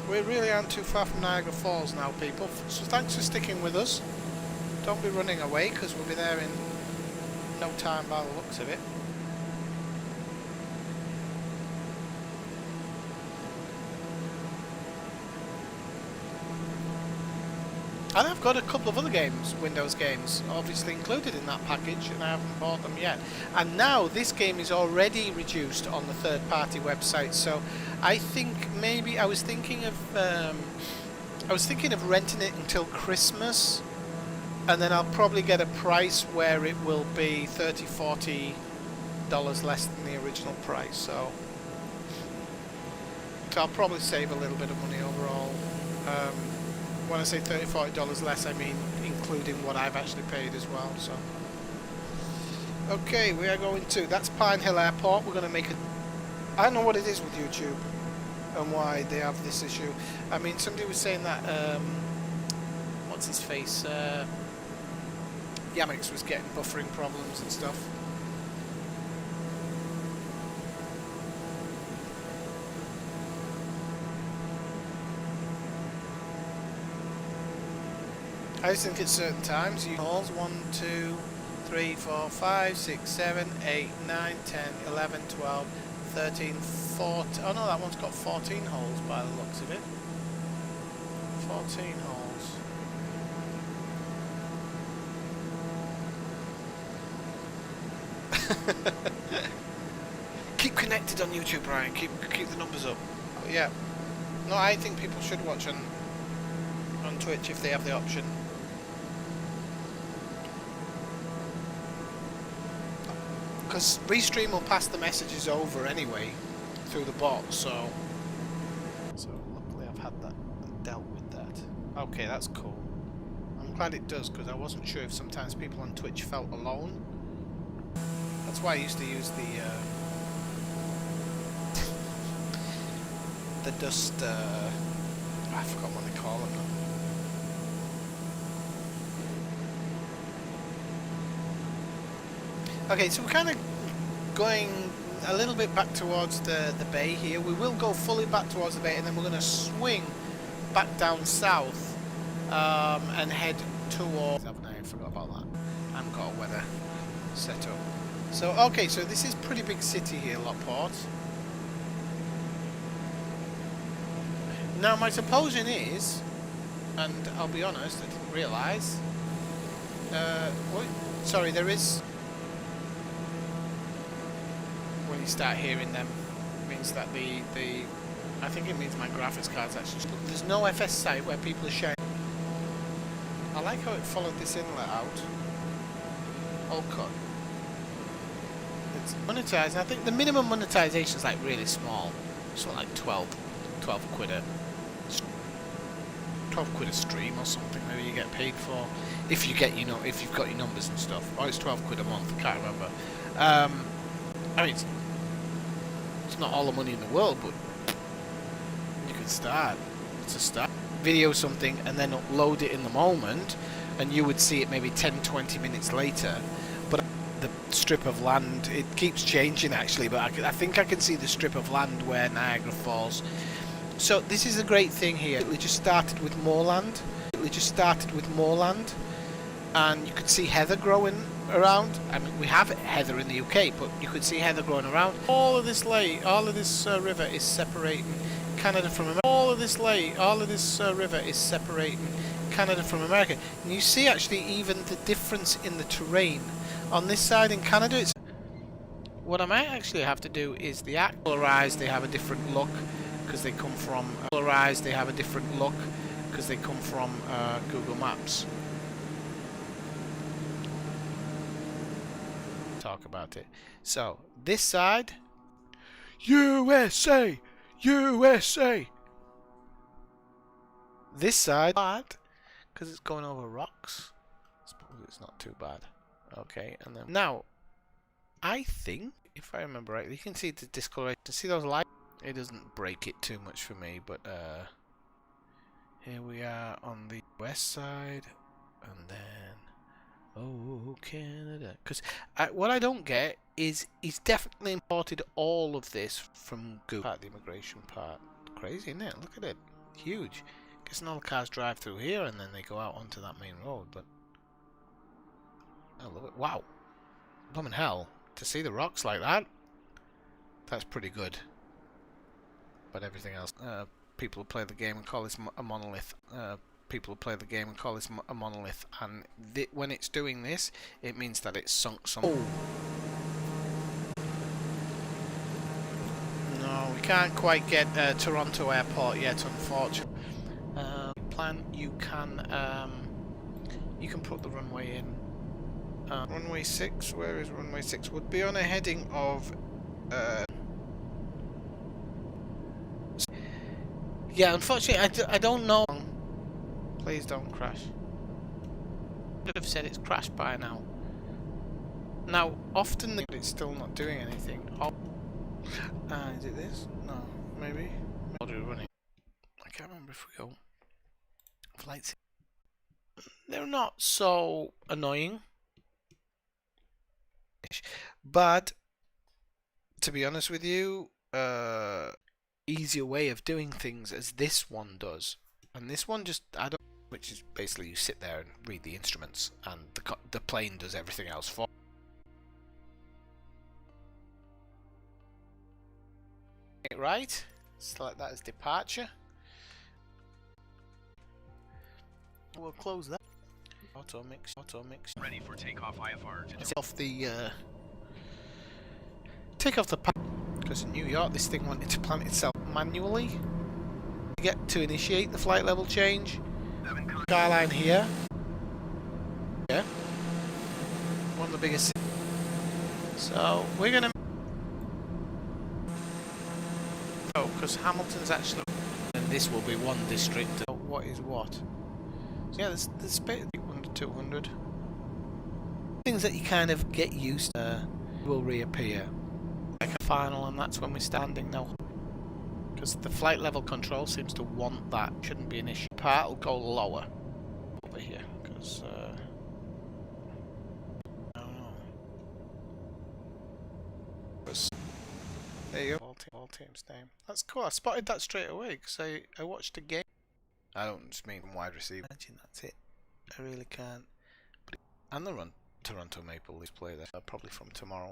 We really aren't too far from Niagara Falls now, people. So thanks for sticking with us. Don't be running away, because we'll be there in no time by the looks of it. And I've got a couple of other games, Windows games, obviously included in that package, and I haven't bought them yet. And now this game is already reduced on the third-party website, so I think maybe I was thinking of renting it until Christmas, and then I'll probably get a price where it will be $30–40 less than the original price. So I'll probably save a little bit of money overall. When I say $30–40 less, I mean including what I've actually paid as well. So, okay, we are going to... That's Pine Hill Airport. We're going to make a... I don't know what it is with YouTube and why they have this issue. I mean, somebody was saying that... what's his face? Yamix was getting buffering problems and stuff. I just think at certain times you holes 1, 2, 3, 4, 5, 6, 7, 8, 9, 10, 11, 12, 13, 14. Oh no, that one's got 14 holes by the looks of it. 14 holes. Keep connected on YouTube, Ryan. Keep the numbers up. Oh, yeah. No, I think people should watch on Twitch if they have the option. Because Restream will pass the messages over anyway through the bot, so luckily I've had that and dealt with that. Okay, that's cool. I'm glad it does, because I wasn't sure if sometimes people on Twitch felt alone. That's why I used to use the dust. I forgot what they call them now. Okay, so we're kind of going a little bit back towards the bay here. We will go fully back towards the bay, and then we're going to swing back down south and head towards... I forgot about that. I haven't got a weather set up. So, okay, so this is pretty big city here, Lockport. Now, my supposition is, and I'll be honest, I didn't realise... sorry, there is... When you start hearing them, it means that I think it means my graphics card's actually... There's no FS site where people are sharing. I like how it followed this inlet out. All cut. It's monetized, and I think the minimum monetization is like really small. It's not like 12 quid a 12 quid a stream or something. Maybe you get paid for if you get, if you've got your numbers and stuff. Or it's 12 quid a month. I can't remember. I mean, it's not all the money in the world, but you can start. It's a start. Video something and then upload it in the moment, and you would see it maybe 10-20 minutes later. But the strip of land, it keeps changing actually, but I think I can see the strip of land where Niagara Falls. So this is a great thing here. It just started with moorland. and you could see heather growing around. I mean, we have heather in the UK, but you could see heather growing around. All of this river is separating Canada from America. All of this river is separating Canada from America. And you see actually even the difference in the terrain. On this side in Canada, it's what I might actually have to do is the polarized, they have a different look because they come from Google Maps. Talk about it. So this side, USA. This side, bad because it's going over rocks. I suppose it's not too bad. Okay, and then now, I think if I remember right, you can see the discoloration. See those lights? It doesn't break it too much for me, but here we are on the west side, and then oh Canada. Because what I don't get is he's definitely imported all of this from Google. Part of the immigration part, crazy, isn't it? Look at it, huge. Guessing all the cars drive through here and then they go out onto that main road, but I love it. Wow, blooming hell! To see the rocks like that, that's pretty good. But everything else, people who play the game and call this a monolith. And when it's doing this, it means that it's sunk some. Oh. No, we can't quite get Toronto Airport yet, unfortunately. You can put the runway in. Runway 6, where is runway 6? Would be on a heading of yeah, unfortunately I don't know. Please don't crash. I could have said it's crashed by now. Now, often it's still not doing anything. Oh. Is it this? No, maybe. I'll do running. I can't remember if we go. Flights. They're not so annoying. But to be honest with you, easier way of doing things as this one does, and this one just which is basically you sit there and read the instruments, and the plane does everything else for. Right, select that as departure. We'll close that. Auto mix. Ready for takeoff IFR. Take off the because in New York this thing wanted to plan itself manually. You get to initiate the flight level change. Skyline here. Yeah. One of the biggest. So we're gonna. Oh, because Hamilton's actually. And this will be one district. What is what? So yeah, there's space 100, 200. Things that you kind of get used to will reappear. Like a final, and that's when we're standing now. Because the flight level control seems to want that. Shouldn't be an issue. Part will go lower over here. Because, I don't know. There you go. All teams name. That's cool. I spotted that straight away because I watched a game. I don't just mean wide receiver. Imagine that's it. I really can't. And the Toronto Maple Leafs play there. Probably from tomorrow.